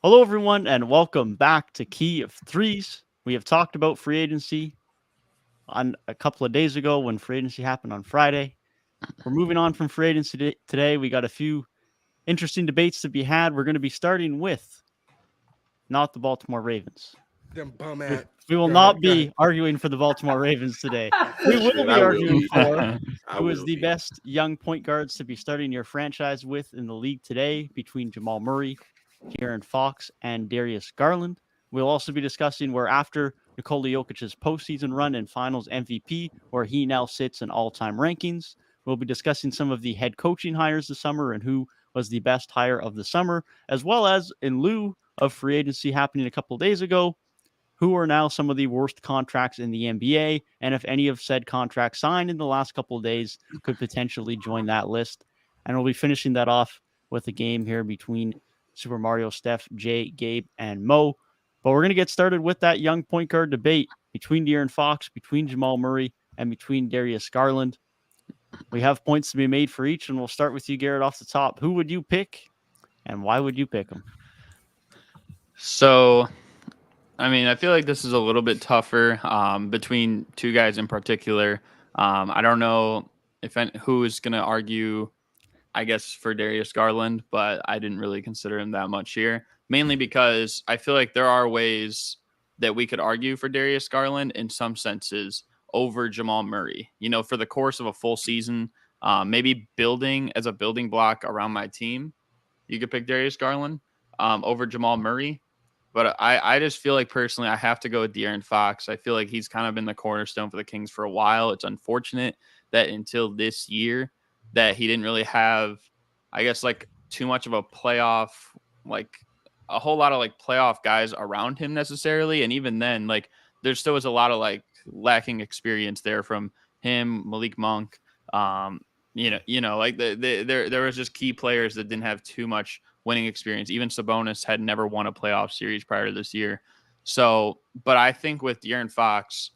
Hello, everyone, and welcome back to Key of Threes. We have talked about free agency on a couple of days ago when free agency happened on Friday. We're moving on from free agency today. We got a few interesting debates to be had. We're going to be starting with not the Baltimore Ravens. Them bum We, at. we will Go ahead. not Go be ahead. arguing for the Baltimore Ravens today. We will Shit, be I will arguing be. for I who is will the be. best young point guards to be starting your franchise with in the league today between Jamal Murray, De'Aaron Fox, and Darius Garland. We'll also be discussing where after Nikola Jokic's postseason run and finals MVP, where he now sits in all-time rankings. We'll be discussing some of the head coaching hires this summer and who was the best hire of the summer, as well as in lieu of free agency happening a couple of days ago, who are now some of the worst contracts in the NBA, and if any of said contracts signed in the last couple of days could potentially join that list. And we'll be finishing that off with a game here between Super Mario, Steph, Jay, Gabe, and Mo. But we're going to get started with that young point guard debate between De'Aaron Fox, between Jamal Murray, and between Darius Garland. We have points to be made for each, and we'll start with you, Garrett, off the top. Who would you pick, and why would you pick him? So, I feel like this is a little bit tougher between two guys in particular. I don't know who is going to argue, I guess, for Darius Garland, but I didn't really consider him that much here, mainly because I feel like there are ways that we could argue for Darius Garland in some senses over Jamal Murray. For the course of a full season, maybe building as a building block around my team, you could pick Darius Garland over Jamal Murray. But I just feel like personally I have to go with De'Aaron Fox. I feel like he's kind of been the cornerstone for the Kings for a while. It's unfortunate that until this year that he didn't really have, I guess, like too much of a playoff, like a whole lot of like playoff guys around him necessarily. And even then, like there still was a lot of like lacking experience there from him, Malik Monk. Like there was just key players that didn't have too much winning experience. Even Sabonis had never won a playoff series prior to this year. So, but I think with De'Aaron Fox,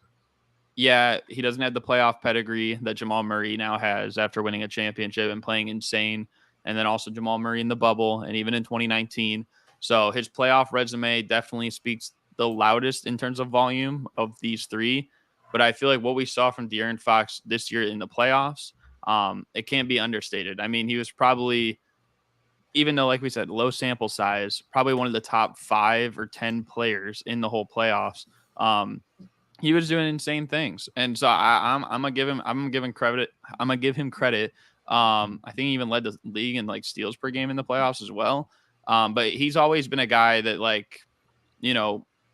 yeah, he doesn't have the playoff pedigree that Jamal Murray now has after winning a championship and playing insane. And then also Jamal Murray in the bubble and even in 2019. So his playoff resume definitely speaks the loudest in terms of volume of these three. But I feel like what we saw from De'Aaron Fox this year in the playoffs, it can't be understated. I mean, he was probably, even though, like we said, low sample size, probably one of the top 5 or 10 players in the whole playoffs. He was doing insane things, and so I'm gonna give him. I'm giving credit. I'm gonna give him credit. I think he even led the league in like steals per game in the playoffs as well. But he's always been a guy that, like,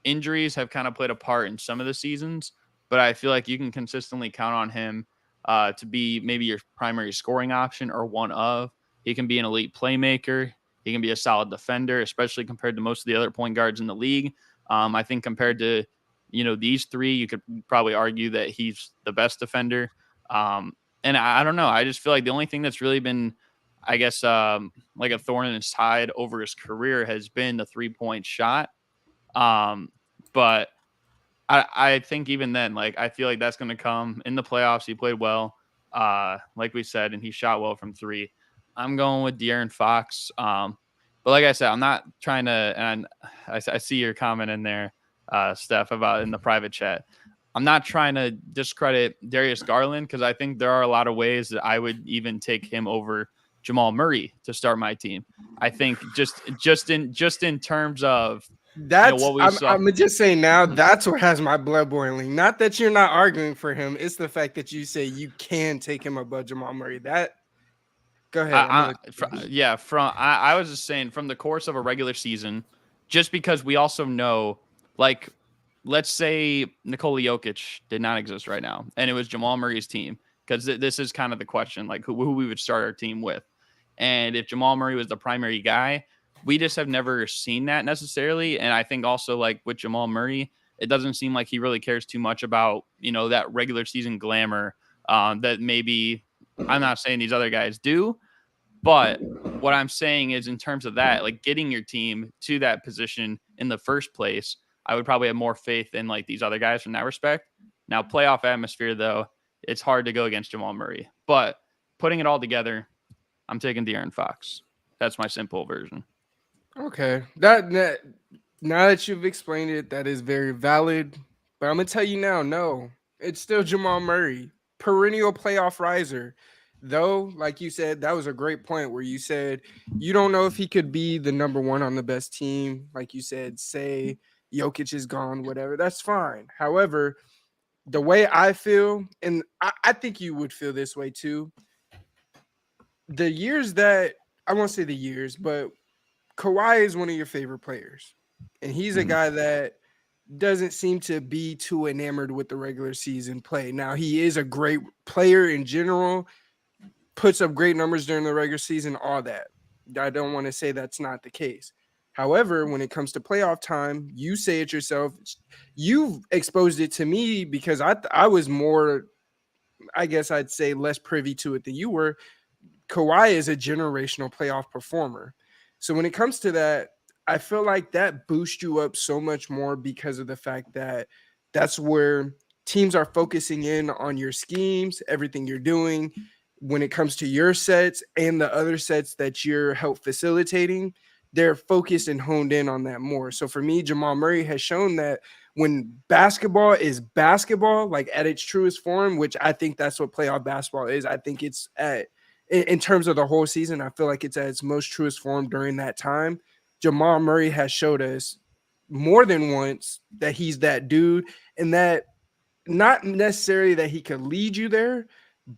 injuries have kind of played a part in some of the seasons. But I feel like you can consistently count on him to be maybe your primary scoring option or one of. He can be an elite playmaker. He can be a solid defender, especially compared to most of the other point guards in the league. I think compared to, these three, you could probably argue that he's the best defender. And I don't know. I just feel like the only thing that's really been, I guess, like a thorn in his side over his career has been the 3-point shot. But I think even then, like, I feel like that's going to come in the playoffs. He played well, like we said, and he shot well from 3. I'm going with De'Aaron Fox. But like I said, I'm not trying to, and I see your comment in there, Steph, about in the private chat. I'm not trying to discredit Darius Garland because I think there are a lot of ways that I would even take him over Jamal Murray to start my team. I think just in terms of what we saw. I'm just saying now, that's what has my blood boiling. Not that you're not arguing for him. It's the fact that you say you can take him above Jamal Murray. Go ahead. I was just saying from the course of a regular season, just because we also know, like, let's say Nikola Jokic did not exist right now, and it was Jamal Murray's team, because this is kind of the question, like who we would start our team with. And if Jamal Murray was the primary guy, we just have never seen that necessarily. And I think also, like, with Jamal Murray, it doesn't seem like he really cares too much about, that regular season glamour that maybe, I'm not saying these other guys do, but what I'm saying is in terms of that, like getting your team to that position in the first place, I would probably have more faith in like these other guys from that respect. Now, playoff atmosphere, though, it's hard to go against Jamal Murray. But putting it all together, I'm taking De'Aaron Fox. That's my simple version. Okay. That now that you've explained it, that is very valid. But I'm gonna tell you now, no, it's still Jamal Murray, perennial playoff riser. Though, like you said, that was a great point where you said you don't know if he could be the number one on the best team. Like you said, say Jokic is gone, whatever. That's fine. However, the way I feel, and I think you would feel this way too. The years that I won't say the years, but Kawhi is one of your favorite players, and he's a guy that doesn't seem to be too enamored with the regular season play. Now, he is a great player in general, puts up great numbers during the regular season, all that. I don't want to say that's not the case. However, when it comes to playoff time, you say it yourself. You've exposed it to me because I was more, I guess I'd say, less privy to it than you were. Kawhi is a generational playoff performer. So when it comes to that, I feel like that boosts you up so much more because of the fact that that's where teams are focusing in on your schemes, everything you're doing when it comes to your sets and the other sets that you're help facilitating. They're focused and honed in on that more. So for me, Jamal Murray has shown that when basketball is basketball, like at its truest form, which I think that's what playoff basketball is. I think it's at in terms of the whole season, I feel like it's at its most truest form during that time. Jamal Murray has showed us more than once that he's that dude, and that not necessarily that he could lead you there,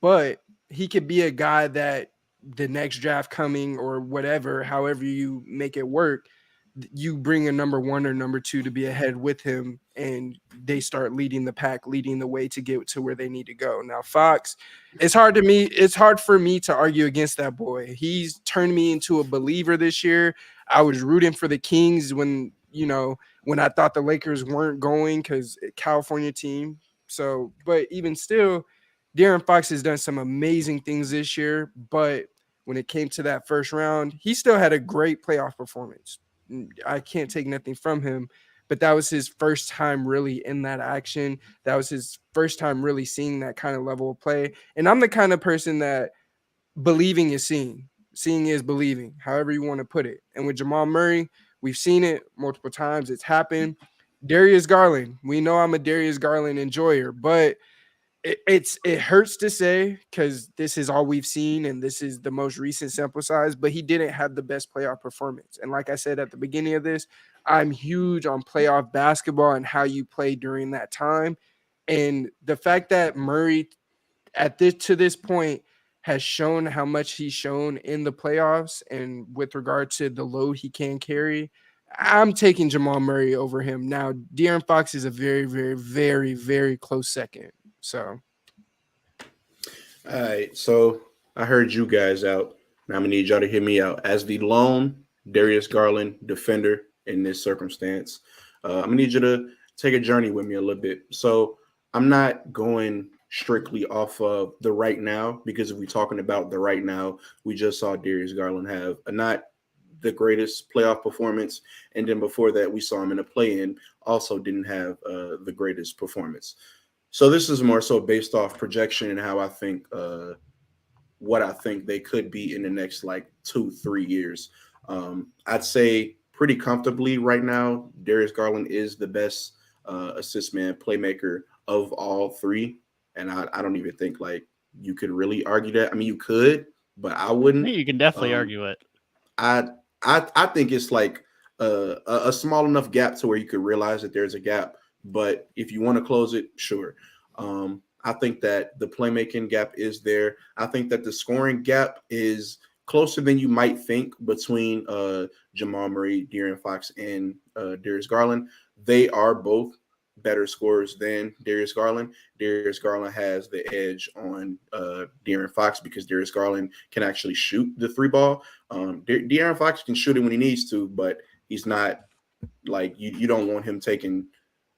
but he could be a guy that the next draft coming or whatever, however you make it work, you bring a number one or number two to be ahead with him, and they start leading the pack, leading the way to get to where they need to go. Now, Fox, it's hard for me to argue against that boy. He's turned me into a believer this year. I was rooting for the Kings when I thought the Lakers weren't going because California team. So, but even still, De'Aaron Fox has done some amazing things this year. But when it came to that first round, he still had a great playoff performance. I can't take nothing from him, but that was his first time really in that action. That was his first time really seeing that kind of level of play. And I'm the kind of person that believing is seeing. Seeing is believing, however you want to put it. And with Jamal Murray, we've seen it multiple times. It's happened. Darius Garland, we know I'm a Darius Garland enjoyer, but it hurts to say because this is all we've seen and this is the most recent sample size, but he didn't have the best playoff performance. And like I said at the beginning of this, I'm huge on playoff basketball and how you play during that time. And the fact that Murray to this point has shown how much he's shown in the playoffs and with regard to the load he can carry, I'm taking Jamal Murray over him. Now, De'Aaron Fox is a very, very, very, very close second. So, all right. So I heard you guys out. Now I'm gonna need y'all to hear me out. As the lone Darius Garland defender in this circumstance, I'm gonna need you to take a journey with me a little bit. So I'm not going strictly off of the right now, because if we're talking about the right now, we just saw Darius Garland have not the greatest playoff performance, and then before that, we saw him in a play-in, also didn't have the greatest performance. So this is more so based off projection and how I think what I think they could be in the next like 2-3 years. I'd say pretty comfortably right now, Darius Garland is the best assist man playmaker of all three. And I don't even think like you could really argue that. I mean, you could, but I wouldn't. You can definitely argue it. I think it's like a small enough gap to where you could realize that there's a gap. But if you want to close it, sure. I think that the playmaking gap is there. I think that the scoring gap is closer than you might think between Jamal Murray, De'Aaron Fox, and Darius Garland. They are both better scorers than Darius Garland. Darius Garland has the edge on De'Aaron Fox because Darius Garland can actually shoot the three ball. De'Aaron Fox can shoot it when he needs to, but he's not like you don't want him taking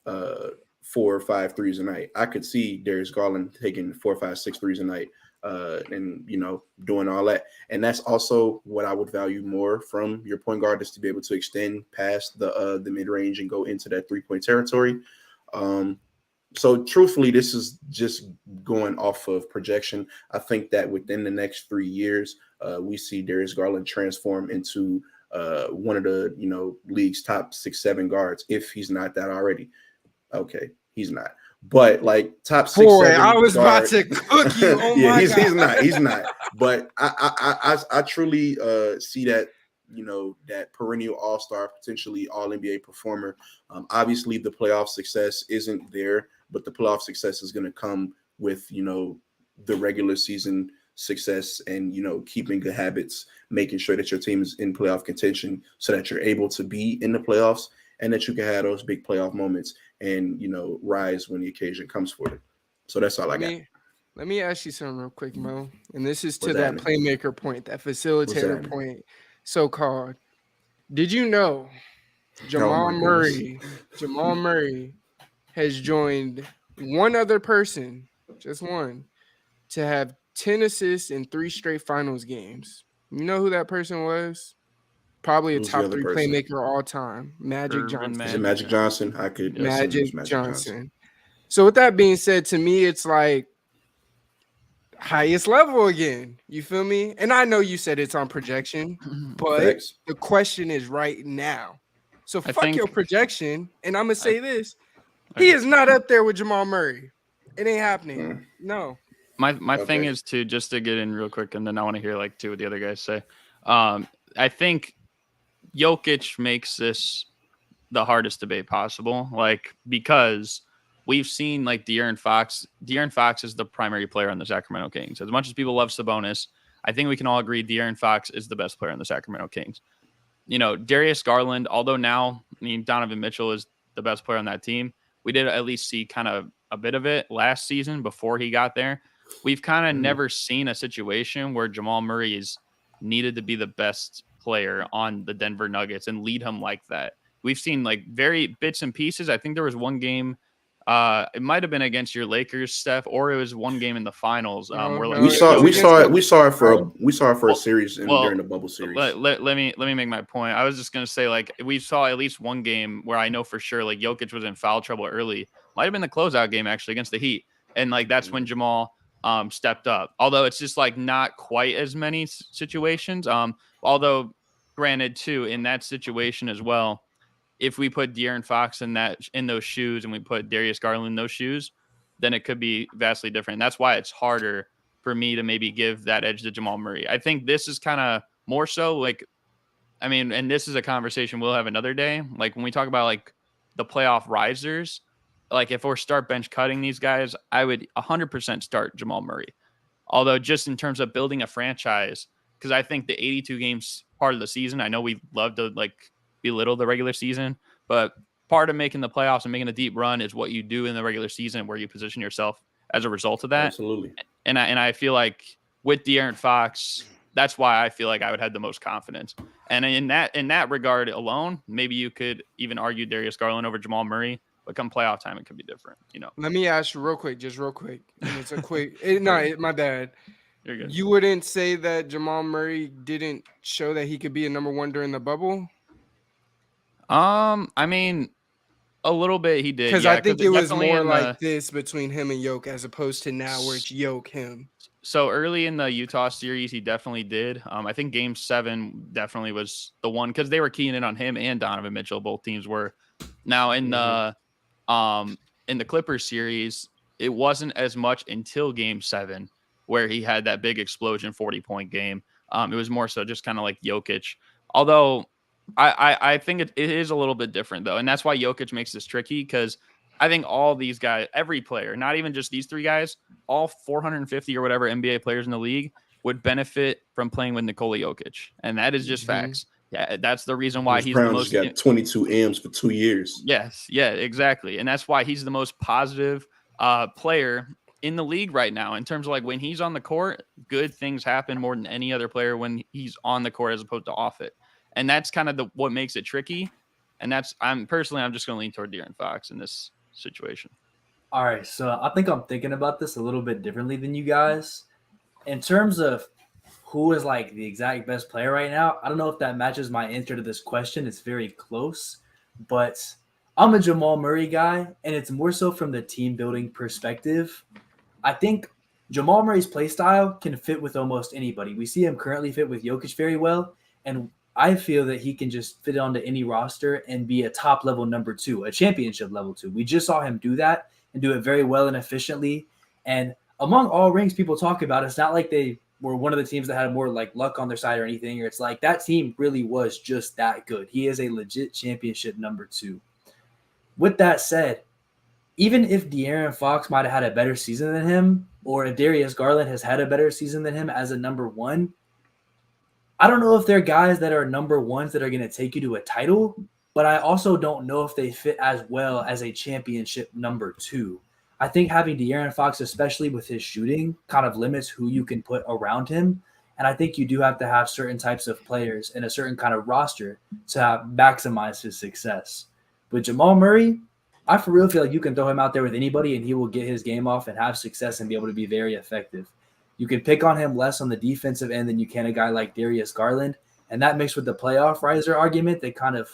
4 or 5 threes a night. I could see Darius Garland taking 4, 5, 6 threes a night and doing all that. And that's also what I would value more from your point guard, is to be able to extend past the mid-range and go into that 3-point territory. So truthfully, this is just going off of projection. I think that within the next 3 years, we see Darius Garland transform into one of the league's top 6-7 guards if he's not that already. Okay, he's not. But like top 6-7. Boy, I was about to cook you. Oh yeah, my God. he's not. But I truly see that that perennial all-star, potentially all-NBA performer. Obviously, the playoff success isn't there, but the playoff success is going to come with the regular season success and keeping good habits, making sure that your team is in playoff contention so that you're able to be in the playoffs and that you can have those big playoff moments and rise when the occasion comes for it. So that's all I got. Let me ask you something real quick, Mo. And this is to What's that happening? playmaker point, that facilitator happening? point, so-called. Did you know Jamal my Murray has joined one other person, just one, to have 10 assists in 3 straight finals games? You know who that person was? Probably a Who's the top other 3 person? playmaker all time. Magic Irvin Johnson. Is it Magic Johnson? I could assume it was Magic Magic Johnson. So with that being said, to me, it's like highest level again. You feel me? And I know you said it's on projection, but Facts. the question is right now. So I fuck think- your projection. And I'm gonna say this: he is not up there with Jamal Murray. It ain't happening. No. My Okay. thing is just to get in real quick, and then I want to hear like two of the other guys say. I think Jokic makes this the hardest debate possible, like because we've seen like De'Aaron Fox. De'Aaron Fox is the primary player on the Sacramento Kings. As much as people love Sabonis, I think we can all agree De'Aaron Fox is the best player on the Sacramento Kings. Darius Garland, although now Donovan Mitchell is the best player on that team, we did at least see kind of a bit of it last season before he got there. We've kind of never seen a situation where Jamal Murray is needed to be the best player on the Denver Nuggets and lead him like that. We've seen like very bits and pieces. I think there was one game, it might have been against your Lakers, Steph, or it was one game in the finals. Where like we saw it for a series during the bubble series. Let me make my point. I was just gonna say like we saw at least one game where I know for sure like Jokic was in foul trouble early. Might have been the closeout game actually against the Heat, and like that's when Jamal stepped up. Although it's just like not quite as many situations. Although granted too in that situation as well, if we put De'Aaron Fox in those shoes and we put Darius Garland in those shoes, then it could be vastly different. And that's why it's harder for me to maybe give that edge to Jamal Murray. I think this is kind of more so like, and this is a conversation we'll have another day. Like when we talk about like the playoff risers, like if we're start bench cutting these guys, I would 100% start Jamal Murray. Although just in terms of building a franchise, because I think the 82 games part of the season, I know we love to like belittle the regular season, but part of making the playoffs and making a deep run is what you do in the regular season, where you position yourself as a result of that. Absolutely. And I feel like with De'Aaron Fox, that's why I feel like I would have the most confidence. And in that regard alone, maybe you could even argue Darius Garland over Jamal Murray. But come playoff time, it could be different. Let me ask you real quick. And it's a quick. My bad. You're good. You wouldn't say that Jamal Murray didn't show that he could be a number one during the bubble? A little bit he did. Because yeah, I think it was more like the, this between him and Yoke as opposed to now where it's Yoke him. So early in the Utah series, he definitely did. I think Game 7 definitely was the one because they were keying in on him and Donovan Mitchell. Both teams were. Now in the Clippers series, it wasn't as much until Game 7 where he had that big explosion 40-point game. It was more so just kind of like Jokic. Although I think it is a little bit different though, and that's why Jokic makes this tricky because I think all these guys, every player, not even just these three guys, all 450 or whatever NBA players in the league would benefit from playing with Nikola Jokic, and that is just facts. Yeah, that's the reason why he's the most. Got 22 M's for 2 years. Yes, yeah, exactly, and that's why he's the most positive player in the league right now. In terms of like when he's on the court, good things happen more than any other player when he's on the court as opposed to off it, and that's kind of what makes it tricky. And I'm just going to lean toward De'Aaron Fox in this situation. All right, so I think I'm thinking about this a little bit differently than you guys. In terms of who is like the exact best player right now, I don't know if that matches my answer to this question. It's very close, but I'm a Jamal Murray guy, and it's more so from the team building perspective. I think Jamal Murray's play style can fit with almost anybody. We see him currently fit with Jokic very well, and I feel that he can just fit onto any roster and be a top level number 2, a championship level 2. We just saw him do that and do it very well and efficiently. And among all rings people talk about, it's not like they were one of the teams that had more like luck on their side or anything. Or it's like that team really was just that good. He is a legit championship number 2. With that said, even if De'Aaron Fox might have had a better season than him, or if Darius Garland has had a better season than him as a number 1, I don't know if they're guys that are number 1s that are going to take you to a title, but I also don't know if they fit as well as a championship number 2. I think having De'Aaron Fox, especially with his shooting, kind of limits who you can put around him. And I think you do have to have certain types of players and a certain kind of roster to maximize his success. With Jamal Murray, I for real feel like you can throw him out there with anybody and he will get his game off and have success and be able to be very effective. You can pick on him less on the defensive end than you can a guy like Darius Garland. And that mixed with the playoff riser argument that kind of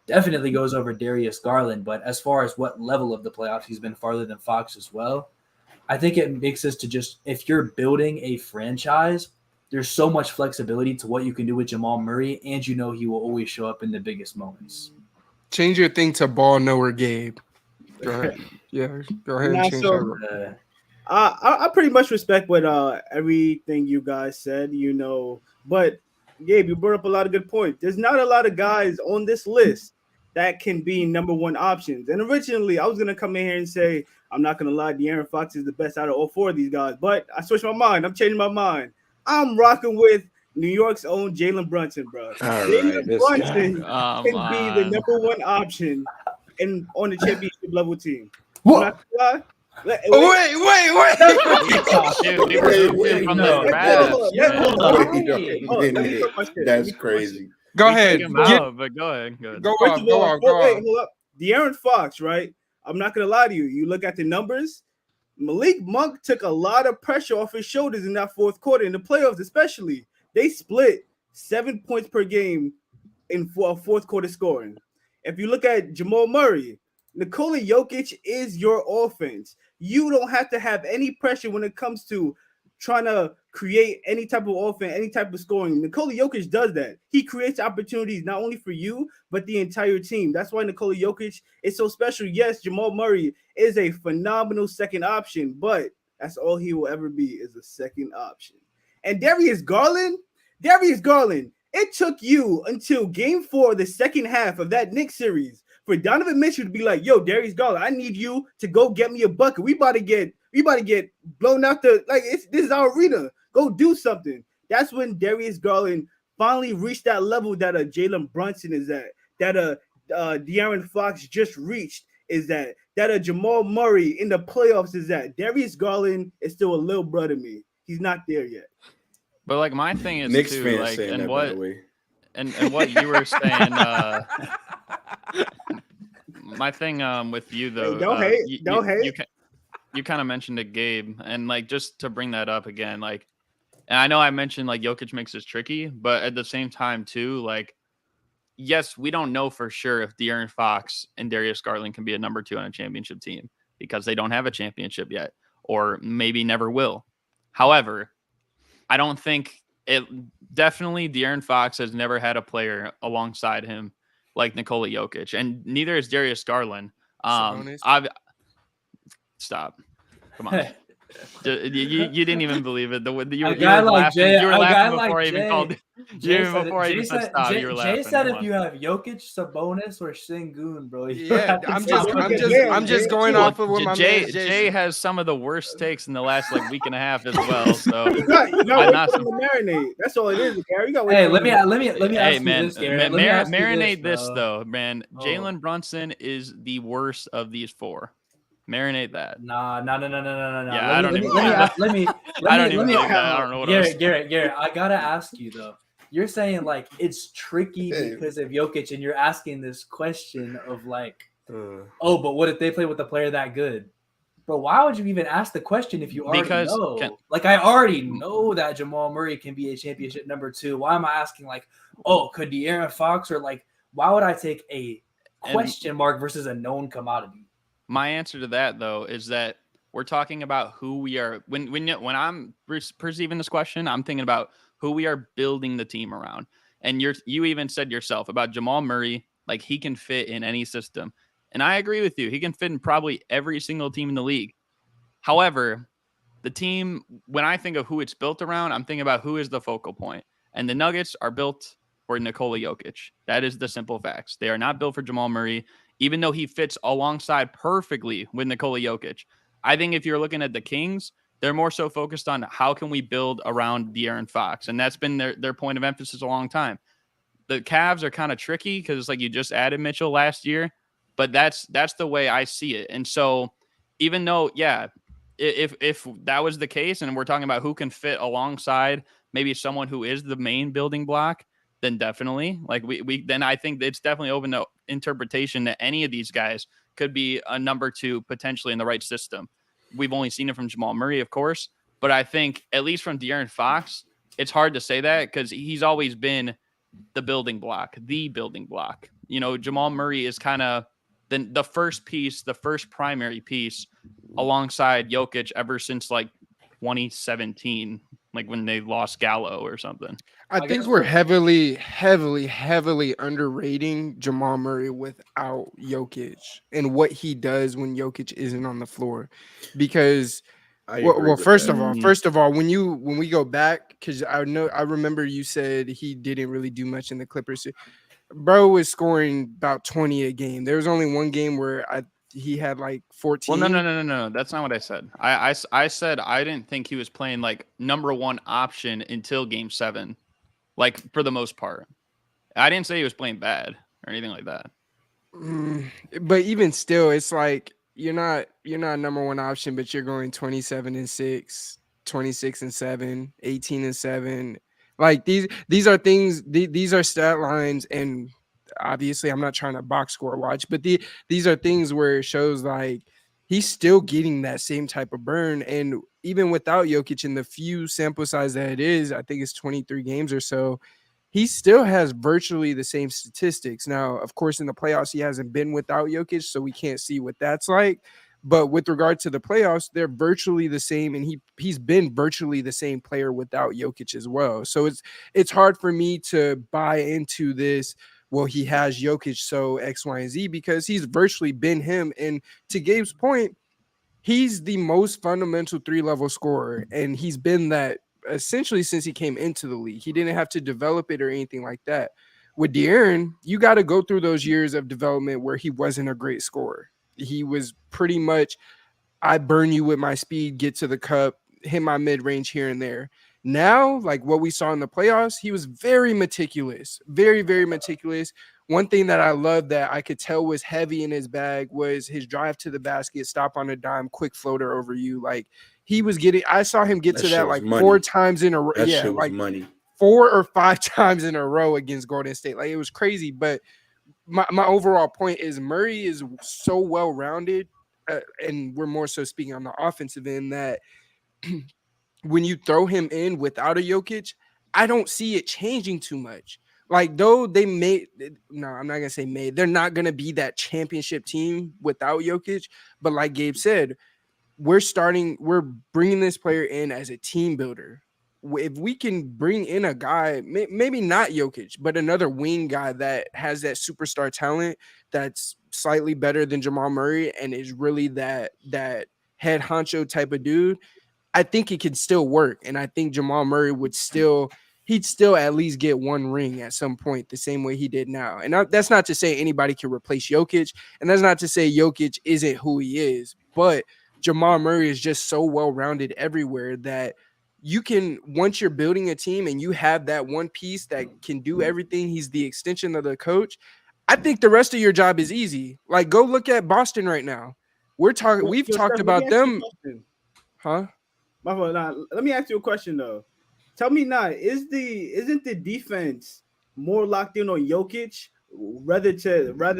definitely goes over Darius Garland. But as far as what level of the playoffs, he's been farther than Fox as well. I think it makes us to just, if you're building a franchise, there's so much flexibility to what you can do with Jamal Murray, and you know he will always show up in the biggest moments. Change your thing to ball knower Gabe. Go ahead. Yeah, go ahead and change that. I pretty much respect what everything you guys said, but Gabe, you brought up a lot of good points. There's not a lot of guys on this list that can be number 1 options. And originally, I was gonna come in here and say, I'm not gonna lie, De'Aaron Fox is the best out of all 4 of these guys, but I switched my mind. I'm changing my mind. I'm rocking with New York's own Jalen Brunson, bro. Jalen Brunson can be the number 1 option on the championship level team. What? Wait. That's crazy. Go ahead. But go ahead. Go on. Hold up. De'Aaron Fox, right? I'm not going to lie to you. You look at the numbers, Malik Monk took a lot of pressure off his shoulders in that fourth quarter, in the playoffs especially. They split 7 points per game in fourth quarter scoring. If you look at Jamal Murray, Nikola Jokic is your offense. You don't have to have any pressure when it comes to trying to create any type of offense, any type of scoring. Nikola Jokic does that. He creates opportunities not only for you, but the entire team. That's why Nikola Jokic is so special. Yes, Jamal Murray is a phenomenal second option, but that's all he will ever be, is a second option. And Darius Garland, it took you until game 4, the second half of that Knicks series, for Donovan Mitchell to be like, yo, Darius Garland, I need you to go get me a bucket. We about to get blown out this is our arena. Go do something. That's when Darius Garland finally reached that level that Jalen Brunson is at, that De'Aaron Fox just reached, is that Jamal Murray in the playoffs is at. Darius Garland is still a little brother to me. He's not there yet. But like my thing is Knicks too, fans like, saying and that, what by the way. and what you were saying. My thing with you though, Hey, don't hate. You kind of mentioned it, Gabe, and like just to bring that up again, like, and I know I mentioned like Jokic makes this tricky, but at the same time too, like, yes, we don't know for sure if De'Aaron Fox and Darius Garland can be a number 2 on a championship team because they don't have a championship yet, or maybe never will. However, I don't think it. Definitely, De'Aaron Fox has never had a player alongside him like Nikola Jokic, and neither is Darius Garland. Stop. Come on. You didn't even believe it. You were laughing before I even called. Before I even said stop, you were laughing. Jay said if you have Jokic, Sabonis, or Sengun, bro. Yeah, I'm just going off of what my man Jay has some of the worst takes in the last week and a half as well. So you got to marinate. That's all it is, Gary. Hey, let me ask you this, Gary. Marinate this though, man. Jalen Brunson is the worst of these 4. Marinate that. No. Yeah, I don't even believe that. I don't know what else. Garrett, I gotta ask you though. You're saying like it's tricky because of Jokic, and you're asking this question of like, but what if they play with a player that good? Bro, why would you even ask the question if you already know? I already know that Jamal Murray can be a championship number 2. Why am I asking like, could De'Aaron Fox, or like, why would I take a question mark versus a known commodity? My answer to that, though, is that we're talking about who we are. When I'm perceiving this question, I'm thinking about who we are building the team around. And you even said yourself about Jamal Murray, like he can fit in any system. And I agree with you. He can fit in probably every single team in the league. However, the team, when I think of who it's built around, I'm thinking about who is the focal point. And the Nuggets are built for Nikola Jokic. That is the simple facts. They are not built for Jamal Murray, even though he fits alongside perfectly with Nikola Jokic. I think if you're looking at the Kings, they're more so focused on how can we build around De'Aaron Fox. And that's been their point of emphasis a long time. The Cavs are kind of tricky because it's like you just added Mitchell last year, but that's the way I see it. And so even though, yeah, if that was the case and we're talking about who can fit alongside maybe someone who is the main building block, then definitely like then I think it's definitely open to interpretation that any of these guys could be a number 2 potentially in the right system. We've only seen it from Jamal Murray, of course, but I think at least from De'Aaron Fox, it's hard to say that because he's always been the building block. You know, Jamal Murray is kind of the first piece, the first primary piece alongside Jokic ever since like 2017, like when they lost Gallo or something. I think we're heavily underrating Jamal Murray without Jokic and what he does when Jokic isn't on the floor. Because first of all, when we go back, because I remember you said he didn't really do much in the Clippers. Bro was scoring about 20 a game. There was only one game where he had like 14. Well, no. That's not what I said. I said I didn't think he was playing like number 1 option until game 7, like for the most part. I didn't say he was playing bad or anything like that. But even still, it's like you're not number 1 option, but you're going 27-6, 26-7, 18-7. Like these are things. These are stat lines, and obviously, I'm not trying to box score watch, but these are things where it shows like he's still getting that same type of burn, and even without Jokic in the few sample size that it is, I think it's 23 games or so. He still has virtually the same statistics. Now, of course, in the playoffs, he hasn't been without Jokic, so we can't see what that's like. But with regard to the playoffs, they're virtually the same, and he's been virtually the same player without Jokic as well. So it's hard for me to buy into this. Well, he has Jokic, so X, Y, and Z, because he's virtually been him. And to Gabe's point, he's the most fundamental 3-level scorer, and he's been that essentially since he came into the league. He didn't have to develop it or anything like that. With De'Aaron, you got to go through those years of development where he wasn't a great scorer. He was pretty much, I burn you with my speed, get to the cup, hit my mid-range here and there. Now, like what we saw in the playoffs, he was very meticulous, very, very meticulous. One thing that I loved that I could tell was heavy in his bag was his drive to the basket, stop on a dime, quick floater over you. Like he was getting, I saw him get to that like money. 4 times in a row. That yeah, shit was like money. 4 or 5 times in a row against Golden State. Like it was crazy. But my overall point is Murray is so well-rounded, and we're more so speaking on the offensive end, that when you throw him in without a Jokic, I don't see it changing too much. Like, though they I'm not going to say they're not going to be that championship team without Jokic. But like Gabe said, we're bringing this player in as a team builder. If we can bring in a guy, maybe not Jokic, but another wing guy that has that superstar talent that's slightly better than Jamal Murray and is really that head honcho type of dude, I think it can still work. And I think Jamal Murray he'd still at least get 1 ring at some point, the same way he did now. And that's not to say anybody can replace Jokic, and that's not to say Jokic isn't who he is, but Jamal Murray is just so well-rounded everywhere that you can, once you're building a team and you have that one piece that can do everything, he's the extension of the coach, I think the rest of your job is easy. Like, go look at Boston right now. We've talked about them. Huh? Let me ask you a question though. Tell me now, isn't the defense more locked in on Jokic rather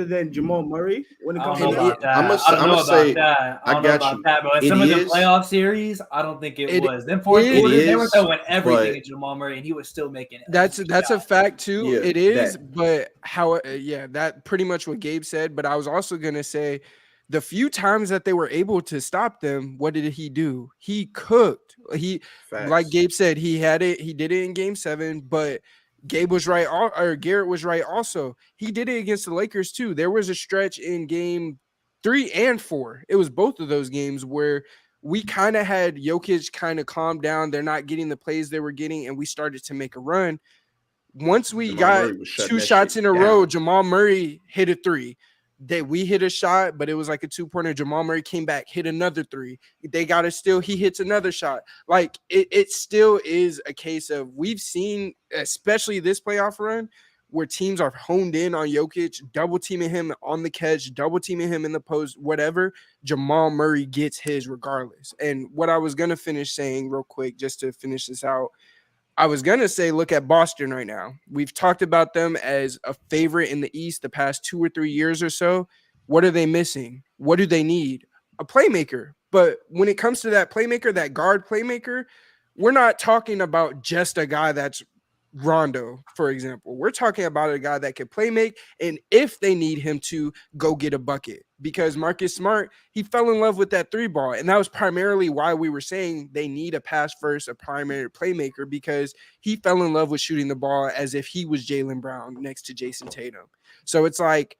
than Jamal Murray when it comes to that? I don't know about that, but in some of the playoff series, I don't think it was. Then fourth quarter, they were throwing everything at Jamal Murray, and he was still making it. That's a fact too. Yeah, it is, but that pretty much what Gabe said. But I was also gonna say, the few times that they were able to stop them, what did he do? He cooked. Like Gabe said, he did it in game 7, but Gabe was right, or Garrett was right also. He did it against the Lakers too. There was a stretch in game 3 and 4. It was both of those games where we kind of had Jokic kind of calm down. They're not getting the plays they were getting, and we started to make a run. Once we Jamal got Murray was shutting 2 that shots shit in a down. row, Jamal Murray hit a 3. We hit a shot, but it was like a 2-pointer. Jamal Murray came back, hit another 3. They got it still. He hits another shot. Like it still is a case of we've seen, especially this playoff run, where teams are honed in on Jokic, double teaming him on the catch, double teaming him in the post, whatever. Jamal Murray gets his regardless. And what I was going to finish saying real quick, just to finish this out, I was going to say, look at Boston right now. We've talked about them as a favorite in the East the past 2 or 3 years or so. What are they missing? What do they need? A playmaker. But when it comes to that playmaker, that guard playmaker, we're not talking about just a guy that's Rondo, for example. We're talking about a guy that can play make, and if they need him to, go get a bucket. Because Marcus Smart, he fell in love with that 3 ball, and that was primarily why we were saying they need a pass first, a primary playmaker, because he fell in love with shooting the ball as if he was Jaylen Brown next to Jason Tatum. So it's like,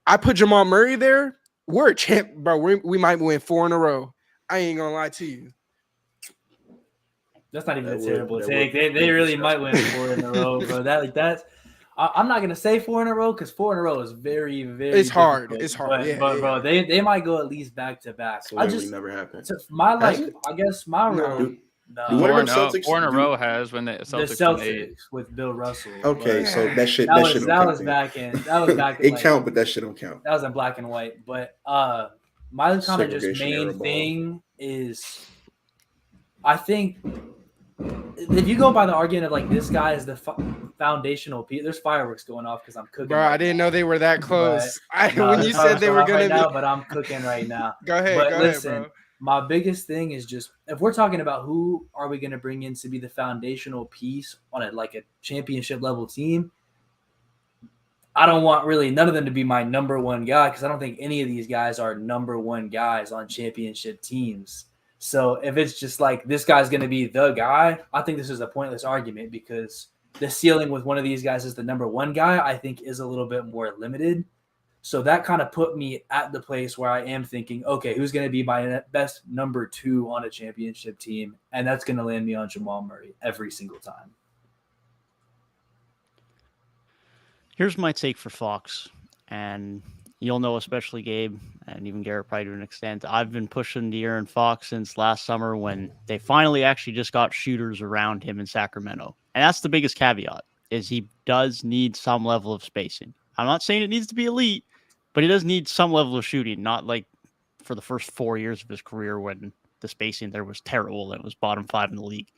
I put Jamal Murray there, we're a champ, bro. We might win 4 in a row. I ain't gonna lie to you. That's not even That a would- terrible that take. would They be really might win disgusting. 4 in a row, bro. I'm not gonna say 4 in a row because 4 in a row is very, very. It's hard. difficult. It's hard. But, bro, they might go at least back to back. It's I literally just never happened. my Has it? I guess my No. room. Do No, whatever 4 in a Celtics do- row has when the the Celtics won 8. Celtics with Bill Russell. Okay, but so that shit that that was shit don't that count was then. back in that was back in It like, count, but that shit don't count. that was in black and white. But my kind of just Segregation era main ball. thing is, I think if you go by the argument of like this guy is the foundational piece, there's fireworks going off because I'm cooking. Bro, right I didn't now. know they were that close. No, When there's you said fireworks they going were off going right to now, be. but I'm cooking right now. Go ahead, But go listen, ahead, bro. my biggest thing is just if we're talking about who are we going to bring in to be the foundational piece on a championship level team, I don't want really none of them to be my number one guy because I don't think any of these guys are number one guys on championship teams. So if it's just like this guy's going to be the guy, I think this is a pointless argument because the ceiling with one of these guys is the number one guy, I think is a little bit more limited. So that kind of put me at the place where I am thinking, okay, who's going to be my best number 2 on a championship team? And that's going to land me on Jamal Murray every single time. Here's my take for Fox, and you'll know, especially Gabe and even Garrett probably to an extent. I've been pushing De'Aaron Fox since last summer when they finally actually just got shooters around him in Sacramento. And that's the biggest caveat, is he does need some level of spacing. I'm not saying it needs to be elite, but he does need some level of shooting, not like for the first 4 years of his career when the spacing there was terrible and it was bottom 5 in the league.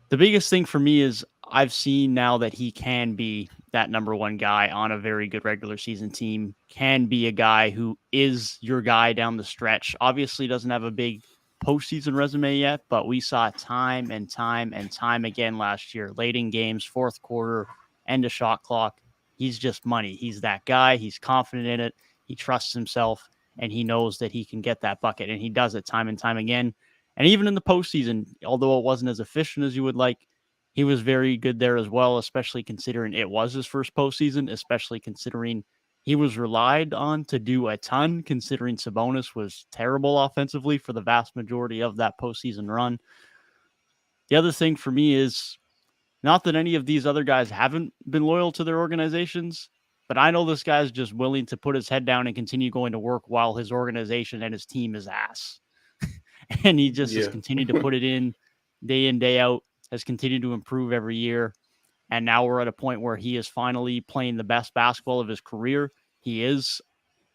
The biggest thing for me is I've seen now that he can be that number one guy on a very good regular season team, can be a guy who is your guy down the stretch. Obviously doesn't have a big postseason resume yet, but we saw time and time and time again last year, late in games, fourth quarter, end of shot clock. He's just money. He's that guy. He's confident in it. He trusts himself, and he knows that he can get that bucket, and he does it time and time again. And even in the postseason, although it wasn't as efficient as you would like, he was very good there as well, especially considering it was his first postseason, especially considering he was relied on to do a ton, considering Sabonis was terrible offensively for the vast majority of that postseason run. The other thing for me is not that any of these other guys haven't been loyal to their organizations, but I know this guy's just willing to put his head down and continue going to work while his organization and his team is ass. And he just has continued to put it in day out, has continued to improve every year. And now we're at a point where he is finally playing the best basketball of his career. He is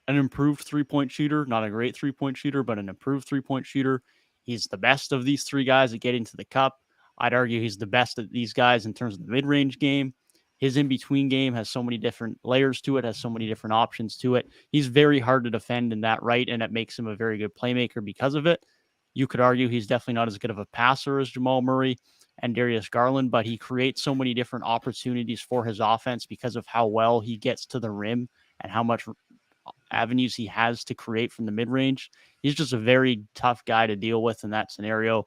an improved three-point shooter, not a great three-point shooter, but an improved three-point shooter. He's the best of these 3 guys at getting to the cup. I'd argue he's the best of these guys in terms of the mid-range game. His in-between game has so many different layers to it, has so many different options to it. He's very hard to defend in that right, and it makes him a very good playmaker because of it. You could argue he's definitely not as good of a passer as Jamal Murray and Darius Garland, but he creates so many different opportunities for his offense because of how well he gets to the rim and how much avenues he has to create from the mid-range. He's just a very tough guy to deal with in that scenario.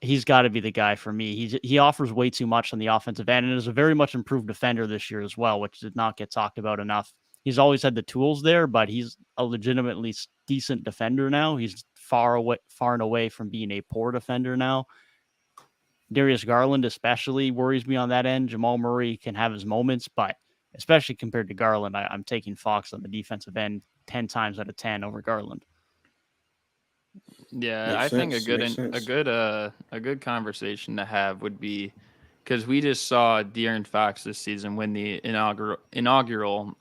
he's got to be the guy for me. He offers way too much on the offensive end and is a very much improved defender this year as well, which did not get talked about enough. He's always had the tools there, but he's a legitimately decent defender now. He's far and away from being a poor defender now. Darius Garland especially worries me on that end. Jamal Murray can have his moments, but especially compared to Garland, I'm taking Fox on the defensive end 10 times out of 10 over Garland. Yeah, Makes I think sense. a good conversation to have would be, because we just saw De'Aaron Fox this season win the inaugural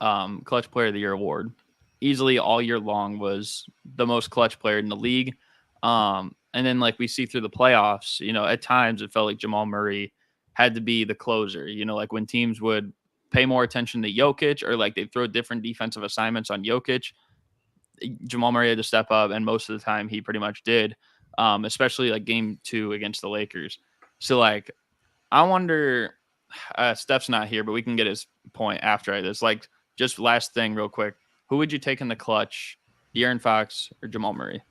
Clutch Player of the Year award. Easily all year long was the most clutch player in the league. And then like we see through the playoffs, at times it felt like Jamal Murray had to be the closer, like when teams would pay more attention to Jokic or like they'd throw different defensive assignments on Jokic, Jamal Murray had to step up, and most of the time he pretty much did, especially like game 2 against the Lakers. So like, I wonder, Steph's not here, but we can get his point after this. Like, just last thing real quick. Who would you take in the clutch, De'Aaron Fox or Jamal Murray?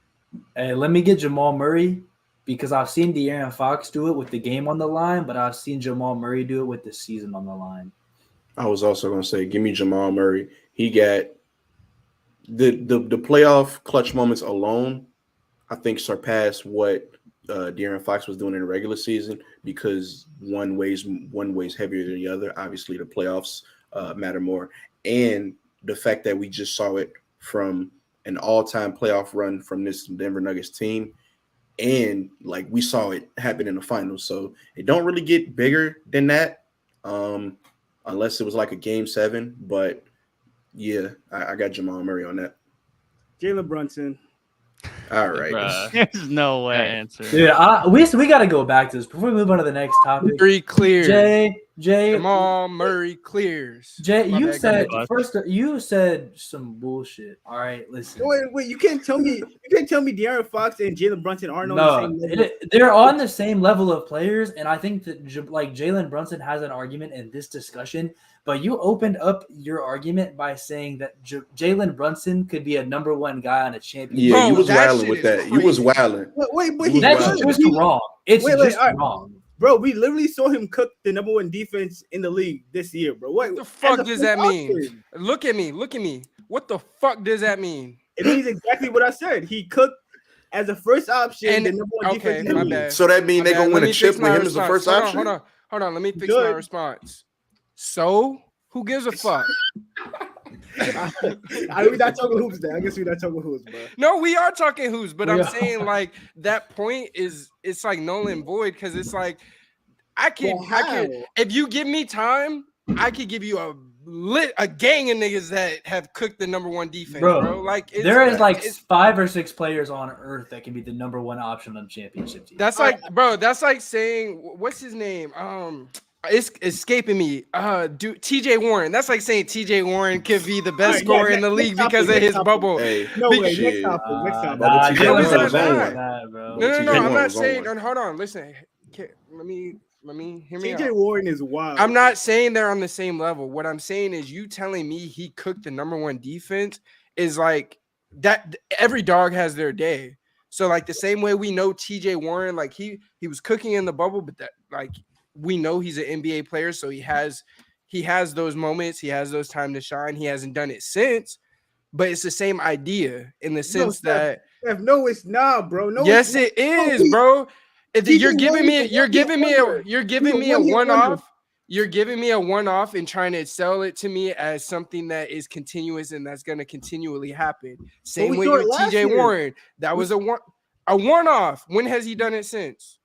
Hey, let me get Jamal Murray because I've seen De'Aaron Fox do it with the game on the line, but I've seen Jamal Murray do it with the season on the line. I was also going to say, give me Jamal Murray. He got the playoff clutch moments alone, I think, surpassed what De'Aaron Fox was doing in the regular season, because one weighs heavier than the other. Obviously, the playoffs matter more, and the fact that we just saw it from an all-time playoff run from this Denver Nuggets team, and like we saw it happen in the finals. So it don't really get bigger than that, unless it was like a game 7. But yeah, I got Jamal Murray on that. Jalen Brunson. All right. There's no way. Answer. Dude, we got to go back to this before we move on to the next topic. Murray clears. Jay, Jamal Murray clears. Jay, My you bad, said go ahead. first. You said some bullshit. All right, listen. Wait! You can't tell me De'Aaron Fox and Jalen Brunson aren't on the same level. They're on the same level of players, and I think that like Jalen Brunson has an argument in this discussion. But you opened up your argument by saying that Jalen Brunson could be a #1 guy on a championship. Yeah, you was that wilding shit with is that. You was crazy. wilding. Wait, That's just wrong. It's just wrong. Bro, we literally saw him cook the #1 defense in the league this year, bro. What the fuck does that mean? Look at me. What the fuck does that mean? It means exactly what I said. He cooked as a first option, And- the #1 defense. In the my league. bad. So that means they're going to win a chip with him as the first option? Hold on. Let me fix my response. So, who gives a fuck? We're not talking hoops then. I guess we're not talking hoops, bro. No, we are talking who's, but I'm Yeah. saying like that point it's like null and void, because it's like I can if you give me time, I could give you a gang of niggas that have cooked the #1 defense, bro. Like there is like 5 or 6 players on earth that can be the #1 option on the championship team. That's like, bro. That's like saying, what's his name? It's escaping me. Dude, TJ Warren. That's like saying TJ Warren could be the best scorer in the league because of his bubble. Hey, No way. shit. Next topic. Bubble Nah, TJ Jalen was on his Brunson own. is that, bro. No. TJ I'm Warren not was on saying. one. Hold on. Listen. Let me hear me TJ out. Warren is wild. I'm not saying they're on the same level. What I'm saying is you telling me he cooked the #1 defense is like that. Every dog has their day. So like the same way we know TJ Warren, like he was cooking in the bubble, but that like we know he's an NBA player, so he has those moments, he has those time to shine. He hasn't done it since, but it's the same idea in the sense that no, it's not, bro. No, yes, it is, bro. You're giving me a one-off. You're giving me a one-off and trying to sell it to me as something that is continuous and that's going to continually happen. Same way with TJ Warren. That was a one-off. When has he done it since?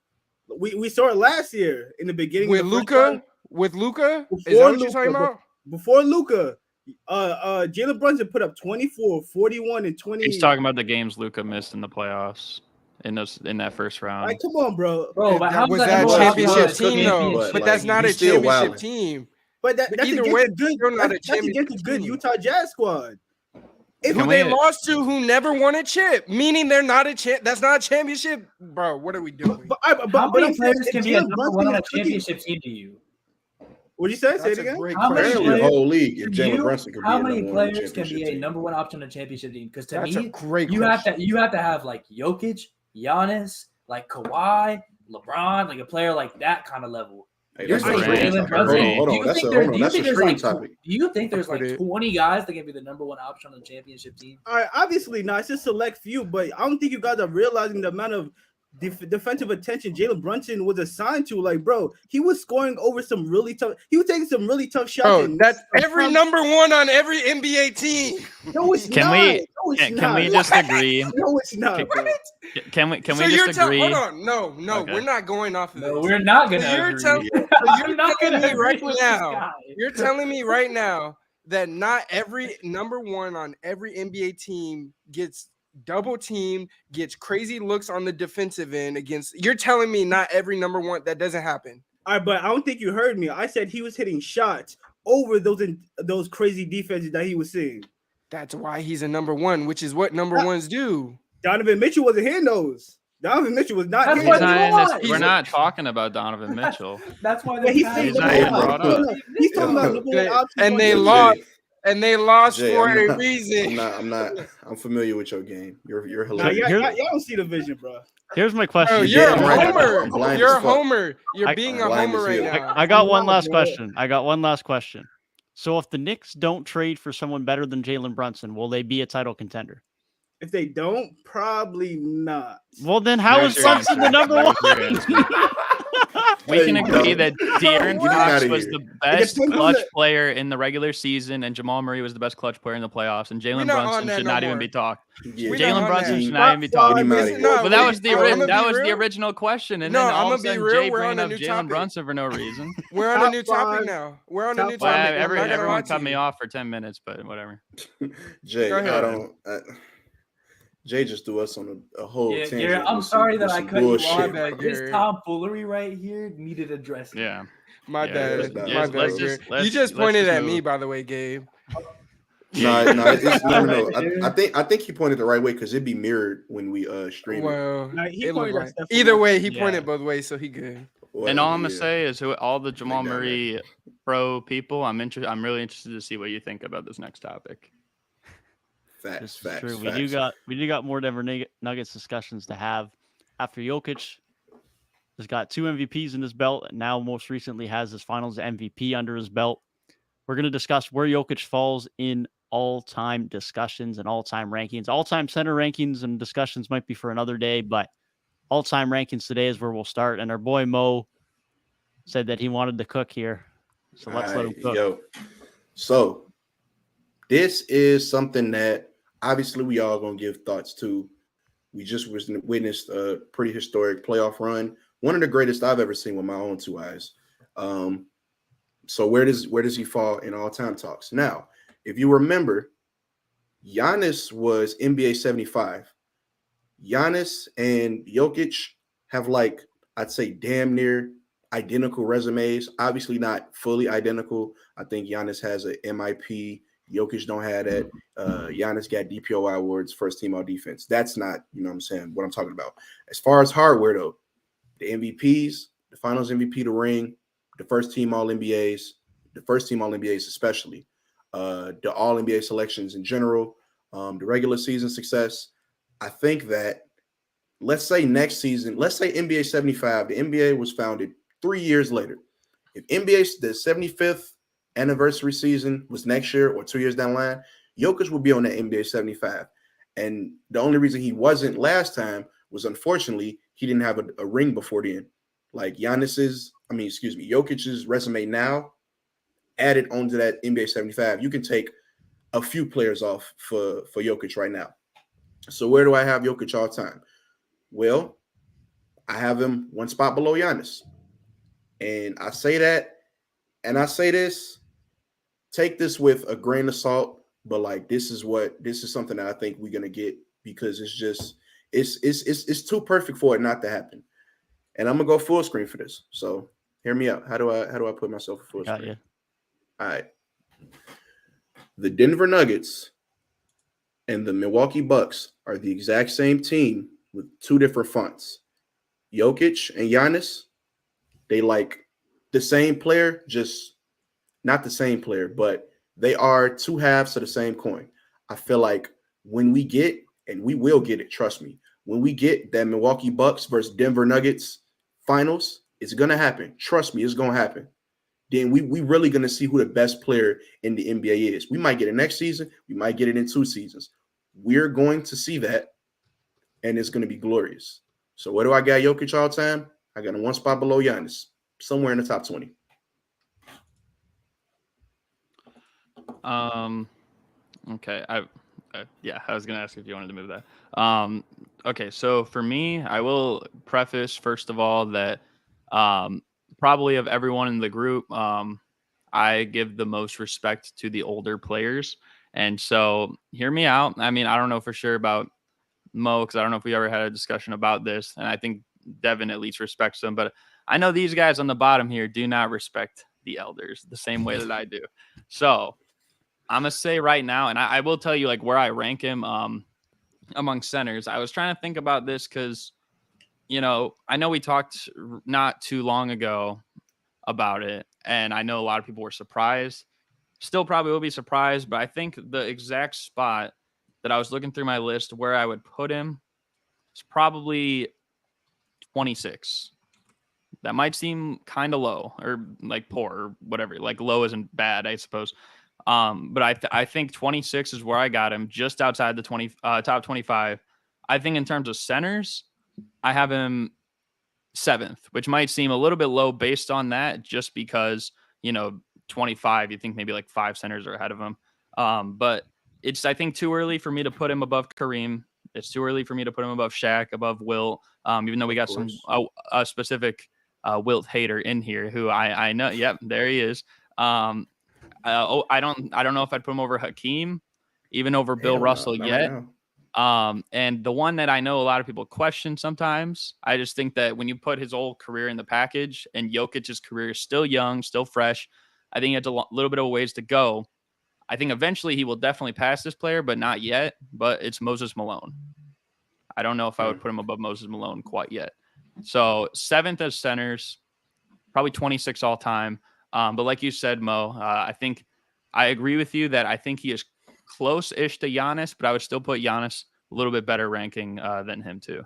We saw it last year in the beginning with Luka. With Luka, is that what you're talking about? Before Luka, Jalen Brunson put up 24, 41, and 20. He's talking about the games Luka missed in the playoffs in that first round. Like, come on, bro. But how was that that a championship championship team though? But that's not a championship team. But that's either against way, a good. they're not a That's against a championship good team. Utah Jazz squad. Who they lost to, who never won a chip, meaning they're not a champ. That's not a championship, bro. What are we doing? How many players can be a #1 on a championship team to you? What did you say? Say it That's a again. great How many question. The players- whole league, if Jalen Brunson could be How a many #1 on the players can be championship a team. #1 option on a championship team? Because to That's a me, great you question. have to have like Jokic, Giannis, like Kawhi, LeBron, like a player like that kind of level. Hey, You're that's saying a Jalen strange topic. Brunson. Hold on. That's a strange topic. Do you think there's I'll put like it- 20 guys that can be the number one option on the championship team? All right, obviously, no, it's a select few, but I don't think you guys are realizing the amount of defensive attention Jalen Brunson was assigned to. Like, bro, he was scoring over some really tough. He was taking some really tough shots. Bro, and that's every number one on every NBA team. No, it's Can not. we- No, it's Can not. we just agree? No, it's not. Bro. Can we So just you're agree? hold on. No, Okay. we're not going off of this. No, we're not gonna So you're agree. telling- You're not gonna telling me agree right with now. this guy. You're telling me right now that not every number one on every NBA team gets double teamed, gets crazy looks on the defensive end against. You're telling me not every number one that doesn't happen. All right, but I don't think you heard me. I said he was hitting shots over those crazy defenses that he was seeing. That's why he's a number one, which is what number ones do. Donovan Mitchell wasn't hitting those. Donovan Mitchell was not That's hitting what those. he was. We're not talking about Donovan Mitchell. That's why But he's guy saying He's is not number even one. brought No, up. no, he's talking about number one option And on they the- lost. And they lost Jay, for I'm a not- reason. I'm familiar with your game. You're Nah, hilarious. y'all don't see the vision, bro. Here's my question. Bro, You you're a damn right. homer. I'm blind You're as a fuck. homer. You're I- being a Blind homer as right hell. now. I got one Wow, last bro. question. I got one last question. So if the Knicks don't trade for someone better than Jalen Brunson, will they be a title contender? If they don't, probably not. Well, then how There's is your Brunson the answer. number There's one? your answer. We can Hey, agree yo. that De'Aaron Get him outta Fox was here. the best depends on clutch the- player in the regular season, and Jamal Murray was the best clutch player in the playoffs, and We're Jalen not on Brunson that should no not even more. be talked. Yeah, We not Jalen on Brunson that. should not even be talked. Get him outta Listen, here. no, But that wait, was the I'ma be that was the real. original question, and No, then all I'ma of a be sudden real, Jay we're on bringing a up new Jalen topic. Brunson for no reason. We're on a Top new topic five. now. We're on a Top new Well, topic. I'm not gonna lie everyone cut to me you. off for 10 minutes, but whatever. Jay, Go ahead. Jay just threw us on a whole Yeah, tangent. Garrett, I'm with some- sorry with that I some cut you bullshit. off. My bad, But this Garrett. tomfoolery right here needed addressing. Yeah. My Yeah, bad. let's- My let's bad. just- Garrett. let's- You just let's pointed just at me, move. by the way, Gabe. No. I think he pointed the right way because it'd be mirrored when we stream it. Well, Nah, he it pointed looked at like. Steph Either Curry. way, he Yeah. pointed both ways, so he good. Well, And all I'm yeah. gonna say is, all the Jamal down there. Murray pro people, I'm really interested to see what you think about this next topic. Facts, This is facts, true. facts. We do got more Denver Nuggets discussions to have after Jokic has got 2 MVPs in his belt, and now most recently has his Finals MVP under his belt. We're going to discuss where Jokic falls in all-time discussions and all-time rankings. All-time center rankings and discussions might be for another day, but all-time rankings today is where we'll start. And our boy Mo said that he wanted to cook here, so let's let him cook. Yo, so this is something that obviously we all gonna give thoughts to. We just witnessed a pretty historic playoff run, one of the greatest I've ever seen with my own 2 eyes. So where does he fall in all-time talks? Now, if you remember, Giannis was NBA 75. Giannis and Jokic have, like, I'd say damn near identical resumes. Obviously not fully identical. I think Giannis has an MIP. Jokic don't have that. Giannis got DPOI awards, first team all defense. That's not, you know what I'm saying, what I'm talking about. As far as hardware, though, the MVPs, the finals MVP, the ring, the first team all NBAs, the first team all NBAs especially, the all NBA selections in general, the regular season success. I think that, let's say next season, let's say NBA 75, the NBA was founded 3 years later. If NBA, the 75th anniversary season was next year or 2 years down the line, Jokic would be on that NBA 75. And the only reason he wasn't last time was, unfortunately, he didn't have a ring before then. Like Jokic's resume now added onto that NBA 75. You can take a few players off for Jokic right now. So where do I have Jokic all time? Well, I have him one spot below Giannis. And I say that, and I say this, take this with a grain of salt, but like this is something that I think we're gonna get, because it's too perfect for it not to happen. And I'm gonna go full screen for this. So hear me out. How do I put myself in full Got screen? you. All right. The Denver Nuggets and the Milwaukee Bucks are the exact same team with 2 different fonts. Jokic and Giannis, they like the same player, just not the same player, but they are 2 halves of the same coin. I feel like when we get, and we will get it, trust me, when we get that Milwaukee Bucks versus Denver Nuggets finals, it's gonna happen. Trust me, it's gonna happen. Then we really gonna see who the best player in the NBA is. We might get it next season, we might get it in 2 seasons. We're going to see that, and it's gonna be glorious. So what do I got Jokic all time? I got him 1 spot below Giannis, somewhere in the top 20. Okay. I was gonna ask if you wanted to move that. Okay, so for me, I will preface first of all that probably of everyone in the group, I give the most respect to the older players, and so hear me out. I mean, I don't know for sure about Mo because I don't know if we ever had a discussion about this, and I think Devin at least respects them, but I know these guys on the bottom here do not respect the elders the same way that I do. So I'm gonna say right now, and I will tell you like where I rank him among centers. I was trying to think about this because, I know we talked not too long ago about it, and I know a lot of people were surprised. Still probably will be surprised, but I think the exact spot that I was looking through my list where I would put him is probably 26. That might seem kind of low or like poor or whatever. Like low isn't bad, I suppose. But I think 26 is where I got him, just outside the top 25. I think in terms of centers, I have him 7th, which might seem a little bit low based on that, just because 25. You think maybe like 5 centers are ahead of him. But it's I think too early for me to put him above Kareem. It's too early for me to put him above Shaq, above Wilt. Even though we got some a specific Wilt hater in here who I know. Yep, there he is. I don't know if I'd put him over Hakeem, even over Bill Russell yet. And the one that I know a lot of people question sometimes, I just think that when you put his whole career in the package and Jokic's career is still young, still fresh, I think it's a little bit of a ways to go. I think eventually he will definitely pass this player, but not yet. But it's Moses Malone. I don't know if I would put him above Moses Malone quite yet. So 7th as centers, probably 26 all time. But like you said, Mo, I think I agree with you that I think he is close-ish to Giannis, but I would still put Giannis a little bit better ranking than him too.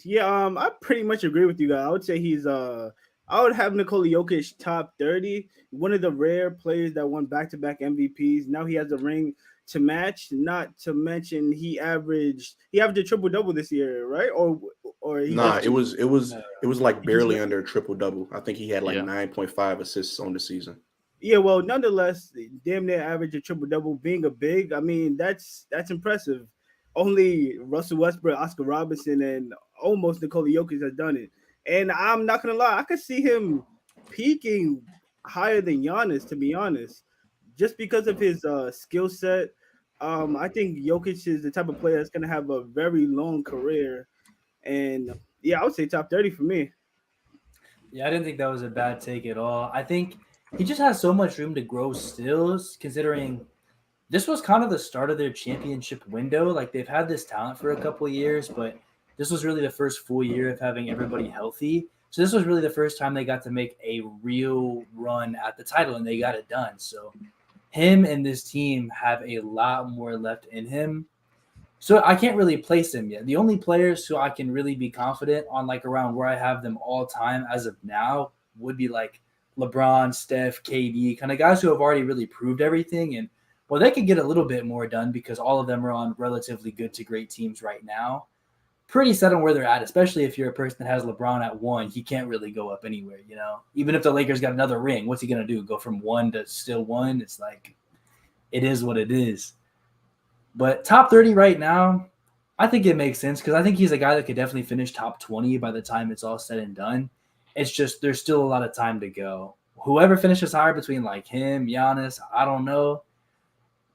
Yeah, I pretty much agree with you guys. I would say he's I would have Nikola Jokic top 30. One of the rare players that won back-to-back MVPs. Now he has a ring to match. Not to mention he averaged a triple-double this year, right? It was like barely under a triple-double. I think he had like 9.5 assists on the season. Yeah, well, nonetheless, damn near average a triple-double. Being a big, I mean, that's impressive. Only Russell Westbrook, Oscar Robertson, and almost Nikola Jokic has done it. And I'm not going to lie, I could see him peaking higher than Giannis, to be honest, just because of his skill set. I think Jokic is the type of player that's going to have a very long career. And, yeah, I would say top 30 for me. Yeah, I didn't think that was a bad take at all. I think he just has so much room to grow still, considering this was kind of the start of their championship window. Like, they've had this talent for a couple of years, but this was really the first full year of having everybody healthy. So this was really the first time they got to make a real run at the title, and they got it done. So him and this team have a lot more left in him. So I can't really place him yet. The only players who I can really be confident on, like around where I have them all time as of now, would be like LeBron, Steph, KD, kind of guys who have already really proved everything. And well, they could get a little bit more done because all of them are on relatively good to great teams right now. Pretty set on where they're at, especially if you're a person that has LeBron at 1. He can't really go up anywhere, Even if the Lakers got another ring, what's he going to do? Go from 1 to still 1? It's like, it is what it is. But top 30 right now, I think it makes sense because I think he's a guy that could definitely finish top 20 by the time it's all said and done. It's just there's still a lot of time to go. Whoever finishes higher between like him, Giannis, I don't know.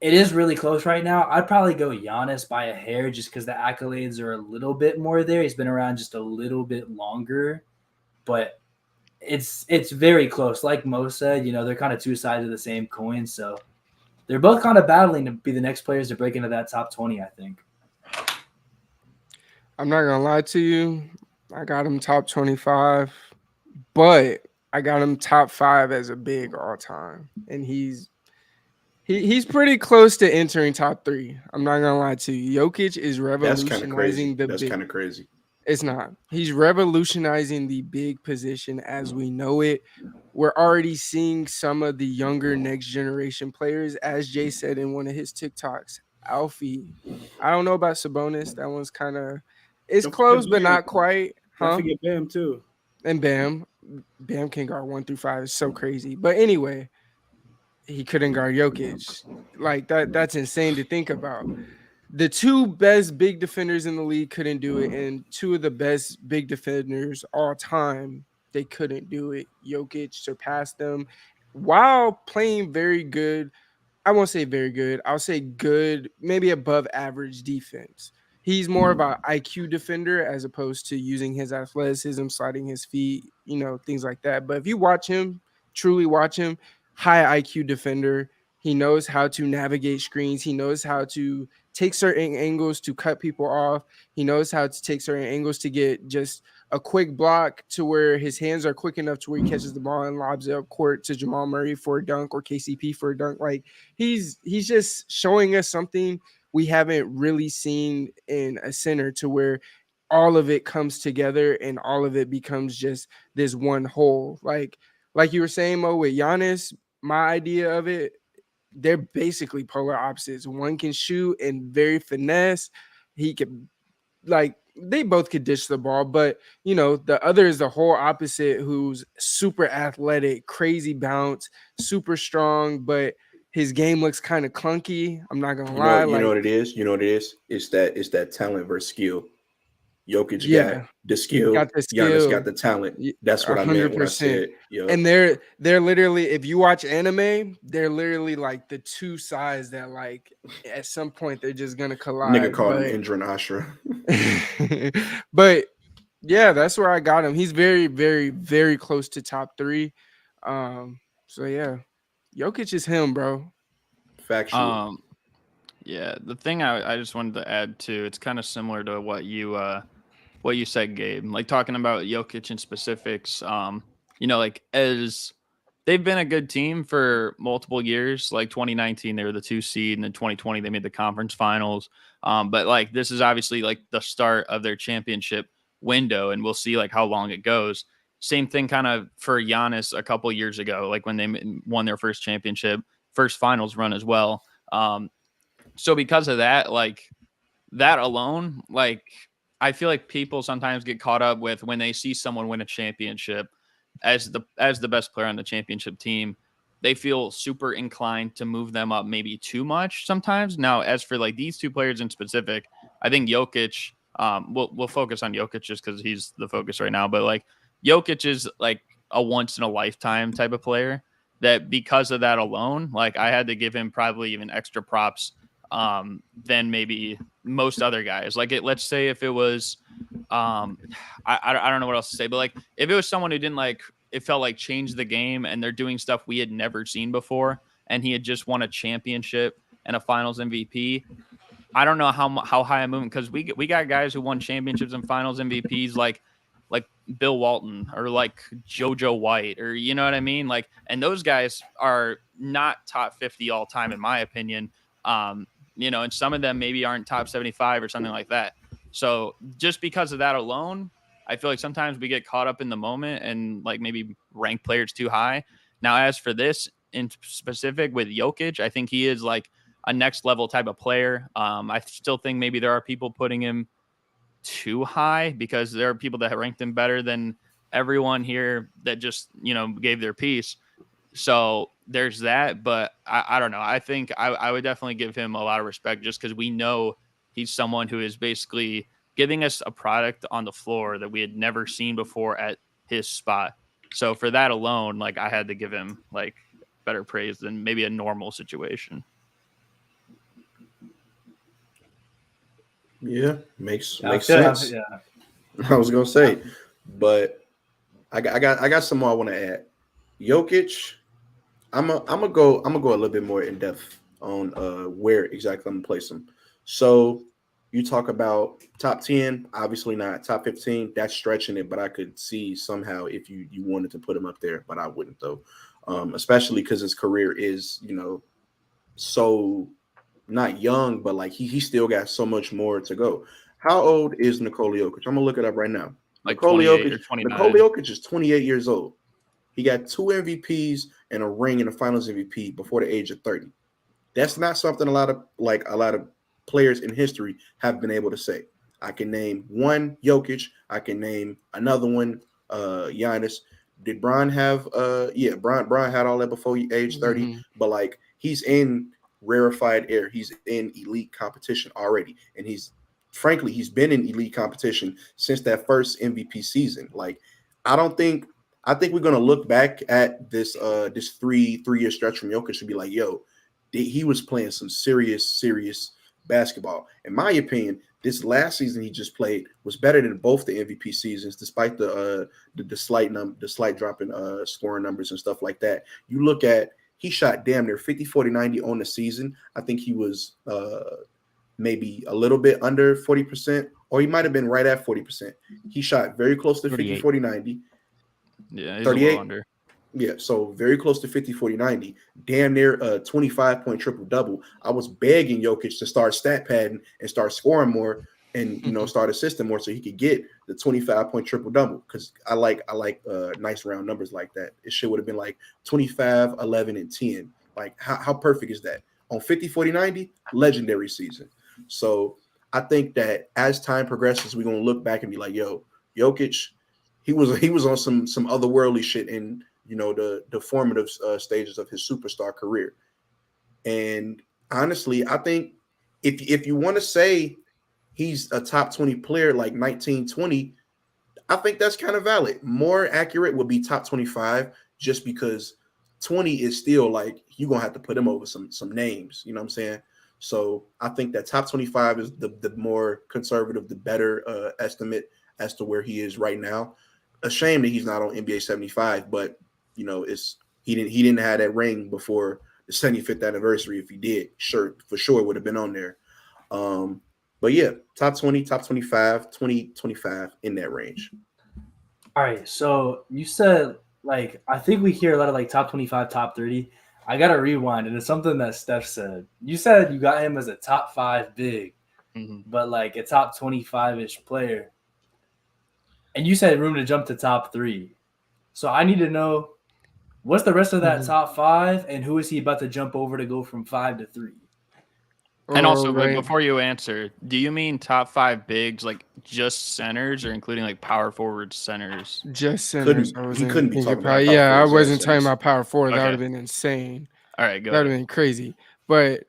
It is really close right now. I'd probably go Giannis by a hair just because the accolades are a little bit more there. He's been around just a little bit longer, but it's very close. Like Mo said, they're kind of two sides of the same coin. So they're both kind of battling to be the next players to break into that top 20, I think. I'm not going to lie to you. I got him top 25, but I got him top 5 as a big all time. And he's pretty close to entering top 3. I'm not gonna lie to you. Jokic is revolutionizing the big. That's kind of crazy. It's not. He's revolutionizing the big position as we know it. We're already seeing some of the younger next generation players, as Jay said in one of his TikToks. Alfie, I don't know about Sabonis. That one's kind of it's Don't forget close, but Bam. not quite, Don't huh? forget Bam too. And Bam can guard 1 through 5. It's so crazy. But anyway, he couldn't guard Jokic. Like that's insane to think about. The two best big defenders in the league couldn't do it, and two of the best big defenders all time, they couldn't do it. Jokic surpassed them while playing very good. I won't say very good. I'll say good, maybe above average defense. He's more of an IQ defender as opposed to using his athleticism, sliding his feet, things like that. But if you watch him, truly watch him, high IQ defender. He knows how to navigate screens. He knows how to take certain angles to cut people off. He knows how to take certain angles to get just a quick block to where his hands are quick enough to where he catches the ball and lobs it up court to Jamal Murray for a dunk or KCP for a dunk. Like he's just showing us something we haven't really seen in a center, to where all of it comes together and all of it becomes just this one whole. Like you were saying, Mo, with Giannis, my idea of it, they're basically polar opposites. One can shoot and very finesse. He could, like, they both could dish the ball, but the other is the whole opposite, who's super athletic, crazy bounce, super strong, but his game looks kind of clunky. I'm not gonna lie. You know what it is? You know what it is? It's that talent versus skill. Jokic got the skill. Giannis got the talent. That's what I meant when I said. And they're literally, if you watch anime, they're literally like the two sides that, like, at some point they're just gonna collide. Nigga called him Indra and Ashra. But yeah, that's where I got him. He's very, very, very close to top 3. So yeah, Jokic is him, bro. Factual. Yeah, the thing I just wanted to add too, it's kind of similar to what you said, Gabe. Like talking about Jokic in specifics, like as they've been a good team for multiple years. Like 2019, they were the 2 seed, and then 2020 they made the conference finals. But like this is obviously like the start of their championship window, and we'll see like how long it goes. Same thing kind of for Giannis a couple years ago, like when they won their first championship, first finals run as well. So because of that, like that alone, like I feel like people sometimes get caught up with when they see someone win a championship as the best player on the championship team, they feel super inclined to move them up maybe too much sometimes. Now, as for like these two players in specific, I think Jokic, we'll focus on Jokic just because he's the focus right now. But like Jokic is like a once in a lifetime type of player that because of that alone, like I had to give him probably even extra props than maybe most other guys. Like let's say if it was, I don't know what else to say, but like if it was someone who didn't like, it felt like change the game and they're doing stuff we had never seen before, and he had just won a championship and a finals MVP. I don't know how high I'm moving, because we got guys who won championships and finals MVPs like Bill Walton or like JoJo White, or you know what I mean? Like, and those guys are not top 50 all time, in my opinion. And some of them maybe aren't top 75 or something like that. So just because of that alone, I feel like sometimes we get caught up in the moment and like maybe rank players too high. Now, as for this in specific with Jokic, I think he is like a next level type of player. I still think maybe there are people putting him too high because there are people that ranked him better than everyone here that just, gave their piece. So there's that, but I don't know. I think I would definitely give him a lot of respect just because we know he's someone who is basically giving us a product on the floor that we had never seen before at his spot. So for that alone, like I had to give him like better praise than maybe a normal situation. Yeah, makes sense. Yeah. I was gonna say, but I got some more I want to add. Jokic, I'm gonna go a little bit more in depth on where exactly I'm gonna place him. So you talk about top 10, obviously not top 15. That's stretching it, but I could see somehow if you wanted to put him up there, but I wouldn't though. Especially because his career is so not young, but like he still got so much more to go. How old is Nikola Jokic? I'm gonna look it up right now. Like Nikola 28 or Jokic. 29. Nikola Jokic is 28 years old. He got 2 MVPs and a ring in the Finals MVP before the age of 30. That's not something a lot of players in history have been able to say. I can name one Jokic. I can name another one, Giannis. Did Bron have? Yeah, Bron had all that before age 30. Mhm. But like he's in rarefied air. He's in elite competition already, and he's been in elite competition since that first MVP season. Like I think we're gonna look back at this this three-year stretch from Jokic and be like, yo, he was playing some serious basketball. In my opinion, this last season he just played was better than both the MVP seasons, despite the slight drop in scoring numbers and stuff like that. You look at he shot damn near 50, 40, 90 on the season. I think he was maybe a little bit under 40%, or he might have been right at 40%. He shot very close to 50, 38. 40, 90. Yeah, he's 38? a little under. Yeah, so very close to 50, 40, 90. Damn near a 25-point triple-double. I was begging Jokic to start stat padding and start scoring more and, start assisting more so he could get the 25-point triple-double because I like nice round numbers like that. It should would have been like 25, 11, and 10. Like, how perfect is that? On 50, 40, 90, legendary season. So I think that as time progresses, we're going to look back and be like, yo, Jokic, he was on some otherworldly shit in the formative stages of his superstar career. And honestly, I think if you want to say he's a top 20 player like 1920, I think that's kind of valid. More accurate would be top 25 just because 20 is still like you're gonna have to put him over some names, you know what I'm saying? So I think that top 25 is the more conservative, the better estimate as to where he is right now. A shame that he's not on NBA 75, but he didn't have that ring before the 75th anniversary. If he did, for sure would have been on there. But yeah, top 20, top 25, 20, 25 in that range. All right, so you said I think we hear a lot of top 25, top 30. I gotta rewind, and it's something that Steph said. You said you got him as a top 5 big, but a top 25-ish player. And you said room to jump to top 3. So I need to know what's the rest of that top 5, and who is he about to jump over to go from 5 to 3? And also, before you answer, do you mean top 5 bigs, just centers, or including power forward centers? Just centers. He couldn't be talking about I wasn't talking about power forward. Okay. That would have been insane. All right, go ahead. That would have been crazy. But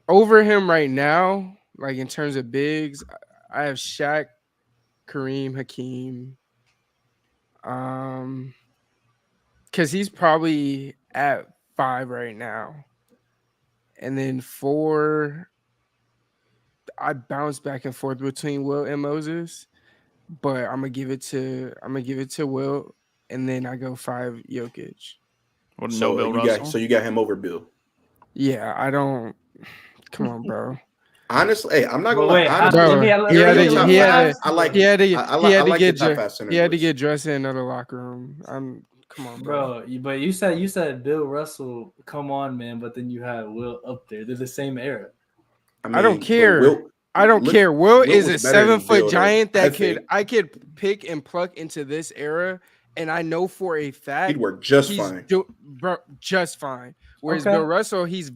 over him right now, in terms of bigs, I have Shaq, Kareem, Hakeem. Because he's probably at 5 right now. And then 4, I bounce back and forth between Will and Moses, but I'm gonna give it to Will, and then I go 5 Jokic. What, so Bill Russell? You got him over Bill? Yeah, I don't. Come on, bro. Honestly, hey, I'm not gonna lie. He had to get dressed in another locker room. Come on, bro. But you said Bill Russell. Come on, man. But then you have Will up there. They're the same era. I don't care. I don't care. Will is a 7-foot giant that I could pick and pluck into this era, and I know for a fact he'd work just fine. Just fine. Whereas Bill Russell, he's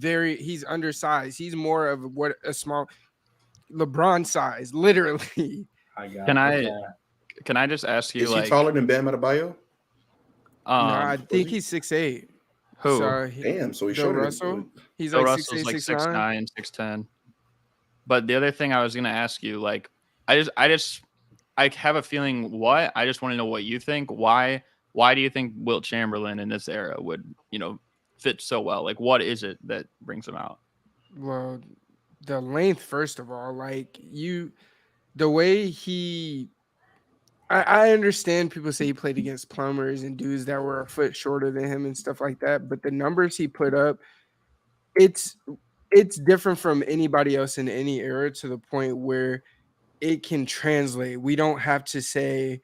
undersized. He's more of what a small LeBron size, literally. Can I just ask you? Is he taller than Bam Adebayo? No, I think he's 6'8". Who? So he's Bill Russell. He's Bill like Russell's 6'8", 6'9", 6'10". But the other thing I was gonna ask you, I have a feeling. I just want to know what you think. Why do you think Wilt Chamberlain in this era would fit so well? What is it that brings him out? Well, the length, first of all, the way he. I understand people say he played against plumbers and dudes that were a foot shorter than him and stuff like that, but the numbers he put up, it's different from anybody else in any era to the point where it can translate. We don't have to say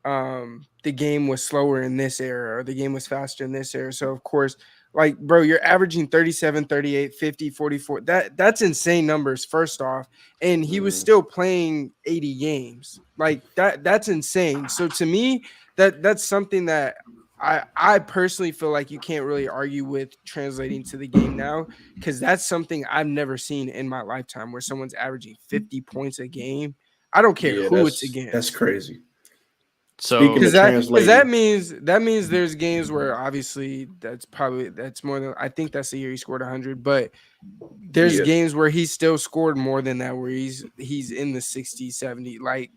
the game was slower in this era or the game was faster in this era. So, of course, Like, bro, you're averaging 37, 38, 50, 44. That's insane numbers, first off. And he was still playing 80 games. Like, that's insane. So to me, that's something that I personally feel like you can't really argue with translating to the game now, because that's something I've never seen in my lifetime where someone's averaging 50 points a game. I don't care Yeah, who it's that's against. crazy. So Speaking of Because that translating, means there's games where obviously that's more than, I think that's the year he scored 100, but there's Yeah. games where he still scored more than that, where he's in the 60, 70. Like,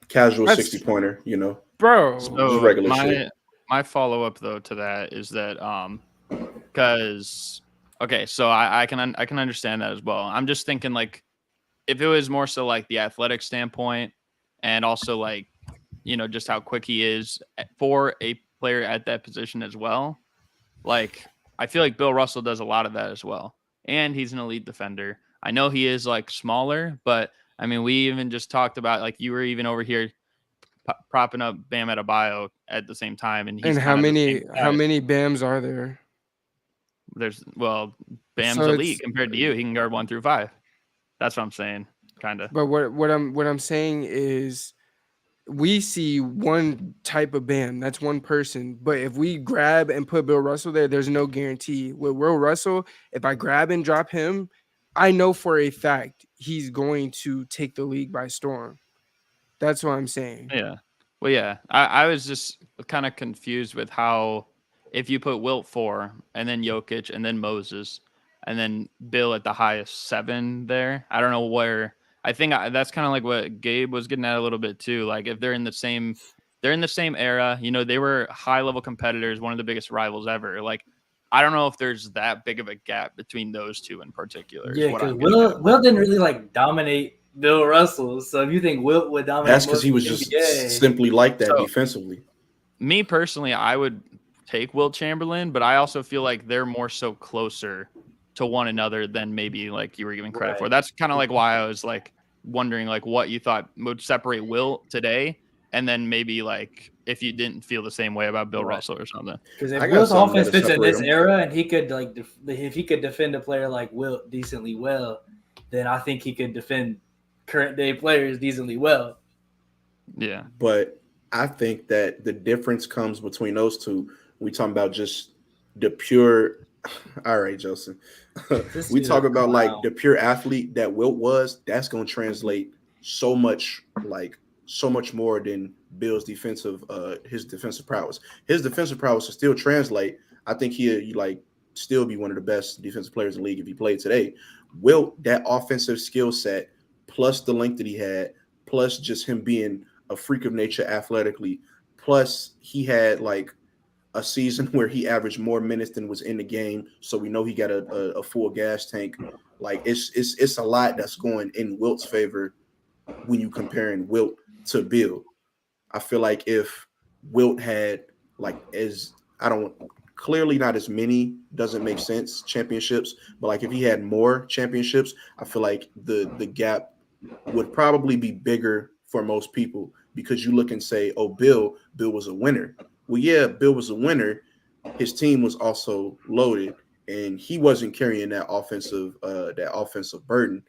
casual that's 60-pointer, you know, bro. just So regular shit. my follow up though to that is that because okay, so I can understand that as well. I'm just thinking like if it was more so like the athletic standpoint and also like just how quick he is for a player at that position as well. Like I feel like Bill Russell does a lot of that as well, and he's an elite defender. I know he is like smaller, but I mean we even just talked about like you were even over here propping up Bam Adebayo at the same time, and he's And how kind of the same size. many BAMs are there? Bam's So elite it's, compared to you. He can guard 1 through 5. That's what I'm saying, kind of. but what I'm saying is, we see one type of BAM, that's one person. But if we grab and put Bill Russell there, there's no guarantee. With Will Russell, if I grab and drop him, I know for a fact he's going to take the league by storm. That's what I'm saying. Yeah. Well, yeah. I was just kind of confused with how if you put Wilt 4 and then Jokic and then Moses and then Bill at the highest 7 there, I don't know where. I think that's kind of like what Gabe was getting at a little bit too. Like if they're in the same era, they were high level competitors, one of the biggest rivals ever. Like I don't know if there's that big of a gap between those two in particular. Yeah, because Will didn't really like dominate Bill Russell. So if you think Wilt would dominate, That's because he was just simply like that defensively. Me personally, I would take Wilt Chamberlain, but I also feel like they're more so closer to one another than maybe like you were giving credit for. That's kind of like why I was like wondering like what you thought would separate Wilt today, and then maybe like if you didn't feel the same way about Bill Russell or something. Because if Wilt's offense fits in this era and he could like if he could defend a player like Wilt decently well, then I think he could defend current day players decently well. Yeah, but I think that the difference comes between those two. We talking about just the pure. All right, JELSON. We talk about like the pure athlete that Wilt was. That's going to translate so much more than Bill's his defensive prowess. His defensive prowess will still translate. I think he like still be one of the best defensive players in the league if he played today. Wilt, that offensive skill set plus the length that he had, plus just him being a freak of nature athletically, plus he had like a season where he averaged more minutes than was in the game, so we know he got a full gas tank. Like it's a lot that's going in Wilt's favor when you comparing Wilt to Bill. I feel like if Wilt had clearly not as many, doesn't make sense, championships, but like if he had more championships, I feel like the gap would probably be bigger for most people, because you look and say, oh, Bill was a winner. Well, yeah, Bill was a winner. His team was also loaded, and he wasn't carrying that offensive burden,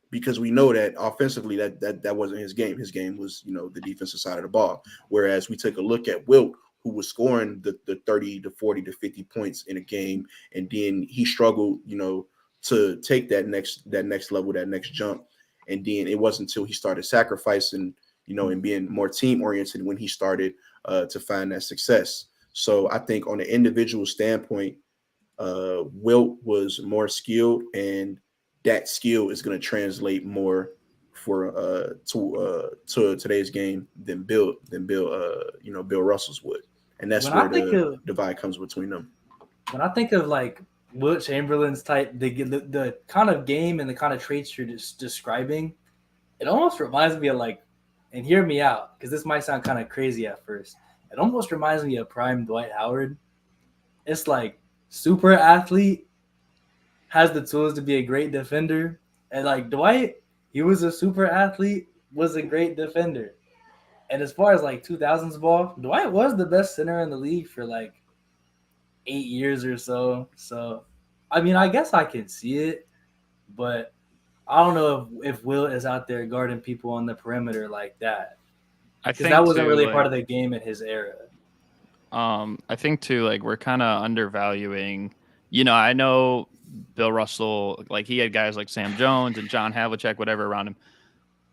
because we know that offensively that wasn't his game. His game was, the defensive side of the ball. Whereas we take a look at Wilt, who was scoring the 30 to 40 to 50 points in a game, and then he struggled, to take that next level, that next jump. And then it wasn't until he started sacrificing, and being more team oriented when he started to find that success. So I think on an individual standpoint, Wilt was more skilled, and that skill is going to translate more for to today's game than Bill Russell's would. And that's where the divide comes between them. When I think of like Wilt Chamberlain's type, the kind of game and the kind of traits you're just describing, it almost reminds me of like, and hear me out, because this might sound kind of crazy at first. It almost reminds me of prime Dwight Howard. It's like super athlete, has the tools to be a great defender. And like Dwight, he was a super athlete, was a great defender. And as far as like 2000s ball, Dwight was the best center in the league for like 8 years or so. So, I mean, I guess I can see it, but I don't know if Will is out there guarding people on the perimeter like that. I Because that think wasn't too, really like, part of the game in his era. I think too, like we're kind of undervaluing. I know Bill Russell, like he had guys like Sam Jones and John Havlicek, whatever around him.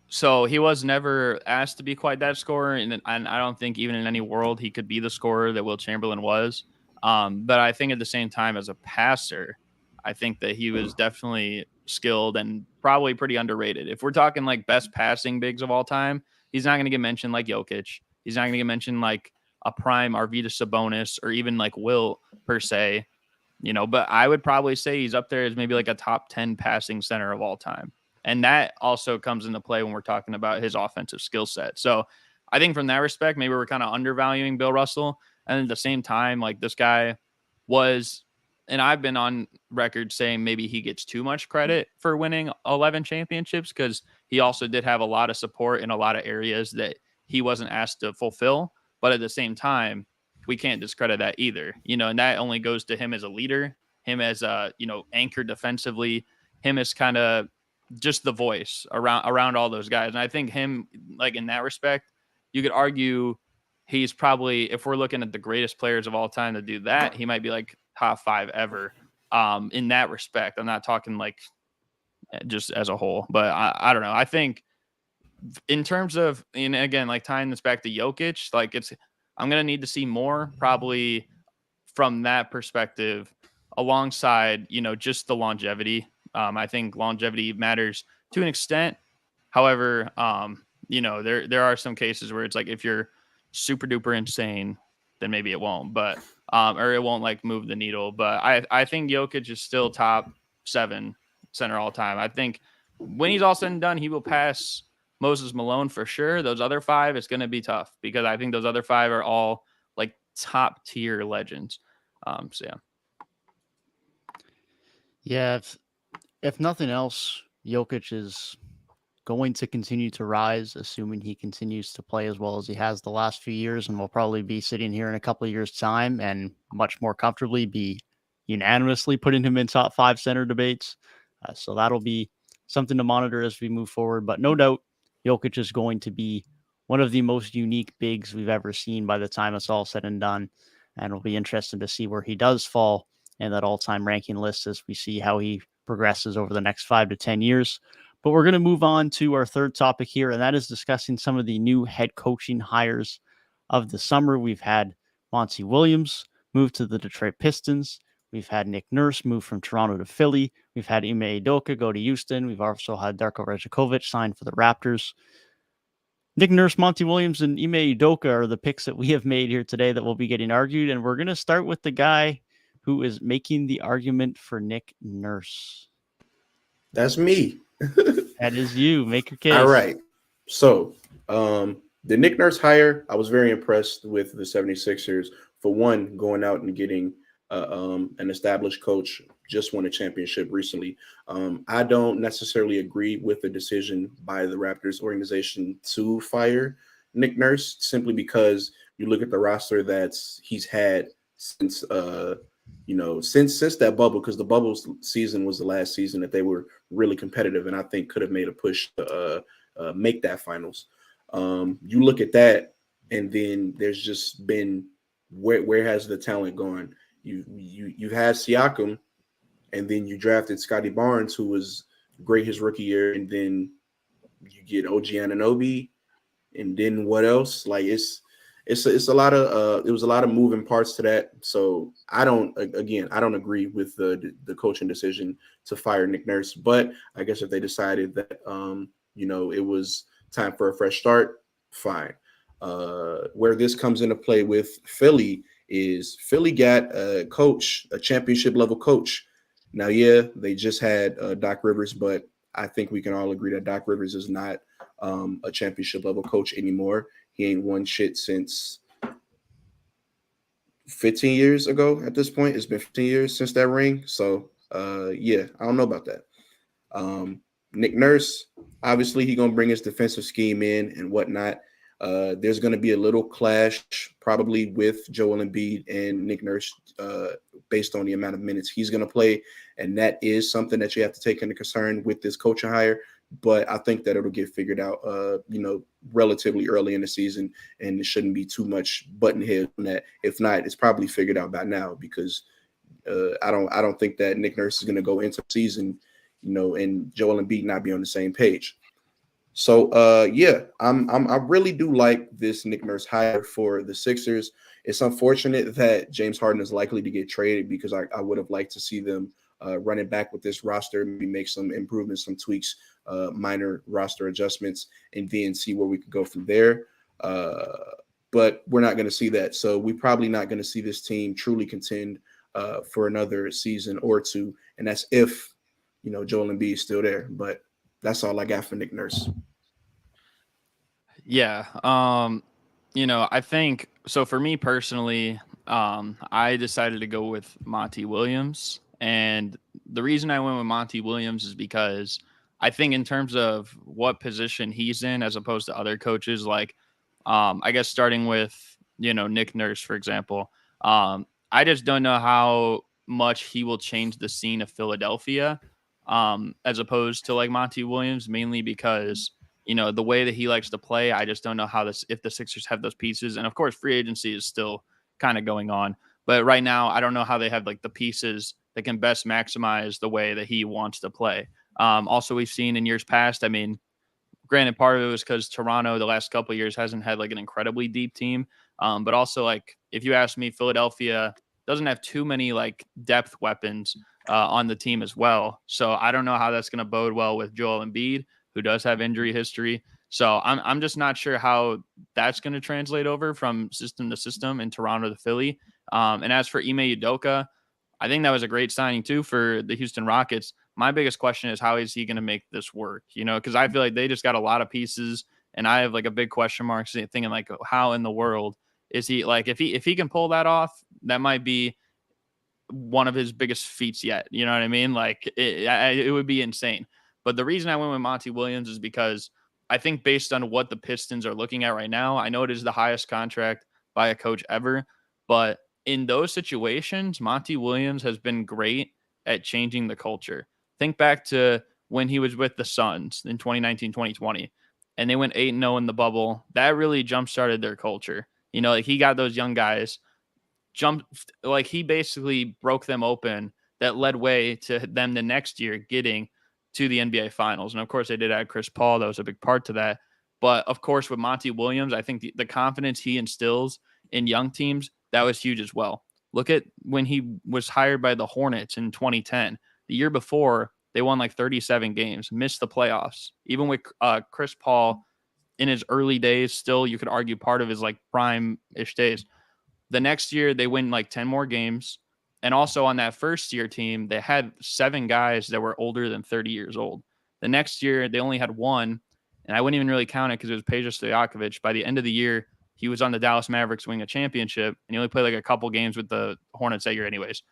So he was never asked to be quite that scorer, and I don't think even in any world he could be the scorer that Will Chamberlain was. But I think at the same time, as a passer, I think that he was definitely skilled and probably pretty underrated. If we're talking like best passing bigs of all time, he's not going to get mentioned like Jokic. He's not going to get mentioned like a prime Arvydas Sabonis or even like Will per se. But I would probably say he's up there as maybe like a top 10 passing center of all time. And that also comes into play when we're talking about his offensive skill set. So I think from that respect, maybe we're kind of undervaluing Bill Russell. And at the same time, like this guy was, and I've been on record saying maybe he gets too much credit for winning 11 championships because he also did have a lot of support in a lot of areas that he wasn't asked to fulfill. But at the same time, we can't discredit that either, and that only goes to him as a leader, him as a, anchor defensively, him as kind of just the voice around all those guys. And I think him, like in that respect, you could argue he's probably, if we're looking at the greatest players of all time to do that, he might be like top 5 ever. In that respect, I'm not talking like just as a whole, but I don't know. I think in terms of, and again, like tying this back to Jokic, like I'm going to need to see more probably from that perspective alongside, just the longevity. I think longevity matters to an extent. However, there are some cases where it's like if you're super duper insane, then maybe it won't, but or it won't like move the needle. But I think Jokic is still top 7 center all time. I think when he's all said and done, he will pass Moses Malone for sure. Those other 5, it's going to be tough because I think those other 5 are all like top tier legends. So yeah. Yeah, if nothing else, Jokic is going to continue to rise, assuming he continues to play as well as he has the last few years, and we'll probably be sitting here in a couple of years' time and much more comfortably be unanimously putting him in top 5 center debates. So that'll be something to monitor as we move forward. But no doubt, Jokic is going to be one of the most unique bigs we've ever seen by the time it's all said and done. And it'll be interesting to see where he does fall in that all-time ranking list as we see how he progresses over the next 5 to 10 years. But we're going to move on to our third topic here, and that is discussing some of the new head coaching hires of the summer. We've had Monty Williams move to the Detroit Pistons. We've had Nick Nurse move from Toronto to Philly. We've had Ime Udoka go to Houston. We've also had Darko Rajakovic sign for the Raptors. Nick Nurse, Monty Williams, and Ime Udoka are the picks that we have made here today that will be getting argued, and we're going to start with the guy who is making the argument for Nick Nurse. That's me. That is you. Make your case. All right. So the Nick Nurse hire, I was very impressed with the 76ers. For one, going out and getting an established coach, just won a championship recently. I don't necessarily agree with the decision by the Raptors organization to fire Nick Nurse, simply because you look at the roster that he's had since since that bubble, because the bubble season was the last season that they were really competitive, and I think could have made a push to make that finals. You look at that, and then there's just been where has the talent gone? You had Siakam, and then you drafted Scotty Barnes, who was great his rookie year, and then you get OG Anunoby, and then what else? Like it's a lot of it was a lot of moving parts to that. So I don't agree with the coaching decision to fire Nick Nurse. But I guess if they decided that it was time for a fresh start, fine. Where this comes into play with Philly is Philly got a coach, a championship level coach. Now, yeah, they just had Doc Rivers, but I think we can all agree that Doc Rivers is not a championship level coach anymore. He ain't won shit since 15 years ago at this point. It's been 15 years since that ring. So, I don't know about that. Nick Nurse, obviously, he's going to bring his defensive scheme in and whatnot. There's going to be a little clash probably with Joel Embiid and Nick Nurse based on the amount of minutes he's going to play. And that is something that you have to take into concern with this coaching hire. But I think that it'll get figured out, relatively early in the season, and it shouldn't be too much button head on that. If not, it's probably figured out by now, because I don't think that Nick Nurse is going to go into the season, and Joel Embiid not be on the same page. So I really do like this Nick Nurse hire for the Sixers. It's unfortunate that James Harden is likely to get traded, because I would have liked to see them running back with this roster, maybe make some improvements, some tweaks, minor roster adjustments, and then see where we could go from there. But we're not going to see that. So we're probably not going to see this team truly contend for another season or two. And that's if, Joel Embiid is still there. But that's all I got for Nick Nurse. Yeah. I think so. For me personally, I decided to go with Monty Williams. And the reason I went with Monty Williams is because I think in terms of what position he's in, as opposed to other coaches, like, I guess starting with, Nick Nurse, for example, I just don't know how much he will change the scene of Philadelphia, as opposed to like Monty Williams, mainly because, the way that he likes to play. I just don't know if the Sixers have those pieces. And of course, free agency is still kind of going on. But right now, I don't know how they have like the pieces that can best maximize the way that he wants to play. Also, we've seen in years past, I mean, granted, part of it was because Toronto the last couple of years hasn't had like an incredibly deep team. But also, like, if you ask me, Philadelphia doesn't have too many like depth weapons on the team as well. So I don't know how that's going to bode well with Joel Embiid, who does have injury history. So I'm just not sure how that's going to translate over from system to system in Toronto to Philly. And as for Ime Udoka, I think that was a great signing too for the Houston Rockets. My biggest question is, how is he going to make this work? Because I feel like they just got a lot of pieces, and I have like a big question mark thinking like, how in the world is he, like, if he can pull that off, that might be one of his biggest feats yet. You know what I mean? Like it would be insane. But the reason I went with Monty Williams is because I think based on what the Pistons are looking at right now, I know it is the highest contract by a coach ever, but in those situations, Monty Williams has been great at changing the culture. Think back to when he was with the Suns in 2019, 2020, and they went 8-0 in the bubble. That really jump-started their culture. Like, he got those young guys like, he basically broke them open. That led way to them the next year getting to the NBA Finals. And of course, they did add Chris Paul. That was a big part to that. But of course, with Monty Williams, I think the confidence he instills in young teams, that was huge as well. Look at when he was hired by the Hornets in 2010. The year before, they won like 37 games, missed the playoffs. Even with Chris Paul in his early days, still, you could argue part of his like prime-ish days. The next year, they win like 10 more games. And also on that first year team, they had 7 guys that were older than 30 years old. The next year, they only had 1, and I wouldn't even really count it because it was Peja Stojakovic. By the end of the year, he was on the Dallas Mavericks winning a championship, and he only played like a couple games with the Hornets that year anyways.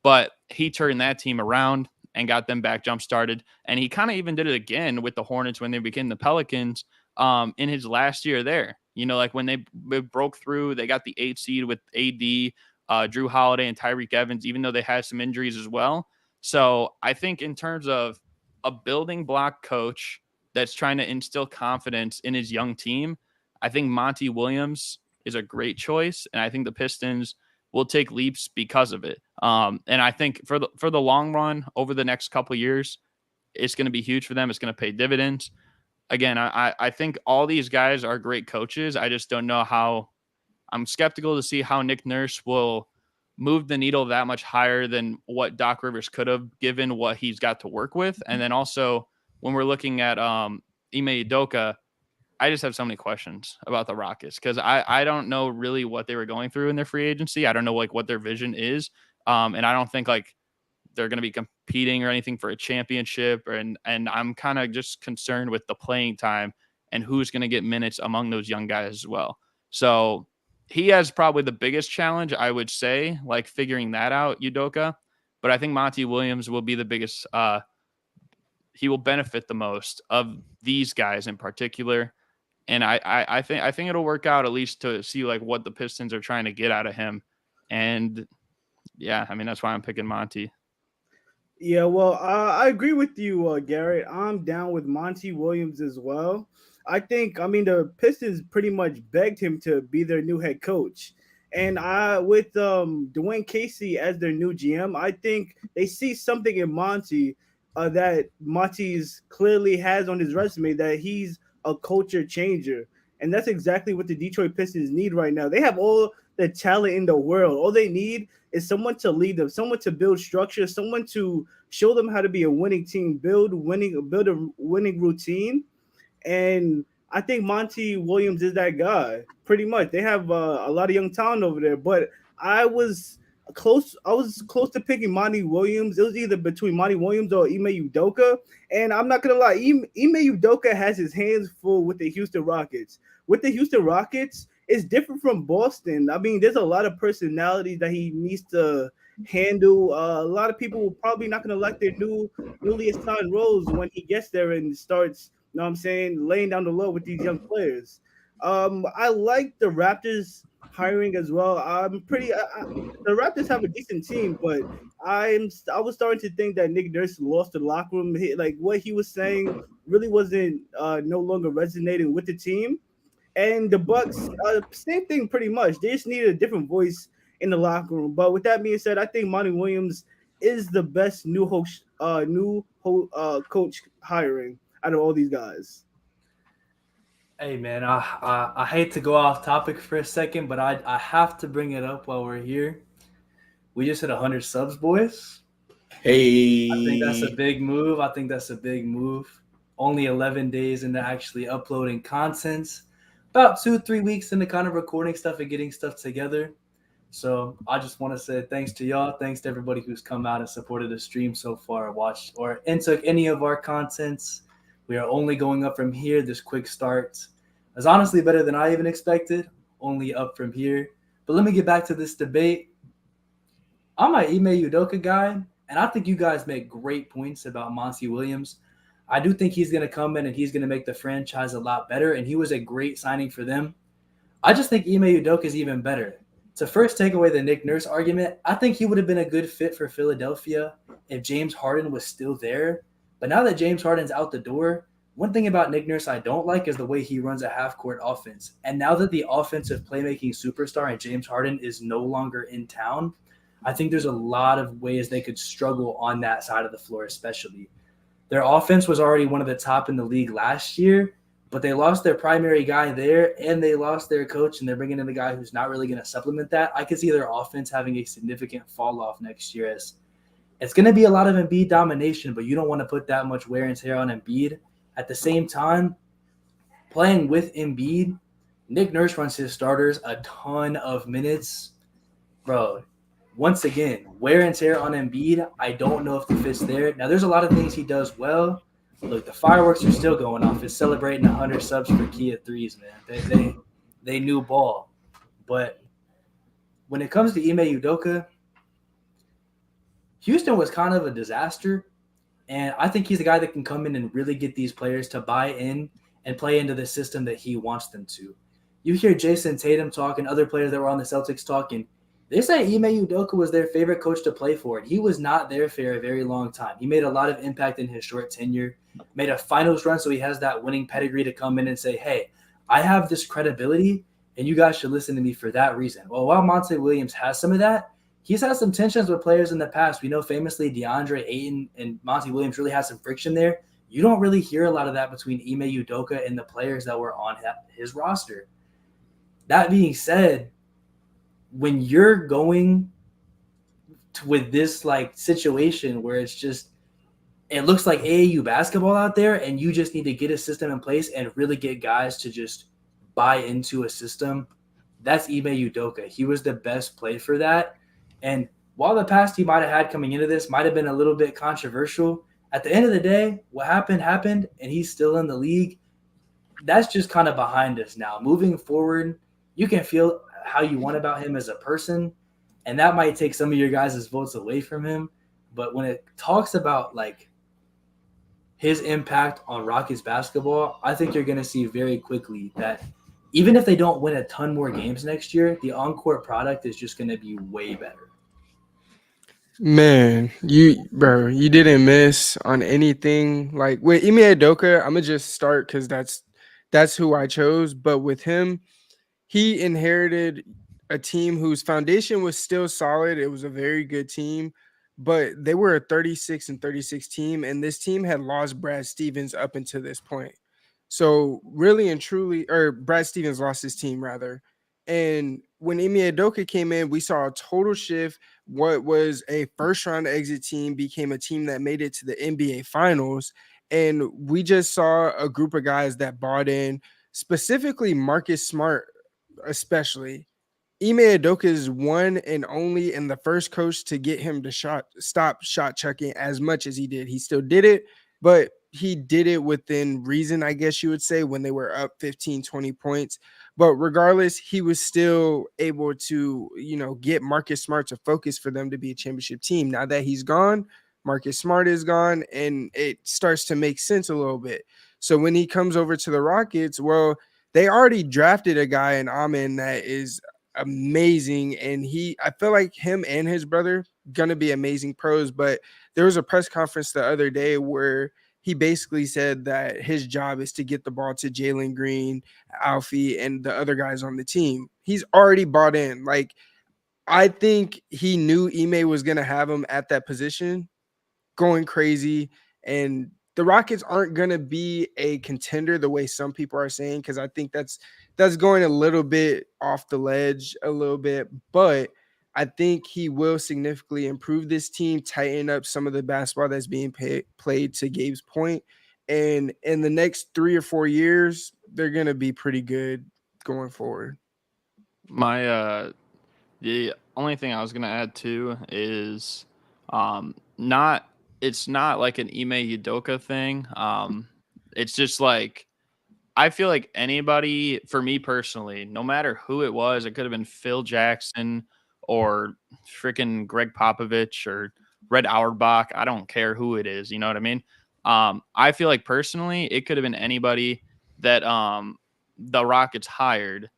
But he turned that team around and got them back jump-started. And he kind of even did it again with the Hornets when they became the Pelicans in his last year there. Like when they broke through, they got the 8th seed with AD, Drew Holiday, and Tyreek Evans, even though they had some injuries as well. So I think in terms of a building block coach that's trying to instill confidence in his young team, I think Monty Williams is a great choice. And I think the Pistons will take leaps because of it. And I think for the long run, over the next couple of years, it's going to be huge for them. It's going to pay dividends. Again, I think all these guys are great coaches. I just don't know how. I'm skeptical to see how Nick Nurse will move the needle that much higher than what Doc Rivers could have, given what he's got to work with. And then also when we're looking at Ime Udoka, I just have so many questions about the Rockets because I don't know really what they were going through in their free agency. I don't know like what their vision is. And I don't think like they're going to be competing or anything for a championship. And I'm kind of just concerned with the playing time and who's going to get minutes among those young guys as well. So he has probably the biggest challenge, I would say, like figuring that out, Udoka. But I think Monty Williams will be the biggest. He will benefit the most of these guys in particular. And I think it'll work out, at least to see like what the Pistons are trying to get out of him. And yeah, I mean, that's why I'm picking Monty. Yeah, well, I agree with you, Garrett. I'm down with Monty Williams as well. I mean, the Pistons pretty much begged him to be their new head coach. And with Dwayne Casey as their new GM, I think they see something in Monty that Monty's clearly has on his resume, that he's a culture changer. And that's exactly what the Detroit Pistons need right now. They have all the talent in the world. All they need is someone to lead them, someone to build structure, someone to show them how to be a winning team, build a winning routine. And I think Monty Williams is that guy. Pretty much, they have a lot of young talent over there. But I was close to picking Monty Williams. It was either between Monty Williams or Ime Udoka. And I'm not gonna lie, Ime Udoka has his hands full with the Houston Rockets. With the Houston Rockets, it's different from Boston. I mean, there's a lot of personalities that he needs to handle. A lot of people will probably not going to like their newly assigned roles when he gets there and starts, you know what I'm saying, laying down the law with these young players. I like the Raptors hiring as well. The Raptors have a decent team, but I was starting to think that Nick Nurse lost the locker room. Like what he was saying really wasn't no longer resonating with the team. And the Bucks, same thing pretty much. They just needed a different voice in the locker room. But with that being said, I think Monty Williams is the best coach hiring out of all these guys. Hey man, I hate to go off topic for a second, but I have to bring it up while we're here. We just hit 100 subs, boys. Hey, I think that's a big move. Only 11 days into actually uploading content. About 2-3 weeks into kind of recording stuff and getting stuff together. So I just want to say thanks to y'all. Thanks to everybody who's come out and supported the stream so far, watched or took any of our contents. We are only going up from here. This quick start is honestly better than I even expected. Only up from here. But let me get back to this debate. I'm an Ime Udoka guy, and I think you guys make great points about Monty Williams. I do think he's going to come in and he's going to make the franchise a lot better, and he was a great signing for them. I just think Ime Udoka is even better. To first take away the Nick Nurse argument, I think he would have been a good fit for Philadelphia if James Harden was still there. But now that James Harden's out the door, one thing about Nick Nurse I don't like is the way he runs a half-court offense. And now that the offensive playmaking superstar and James Harden is no longer in town, I think there's a lot of ways they could struggle on that side of the floor especially. Their offense was already one of the top in the league last year, but they lost their primary guy there, and they lost their coach, and they're bringing in a guy who's not really going to supplement that. I could see their offense having a significant fall off next year. As it's going to be a lot of Embiid domination, but you don't want to put that much wear and tear on Embiid. At the same time, playing with Embiid, Nick Nurse runs his starters a ton of minutes. Bro, once again, wear and tear on Embiid, I don't know if the fit's there. Now, there's a lot of things he does well. Look, the fireworks are still going off. It's celebrating 100 subs for Kia threes, man. They knew ball. But when it comes to Ime Udoka, Houston was kind of a disaster. And I think he's the guy that can come in and really get these players to buy in and play into the system that he wants them to. You hear Jason Tatum talk and other players that were on the Celtics talking. They say Ime Udoka was their favorite coach to play for. He was not there for a very long time. He made a lot of impact in his short tenure, made a finals run, so he has that winning pedigree to come in and say, hey, I have this credibility, and you guys should listen to me for that reason. Well, while Monty Williams has some of that, he's had some tensions with players in the past. We know famously DeAndre Ayton and Monty Williams really had some friction there. You don't really hear a lot of that between Ime Udoka and the players that were on his roster. That being said, when you're going with this like situation where it's just it looks like AAU basketball out there and you just need to get a system in place and really get guys to just buy into a system, that's Ime Udoka. He was the best play for that. And while the past he might have had coming into this might have been a little bit controversial, at the end of the day, what happened, and he's still in the league. That's just kind of behind us now. Moving forward, you can feel how you want about him as a person, and that might take some of your guys' votes away from him. But when it talks about like his impact on Rockets basketball, I think you're going to see very quickly that even if they don't win a ton more games next year, the on-court product is just going to be way better. Man, you didn't miss on anything. Like with Ime Udoka, I'm gonna just start because that's who I chose. But with him, he inherited a team whose foundation was still solid. It was a very good team, but they were a 36-36 team, and this team had lost Brad Stevens up until this point. So really and truly, or Brad Stevens lost his team rather. And when Ime Udoka came in, we saw a total shift. What was a first round exit team became a team that made it to the NBA Finals. And we just saw a group of guys that bought in, specifically Marcus Smart, especially. Ime Udoka is one and only and the first coach to get him to stop shot chucking as much as he did. He still did it, but he did it within reason, I guess you would say, when they were up 15, 20 points. But regardless, he was still able to, get Marcus Smart to focus for them to be a championship team. Now that he's gone, Marcus Smart is gone, and it starts to make sense a little bit. So when he comes over to the Rockets, well, they already drafted a guy in Amen that is amazing, and I feel like him and his brother gonna be amazing pros. But there was a press conference the other day where he basically said that his job is to get the ball to Jalen Green, Alfie, and the other guys on the team. He's already bought in. Like, I think he knew Ime was gonna have him at that position going crazy, and the Rockets aren't going to be a contender the way some people are saying, because I think that's going a little bit off the ledge a little bit, but I think he will significantly improve this team, tighten up some of the basketball that's being played, to Gabe's point, and in the next 3 or 4 years, they're going to be pretty good going forward. The only thing I was going to add too is it's not like an Ime Udoka thing. It's just like, I feel like anybody, for me personally, no matter who it was, it could have been Phil Jackson or freaking Greg Popovich or Red Auerbach. I don't care who it is. You know what I mean? I feel like personally, it could have been anybody that the Rockets hired.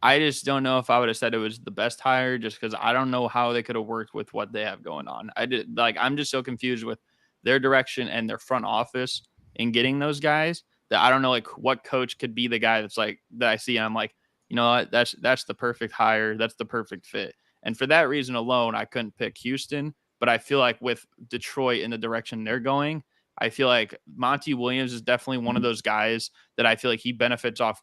I just don't know if I would have said it was the best hire, just because I don't know how they could have worked with what they have going on. I'm just so confused with their direction and their front office in getting those guys that I don't know like what coach could be the guy that's like that I see and I'm like, you know what, that's the perfect hire, that's the perfect fit. And for that reason alone, I couldn't pick Houston. But I feel like with Detroit in the direction they're going, I feel like Monty Williams is definitely one of those guys that I feel like he benefits off,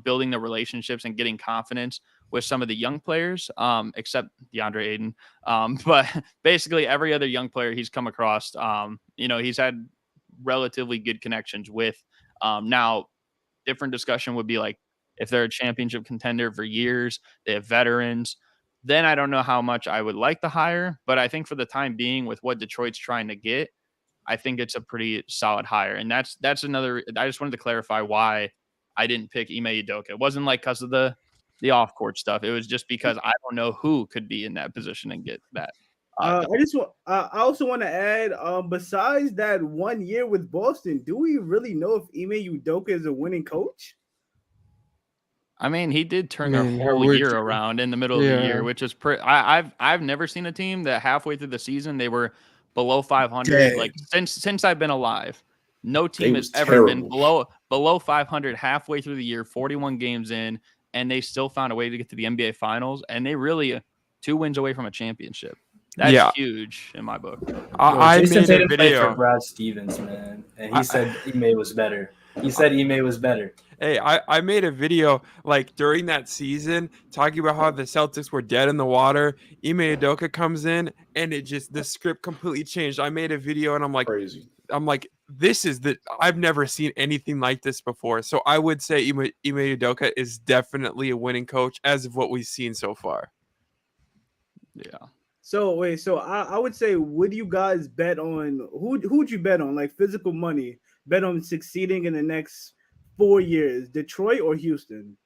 building the relationships and getting confidence with some of the young players, except DeAndre Ayton. But basically every other young player he's come across, he's had relatively good connections with. Now, different discussion would be like if they're a championship contender for years, they have veterans, then I don't know how much I would like the hire. But I think for the time being, with what Detroit's trying to get, I think it's a pretty solid hire. And that's another, I just wanted to clarify why I didn't pick Ime Udoka. It wasn't like because of the off-court stuff. It was just because I don't know who could be in that position and get that. I also want to add, besides that 1 year with Boston, do we really know if Ime Udoka is a winning coach? I mean, he did turn their whole year around in the middle of the year, which is I've never seen a team that halfway through the season they were below 500. Like since I've been alive, no team has ever been below 500 halfway through the year, 41 games in, and they still found a way to get to the NBA Finals, and they really 2 wins away from a championship. That's huge in my book. I made a video for Brad Stevens, man, and he said Ime was better. He said Ime was better. Hey, I made a video like during that season talking about how the Celtics were dead in the water. Ime Udoka comes in and the script completely changed. I made a video and I'm like, crazy. This is I've never seen anything like this before. So I would say Ime Udoka is definitely a winning coach as of what we've seen so far. Yeah. So I would say, would you guys bet on who'd you bet on, like physical money? Bet on succeeding in the next 4 years, Detroit or Houston?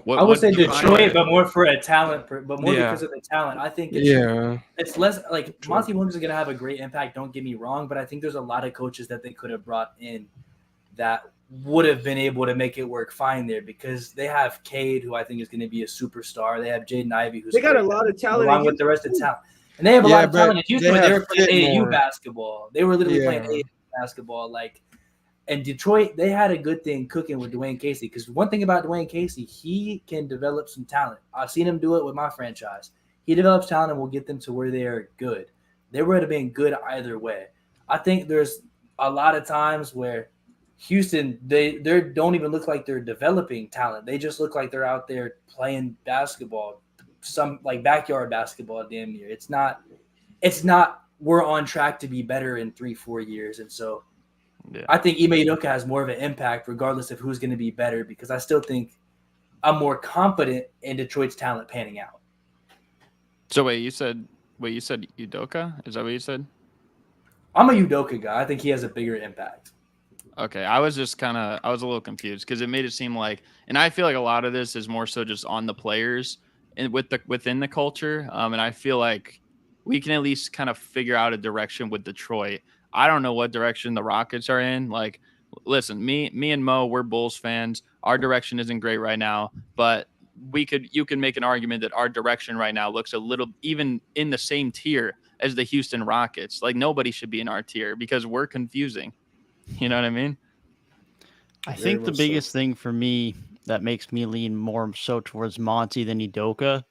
What, I would say did you find Detroit, there? but more for a talent, but more Yeah. because of the talent. I think it's less like Monty Williams is going to have a great impact. Don't get me wrong, but I think there's a lot of coaches that they could have brought in that would have been able to make it work fine there because they have Cade, who I think is going to be a superstar. They have Jaden Ivey, who's They got a great, lot of talent along in with the rest of the Houston. talent. And they have a Yeah, lot of but talent in Houston, they but they have were playing fit AAU more. basketball. They were literally playing Yeah. AAU basketball. And Detroit, they had a good thing cooking with Dwayne Casey because one thing about Dwayne Casey, he can develop some talent. I've seen him do it with my franchise. He develops talent and will get them to where they are good. They would have been good either way. I think there's a lot of times where Houston, they don't even look like they're developing talent. They just look like they're out there playing basketball, some like backyard basketball damn near. It's not we're on track to be better in 3-4 years. And so I think Ime Udoka has more of an impact regardless of who's going to be better because I still think I'm more confident in Detroit's talent panning out. So wait, you said Udoka? Is that what you said? I'm a Udoka guy. I think he has a bigger impact. Okay, I was a little confused because it made it seem like, and I feel like a lot of this is more so just on the players and within the culture. And I feel like we can at least kind of figure out a direction with Detroit. I don't know what direction the Rockets are in. Like, listen, me and Mo, we're Bulls fans. Our direction isn't great right now, but you can make an argument that our direction right now looks a little even in the same tier as the Houston Rockets. Like nobody should be in our tier because we're confusing. You know what I mean? I Very think the much so. biggest thing for me that makes me lean more so towards Monty than Udoka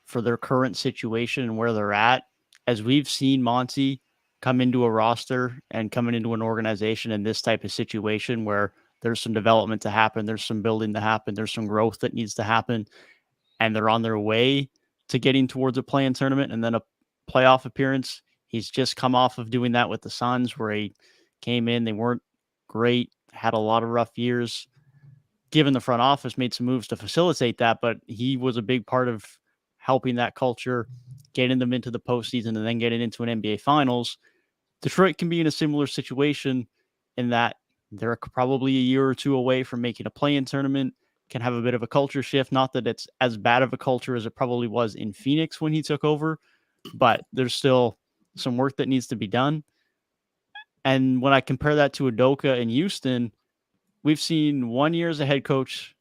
for their current situation and where they're at, as we've seen Monty come into a roster and coming into an organization in this type of situation where there's some development to happen, there's some building to happen, there's some growth that needs to happen, and they're on their way to getting towards a play-in tournament and then a playoff appearance. He's just come off of doing that with the Suns where he came in, they weren't great, had a lot of rough years. Given the front office made some moves to facilitate that, but he was a big part of helping that culture, getting them into the postseason and then getting into an NBA Finals. Detroit can be in a similar situation in that they're probably a year or two away from making a play-in tournament, can have a bit of a culture shift. Not that it's as bad of a culture as it probably was in Phoenix when he took over, but there's still some work that needs to be done. And when I compare that to Udoka in Houston, we've seen 1 year as a head coach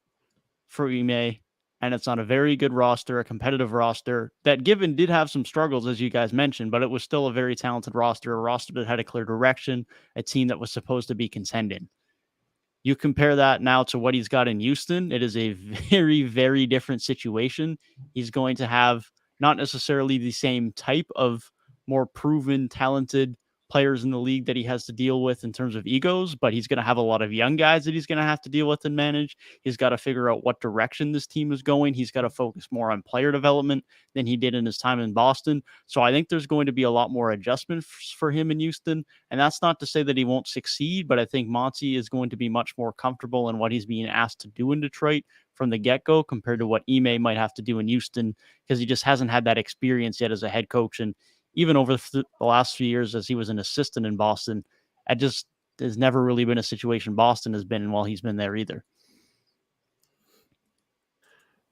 for Ime, and it's on a very good roster, a competitive roster that given did have some struggles, as you guys mentioned, but it was still a very talented roster, a roster that had a clear direction, a team that was supposed to be contending. You compare that now to what he's got in Houston, it is a very, very different situation. He's going to have not necessarily the same type of more proven, talented players in the league that he has to deal with in terms of egos, but he's going to have a lot of young guys that he's going to have to deal with and manage. He's got to figure out what direction this team is going. He's got to focus more on player development than he did in his time in Boston. So I think there's going to be a lot more adjustment for him in Houston. And that's not to say that he won't succeed, but I think Monty is going to be much more comfortable in what he's being asked to do in Detroit from the get-go compared to what Ime might have to do in Houston because he just hasn't had that experience yet as a head coach. And even over the last few years as he was an assistant in Boston, it just has never really been a situation Boston has been in while he's been there either.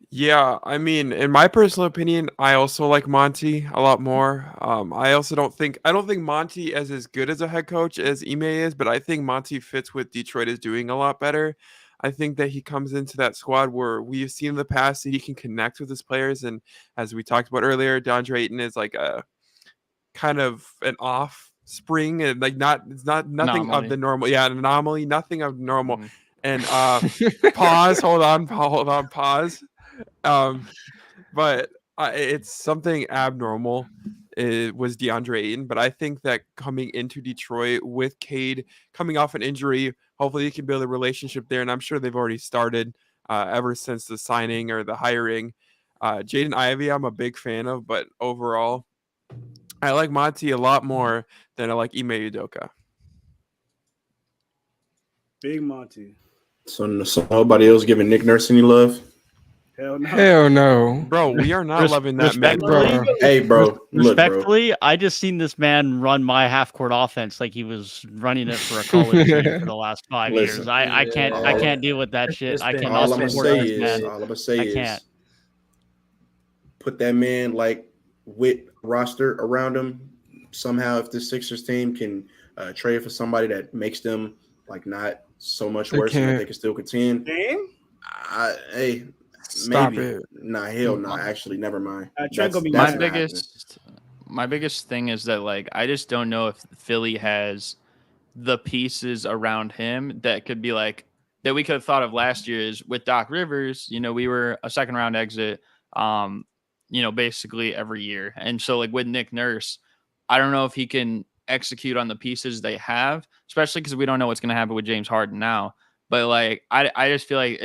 Yeah, I mean, in my personal opinion, I also like Monty a lot more. I also don't think Monty is as good as a head coach as Ime is, but I think Monty fits what Detroit is doing a lot better. I think that he comes into that squad where we've seen in the past that he can connect with his players, and as we talked about earlier, DeAndre Ayton is like a kind of an offspring and like nothing Anomaly. of the normal. Yeah, an anomaly, nothing of normal. Mhm. And pause, hold on, pause. But it's something abnormal. It was DeAndre Ayton, but I think that coming into Detroit with Cade coming off an injury, hopefully he can build a relationship there, and I'm sure they've already started ever since the signing or the hiring. Jaden Ivey, I'm a big fan of, but overall, I like Monty a lot more than I like Ime Udoka. Big Monty. So nobody else giving Nick Nurse any love? Hell no. Hell no. Bro, we are not loving that man. respectfully, Bro. Hey, bro, look, bro. Respectfully, I just seen this man run my half-court offense like he was running it for a college team for the last 5 years. Listen, I can't deal with that shit. It's I been- cannot All I'm gonna support say this is, man. all I'm gonna say I is, can't. put that man like with roster around him. Somehow, if the Sixers team can trade for somebody that makes them like not so much They worse and that can't. they can still contend. Damn. Hey, Stop maybe. it. Nah, hell no. Actually, never mind. Trent gonna be That's My not happening. biggest thing is that like I just don't know if Philly has the pieces around him that could be like that we could have thought of last year is with Doc Rivers. You know, we were a second round exit. You know, basically every year, and so like with Nick Nurse, I don't know if he can execute on the pieces they have, especially because we don't know what's going to happen with James Harden now. But like I just feel like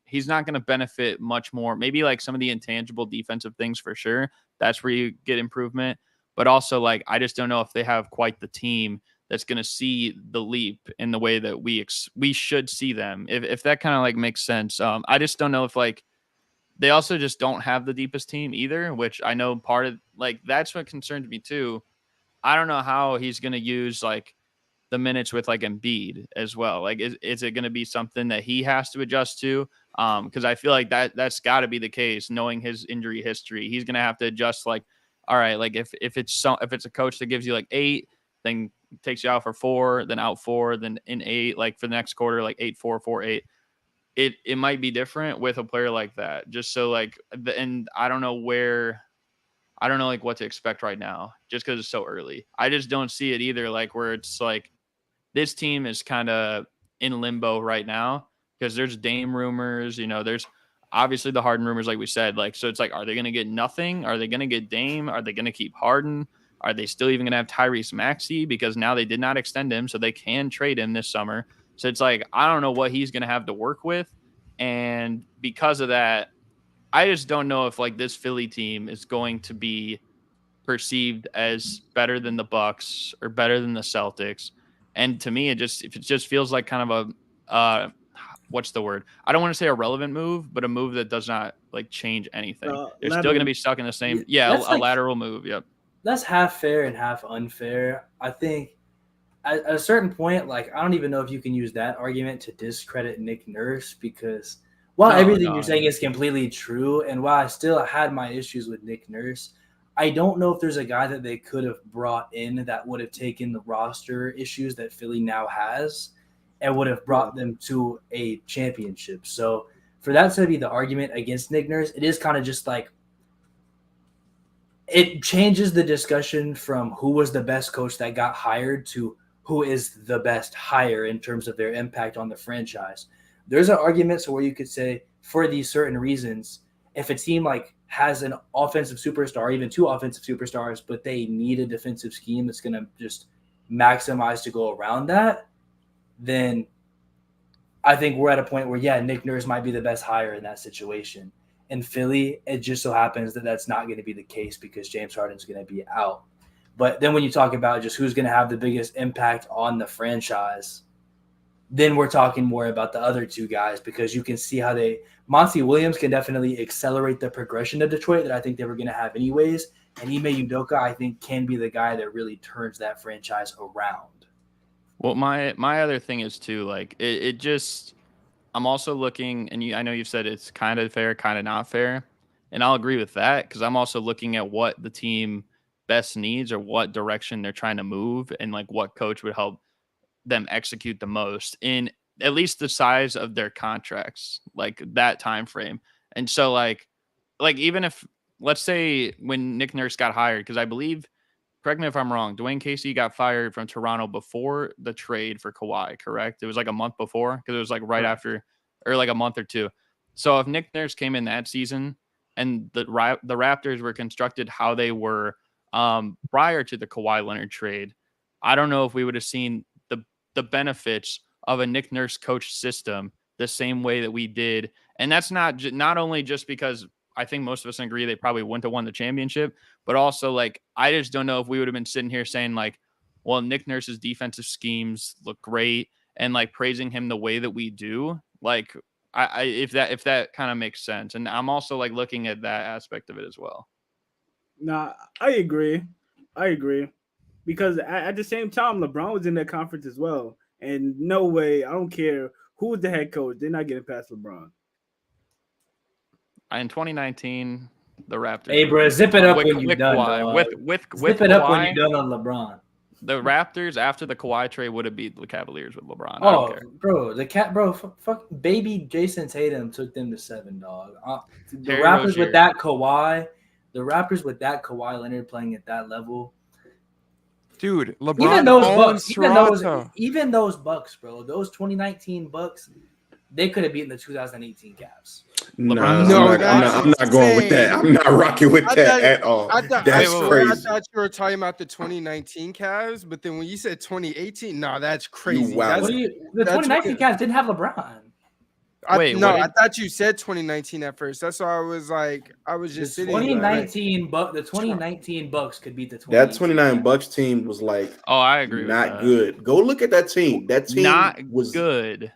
he's not going to benefit much more. Maybe like some of the intangible defensive things for sure. That's where you get improvement. But also like I just don't know if they have quite the team that's going to see the leap in the way that we should see them. If that kind of like makes sense. I just don't know if like they also just don't have the deepest team either, which I know part of like that's what concerns me too. I don't know how he's going to use like the minutes with like Embiid as well. Like, is it going to be something that he has to adjust to? Because I feel like that's got to be the case. Knowing his injury history, he's going to have to adjust. Like, all right, like if it's a coach that gives you like 8, then takes you out for 4, then out 4, then in 8, like for the next quarter, like 8-4, 4-8. It might be different with a player like that. Just so like, and I don't know like what to expect right now, just because it's so early. I just don't see it either. Like where it's like this team is kind of in limbo right now because there's Dame rumors. You know, there's obviously the Harden rumors, like we said. Like so, it's like, are they going to get nothing? Are they going to get Dame? Are they going to keep Harden? Are they still even going to have Tyrese Maxey? Because now they did not extend him, so they can trade him this summer. So it's like, I don't know what he's going to have to work with. And because of that, I just don't know if like this Philly team is going to be perceived as better than the Bucks or better than the Celtics. And to me, it just feels like kind of a what's the word? I don't want to say a relevant move, but a move that does not like change anything. They're still going to be stuck in the same, a like, lateral move. Yep. That's half fair and half unfair. I think at a certain point, like I don't even know if you can use that argument to discredit Nick Nurse because while everything you're saying is completely true, and while I still had my issues with Nick Nurse, I don't know if there's a guy that they could have brought in that would have taken the roster issues that Philly now has and would have brought them to a championship. So for that to be the argument against Nick Nurse, it is kind of just like it changes the discussion from who was the best coach that got hired to who is the best hire in terms of their impact on the franchise. There's an argument where you could say for these certain reasons, if a team like has an offensive superstar, even 2 offensive superstars, but they need a defensive scheme that's going to just maximize to go around that, then I think we're at a point where, Nick Nurse might be the best hire in that situation. In Philly, it just so happens that that's not going to be the case because James Harden's going to be out. But then when you talk about just who's going to have the biggest impact on the franchise, then we're talking more about the other 2 guys because you can see how Monty Williams can definitely accelerate the progression of Detroit that I think they were going to have anyways. And Ime Udoka, I think, can be the guy that really turns that franchise around. Well, my other thing is too, like it just, I'm also looking, and I know you've said it's kind of fair, kind of not fair, and I'll agree with that because I'm also looking at what the team best needs or what direction they're trying to move and like what coach would help them execute the most in at least the size of their contracts, like that time frame. And so like even if let's say when Nick Nurse got hired, because I believe, correct me if I'm wrong, Dwayne Casey got fired from Toronto before the trade for Kawhi, correct? It was like a month before because it was like right after, or like a month or 2. So if Nick Nurse came in that season and the Raptors were constructed how they were prior to the Kawhi Leonard trade, I don't know if we would have seen the benefits of a Nick Nurse coach system the same way that we did. And that's not only just because I think most of us agree they probably wouldn't have won the championship, but also like, I just don't know if we would have been sitting here saying like, well, Nick Nurse's defensive schemes look great and like praising him the way that we do. Like if that kind of makes sense. And I'm also like looking at that aspect of it as well. Nah, I agree. Because at the same time, LeBron was in that conference as well. And no way, I don't care who was the head coach, they're not getting past LeBron. In 2019, the Raptors. Hey, bro, zip it up when you're done. Zip it up when you're done on LeBron. The Raptors after the Kawhi trade would have beat the Cavaliers with LeBron. I Oh, don't care. bro, fuck, baby Jason Tatum took them to 7, dog. The Terry Raptors Rozier. with that Kawhi Leonard playing at that level. Dude, LeBron even those Bucks, bro, those 2019 Bucks, they could have beaten the 2018 Cavs. No, I'm not going with that. I'm not rocking with that at all. That's crazy. I thought you were talking about the 2019 Cavs, but then when you said 2018, no, that's crazy. Wow. The 2019 Cavs didn't have LeBron. I thought you said 2019 at first. That's why I was like, I was just the sitting. 2019 Bucks could beat the 2018. That 29 Bucks team was like, I agree. Not good. Go look at that team. That team was good.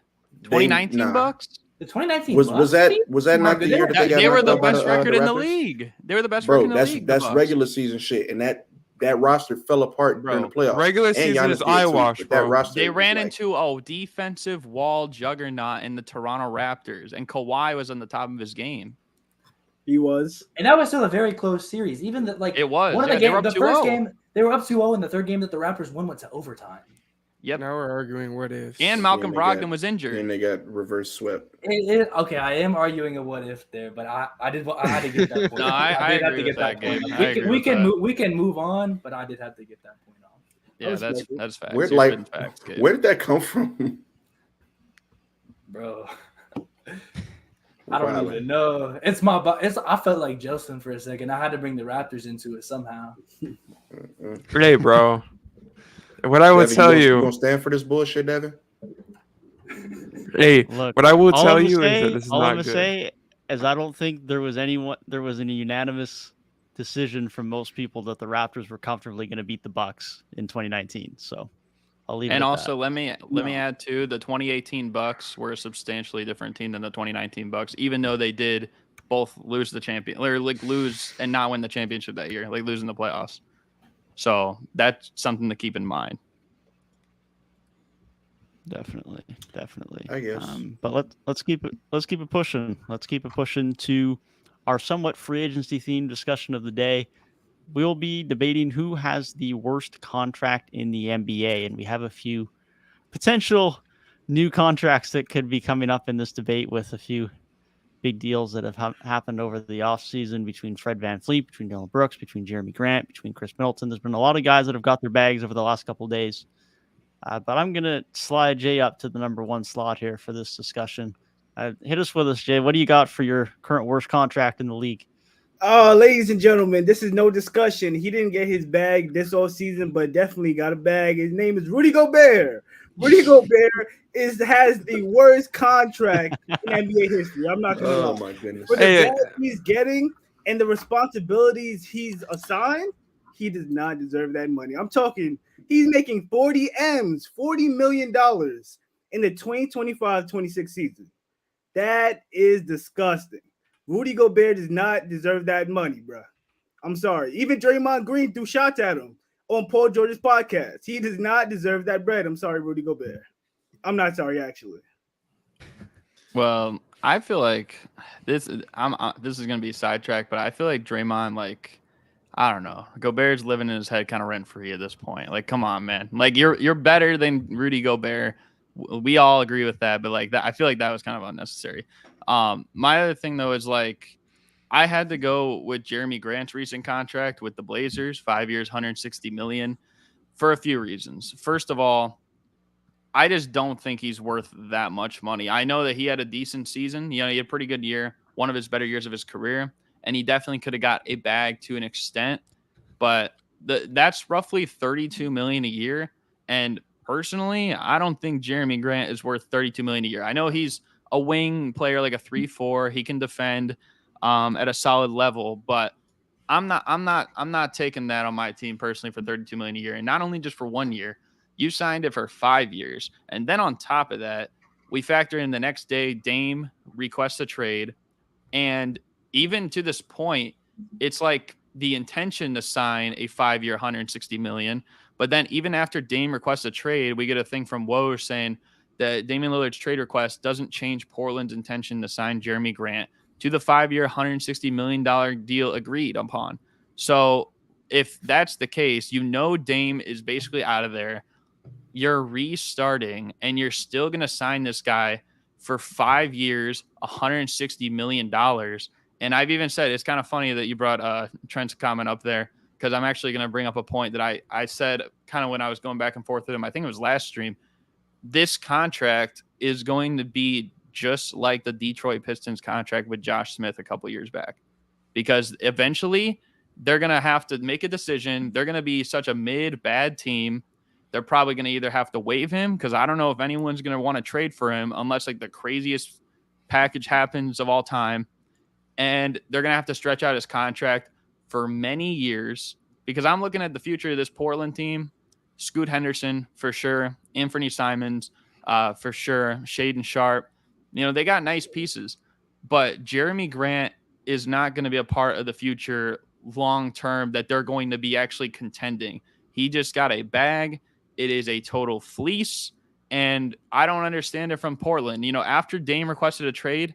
2019 Bucks. The 2019 was that not the year that they were the best record in the league? They were the best record in the league. That's regular season shit, and that roster fell apart during the playoffs. Regular season is eyewash, bro. That roster they ran into a defensive wall juggernaut in the Toronto Raptors, and Kawhi was on the top of his game. He was, and that was still a very close series. Even it was one of the games. The first game they were up 2-0, and the third game that the Raptors won went to overtime. Yep. Now we're arguing what if. And Malcolm Brogdon was injured. And they got reverse swept. Okay, I am arguing a what if there, but I had to get that point. No, I agree with that game. We can move on, but I did have to get that point off. Yeah, that's facts. Where did that come from? Bro. I don't even know. I felt like JELSON for a second. I had to bring the Raptors into it somehow. Hey, bro. What I would tell you gonna stand for this bullshit, Devin? Hey, look, what I will tell you is that this is all not I'm good. gonna say is I don't think there was a unanimous decision from most people that the Raptors were comfortably going to beat the Bucks in 2019. So I'll leave it. And at also, that. let me add too, the 2018 Bucks were a substantially different team than the 2019 Bucks, even though they did both lose the champion or lose and not win the championship that year, like losing the playoffs. So that's something to keep in mind. Definitely. I guess. But let's keep it pushing. Let's keep it pushing to our somewhat free agency themed discussion of the day. We'll be debating who has the worst contract in the NBA, and we have a few potential new contracts that could be coming up in this debate with a few big deals that have happened over the offseason between Fred VanVleet, between Dylan Brooks, between Jeremy Grant, between Chris Middleton. There's been a lot of guys that have got their bags over the last couple of days. But I'm going to slide Jay up to the number one slot here for this discussion. Hit us with us, Jay. What do you got for your current worst contract in the league? Ladies and gentlemen, this is no discussion. He didn't get his bag this offseason, but definitely got a bag. His name is Rudy Gobert. Rudy Gobert has the worst contract in NBA history. I'm not going to lie. Oh, my goodness. For the bag he's getting and the responsibilities he's assigned, he does not deserve that money. I'm talking, he's making $40 million in the 2025-26 season. That is disgusting. Rudy Gobert does not deserve that money, bro. I'm sorry. Even Draymond Green threw shots at him on Paul George's podcast. He does not deserve that bread. I'm sorry, Rudy Gobert. I'm not sorry, actually. Well, I feel like this is going to be sidetracked, but I feel like Draymond, like, I don't know. Gobert's living in his head kind of rent free at this point. Like, come on, man. Like, you're better than Rudy Gobert. We all agree with that, but like that, I feel like that was kind of unnecessary. My other thing though is like I had to go with Jeremy Grant's recent contract with the Blazers, 5 years, $160 million, for a few reasons. First of all, I just don't think he's worth that much money. I know that he had a decent season. You know, he had a pretty good year, one of his better years of his career, and he definitely could have got a bag to an extent. But that's roughly $32 million a year, and personally, I don't think Jeremy Grant is worth $32 million a year. I know he's a wing player, like a 3-4. He can defend at a solid level, but I'm not taking that on my team personally for $32 million a year. And not only just for 1 year, you signed it for 5 years. And then on top of that, We factor in the next day, Dame requests a trade. And even to this point, it's like the intention to sign a 5-year, $160 million. But then even after Dame requests a trade, we get a thing from Woj saying that Damian Lillard's trade request doesn't change Portland's intention to sign Jeremy Grant to the 5-year, $160 million deal agreed upon. So if that's the case, Dame is basically out of there. You're restarting, and you're still going to sign this guy for 5 years, $160 million. And I've even said, it's kind of funny that you brought Trent's comment up there, because I'm actually going to bring up a point that I said kind of when I was going back and forth with him. I think it was last stream. This contract is going to be just like the Detroit Pistons contract with Josh Smith a couple years back, because eventually they're going to have to make a decision. They're going to be such a bad team. They're probably going to either have to waive him, because I don't know if anyone's going to want to trade for him unless like the craziest package happens of all time. And they're going to have to stretch out his contract for many years, because I'm looking at the future of this Portland team. Scoot Henderson, for sure. Anthony Simons, for sure. Shaden Sharp. They got nice pieces. But Jeremy Grant is not going to be a part of the future long-term that they're going to be actually contending. He just got a bag. It is a total fleece. And I don't understand it from Portland. After Dame requested a trade,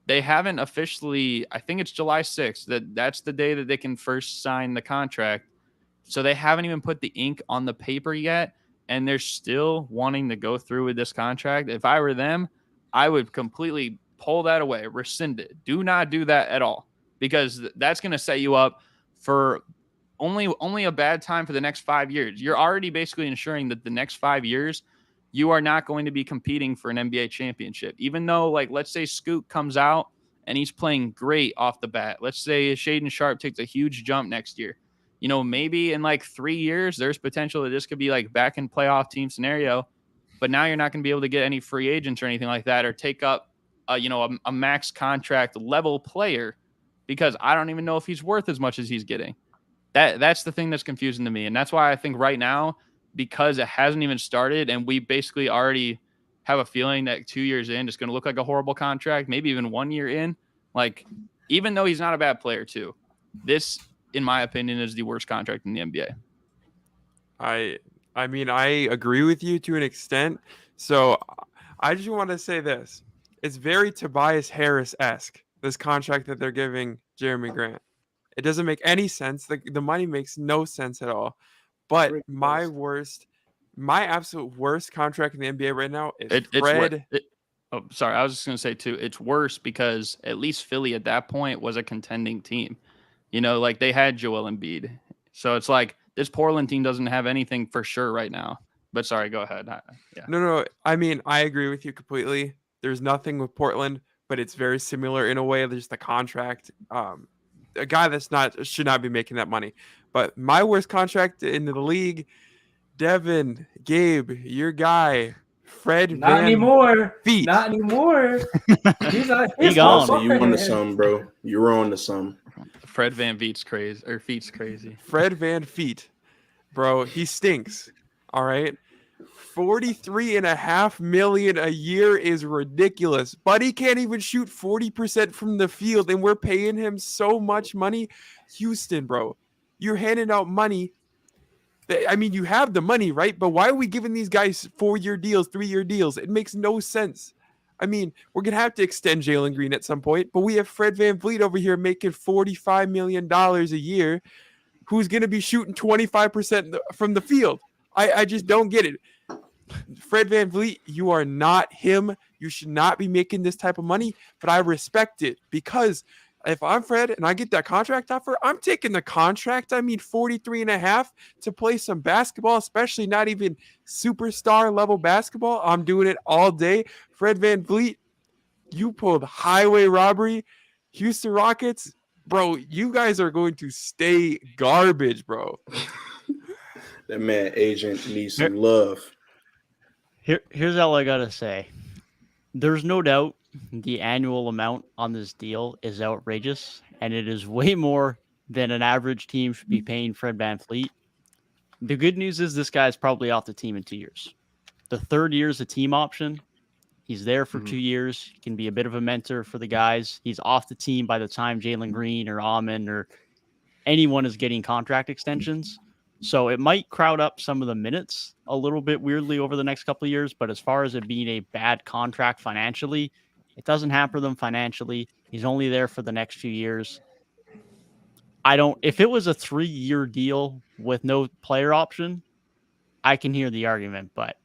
they haven't officially, I think it's July 6th, that's the day that they can first sign the contract. So they haven't even put the ink on the paper yet, and they're still wanting to go through with this contract. If I were them, I would completely pull that away, rescind it. Do not do that at all, because that's going to set you up for only a bad time for the next 5 years. You're already basically ensuring that the next 5 years, you are not going to be competing for an NBA championship. Even though, like, let's say Scoot comes out and he's playing great off the bat. Let's say Shaden Sharp takes a huge jump next year. Maybe in like 3 years, there's potential that this could be like back in playoff team scenario. But now you're not going to be able to get any free agents or anything like that, or take up, a max contract level player, because I don't even know if he's worth as much as he's getting. That's the thing that's confusing to me. And that's why I think right now, because it hasn't even started and we basically already have a feeling that 2 years in, it's going to look like a horrible contract, maybe even 1 year in. Like, even though he's not a bad player too, this, in my opinion, is the worst contract in the NBA. I mean, I agree with you to an extent. So I just want to say this. It's very Tobias Harris-esque, this contract that they're giving Jeremy Grant. It doesn't make any sense. The money makes no sense at all. But my absolute worst contract in the NBA right now is Fred. Sorry, I was just going to say, too, it's worse because at least Philly at that point was a contending team. Like they had Joel Embiid. So it's like this Portland team doesn't have anything for sure right now. But sorry, go ahead. Yeah. No. I mean, I agree with you completely. There's nothing with Portland, but it's very similar in a way. There's the contract. A guy should not be making that money. But my worst contract in the league, Devin, Gabe, your guy, Fred Not Van anymore. Feet. Not anymore. He gone. So you on to some, bro. You're on to some. Fred Van Feet's crazy. Fred Van Feet, bro, he stinks. All right. $43.5 million a year is ridiculous, but he can't even shoot 40% from the field, and we're paying him so much money. Houston, bro, you're handing out money. I mean, you have the money, right? But why are we giving these guys 4-year deals, 3-year deals? It makes no sense. I mean, we're going to have to extend Jalen Green at some point, but we have Fred VanVleet over here making $45 million a year, who's going to be shooting 25% from the field. I just don't get it. Fred VanVleet, you are not him. You should not be making this type of money, but I respect it, because if I'm Fred and I get that contract offer, I'm taking the contract. I mean, 43.5 to play some basketball, especially not even superstar level basketball. I'm doing it all day. Fred VanVleet, you pulled highway robbery. Houston Rockets, bro, you guys are going to stay garbage, bro. That man agent needs some love. Here's all I gotta say. There's no doubt the annual amount on this deal is outrageous, and it is way more than an average team should be paying Fred VanVleet. The good news is this guy's probably off the team in 2 years. The third year is a team option. He's there for 2 years. He can be a bit of a mentor for the guys. He's off the team by the time Jalen Green or Amon or anyone is getting contract extensions. So it might crowd up some of the minutes a little bit weirdly over the next couple of years. But as far as it being a bad contract financially, it doesn't hamper them financially. He's only there for the next few years. If it was a 3-year deal with no player option, I can hear the argument, but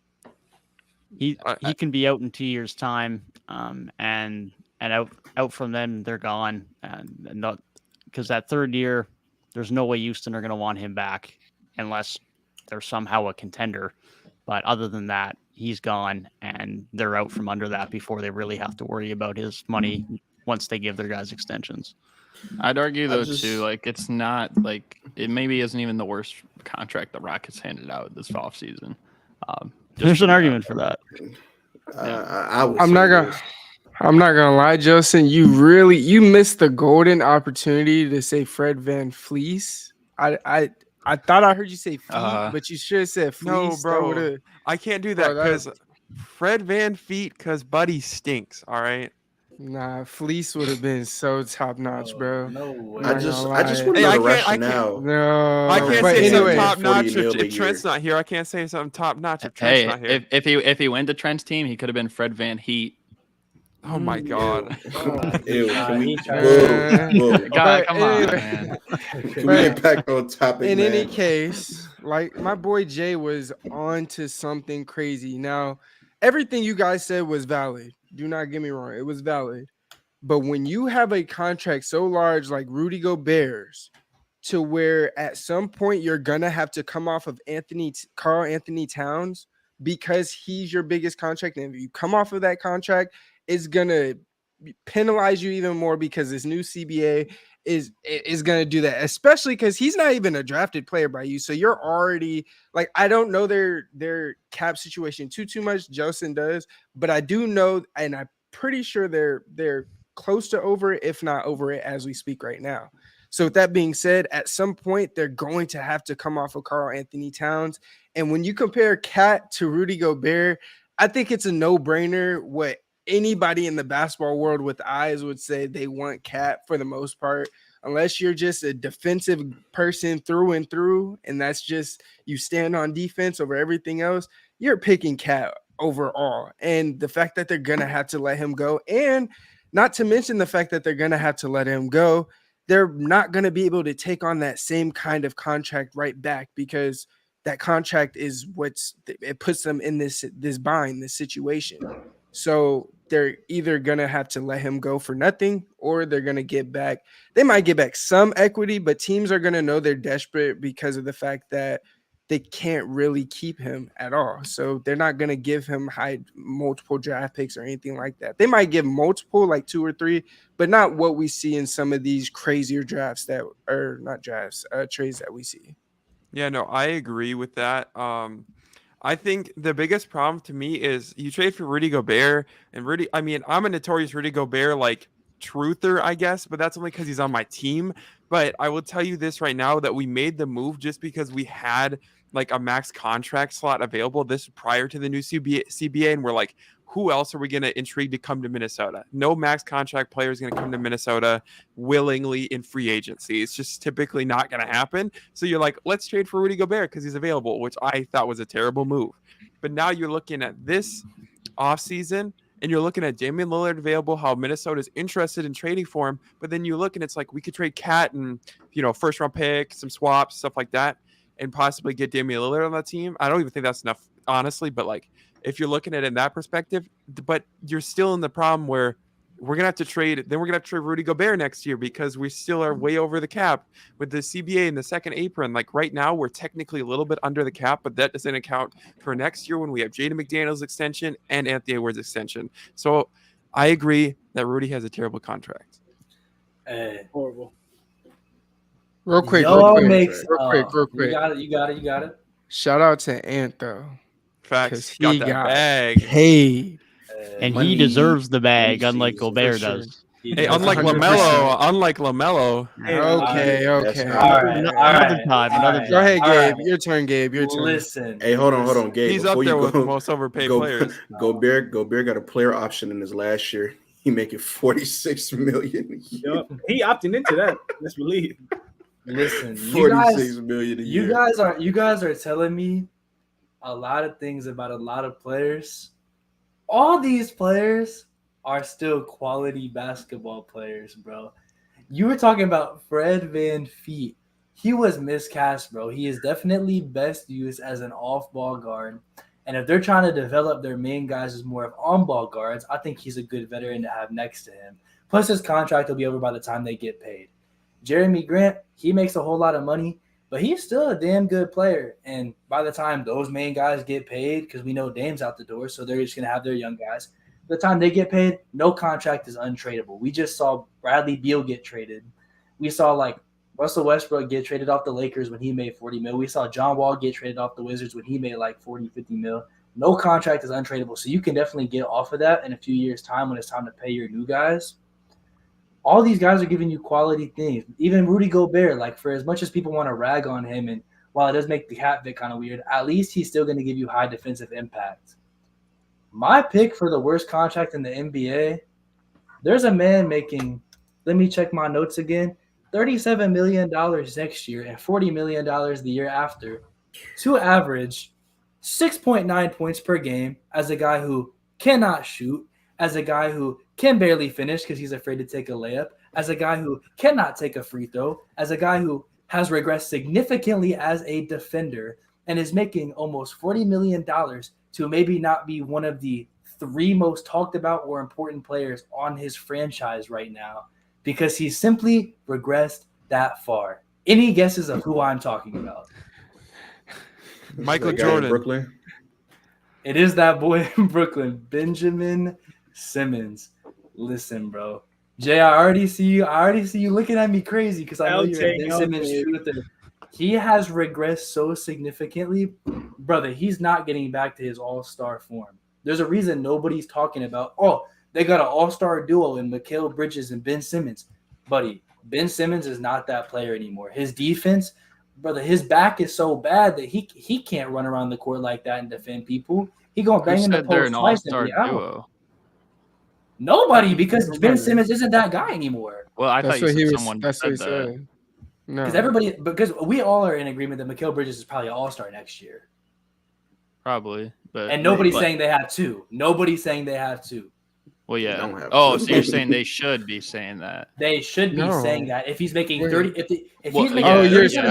he can be out in 2 years' time, and out from them, they're gone, and not because that 3rd year, there's no way Houston are going to want him back unless they're somehow a contender. But other than that, he's gone, and they're out from under that before they really have to worry about his money once they give their guys extensions. I'd argue though too, like it's not like it maybe isn't even the worst contract the Rockets handed out this offseason. There's an argument for that. I'm not gonna lie, Jelson. You missed the golden opportunity to say Fred VanVleet. I thought I heard you say Feet, but you should have said Fleece. No, bro. I can't do that because Fred VanVleet, because Buddy stinks. All right. Nah, Fleece would have been so top notch, bro. No way. I just want to know the rationale. No, I can't but say anyway, something top notch $40 if Trent's not here. I can't say something top notch if Hey, Trent's not here. if he went to Trent's team, he could have been Fred VanVleet. Oh my God. Ew. Can we, God, come on, man. Can we get back on topic? In man? any case, like my boy Jay was on to something crazy. Now, everything you guys said was valid. Do not get me wrong. It was valid. But when you have a contract so large like Rudy Gobert's, to where at some point you're going to have to come off of Karl Anthony Towns because he's your biggest contract. And if you come off of that contract, it's going to penalize you even more because this new CBA is going to do that, especially because he's not even a drafted player by you. So you're already like, I don't know their cap situation too much. Jelson does, but I do know, and I'm pretty sure they're close to over it, if not over it as we speak right now. So with that being said, at some point, they're going to have to come off of Karl Anthony Towns. And when you compare Cat to Rudy Gobert, I think it's a no-brainer what anybody in the basketball world with eyes would say they want Cat for the most part, unless you're just a defensive person through and through, and that's just you stand on defense over everything else, you're picking Cat overall. And the fact that they're going to have to let him go, and not to mention the fact that they're going to have to let him go, they're not going to be able to take on that same kind of contract right back because that contract is it puts them in this bind, this situation. So they're either going to have to let him go for nothing or they're going to get back. They might get back some equity, but teams are going to know they're desperate because of the fact that they can't really keep him at all. So they're not going to give him multiple draft picks or anything like that. They might give multiple, like 2 or 3, but not what we see in some of these crazier trades that we see. Yeah, no, I agree with that. I think the biggest problem to me is you trade for Rudy Gobert, and I'm a notorious Rudy Gobert like truther, I guess, but that's only because he's on my team. But I will tell you this right now that we made the move just because we had like a max contract slot available this prior to the new CBA, and we're like, who else are we going to intrigue to come to Minnesota? No max contract player is going to come to Minnesota willingly in free agency. It's just typically not going to happen. So you're like, let's trade for Rudy Gobert because he's available, which I thought was a terrible move. But now you're looking at this offseason, and you're looking at Damian Lillard available, how Minnesota's interested in trading for him. But then you look and it's like we could trade Cat and, first round pick, some swaps, stuff like that, and possibly get Damian Lillard on that team. I don't even think that's enough, honestly. But like, if you're looking at it in that perspective, but you're still in the problem where we're going to have to trade. Then we're going to have to trade Rudy Gobert next year because we still are way over the cap with the CBA in the second apron. Like right now, we're technically a little bit under the cap, but that doesn't account for next year when we have Jaden McDaniels extension and Anthony Edwards extension. So I agree that Rudy has a terrible contract. Horrible. Real quick. You got it. Shout out to Ant though. Facts. He got that got bag paid. And Money he deserves the bag, season, unlike for Gobert sure. does. Hey, That's unlike 100%. LaMelo. Okay, That's okay. all Another right, time. all Another right. Go ahead, All Gabe. right. Your turn, Gabe. Your turn. Listen. Hey, hold on, Gabe. He's Before up there you with go, the most overpaid go, players. Gobert got a player option in his last year. He making $46 million a year. Yup. He opting into that. Let's believe. Listen, $46 million a you year. guys are telling me a lot of things about a lot of players. All these players are still quality basketball players, bro. You were talking about Fred VanVleet. He was miscast, bro. He is definitely best used as an off-ball guard. And if they're trying to develop their main guys as more of on-ball guards, I think he's a good veteran to have next to him. Plus, his contract will be over by the time they get paid. Jeremy Grant, he makes a whole lot of money, but he's still a damn good player. And by the time those main guys get paid, because we know Dame's out the door, so they're just going to have their young guys. By the time they get paid, no contract is untradeable. We just saw Bradley Beal get traded. We saw like Russell Westbrook get traded off the Lakers when he made $40 million. We saw John Wall get traded off the Wizards when he made like $40, $50 million. No contract is untradeable, so you can definitely get off of that in a few years' time when it's time to pay your new guys. All these guys are giving you quality things. Even Rudy Gobert, like for as much as people want to rag on him, and while it does make the cap fit kind of weird, at least he's still going to give you high defensive impact. My pick for the worst contract in the NBA, there's a man making, let me check my notes again, $37 million next year and $40 million the year after to average 6.9 points per game as a guy who cannot shoot, as a guy who can barely finish because he's afraid to take a layup, as a guy who cannot take a free throw, as a guy who has regressed significantly as a defender and is making almost $40 million to maybe not be one of the three most talked about or important players on his franchise right now because he's simply regressed that far. Any guesses of who I'm talking about? Michael That guy in Jordan. Brooklyn. It is that boy in Brooklyn, Benjamin Simmons. Listen, bro. Jay, I already see you looking at me crazy because I know you're a Ben Simmons truther. He has regressed so significantly. Brother, he's not getting back to his all-star form. There's a reason nobody's talking about, oh, they got an all-star duo in Mikal Bridges and Ben Simmons. Buddy, Ben Simmons is not that player anymore. His defense, brother, his back is so bad that he can't run around the court like that and defend people. He gonna bang in the post twice and be out. Duo? Nobody, because Ben Simmons isn't that guy anymore. Well, I thought you said someone That's what he said that. said. No. Because we all are in agreement that Mikal Bridges is probably an all-star next year. Probably, but And nobody's saying they have to. Nobody's saying they have to. Well, yeah. don't have Oh, to. so you're saying they should be saying that? They should be No. saying that if he's making Wait. 30. If Well, he's making Oh, you're $37 saying-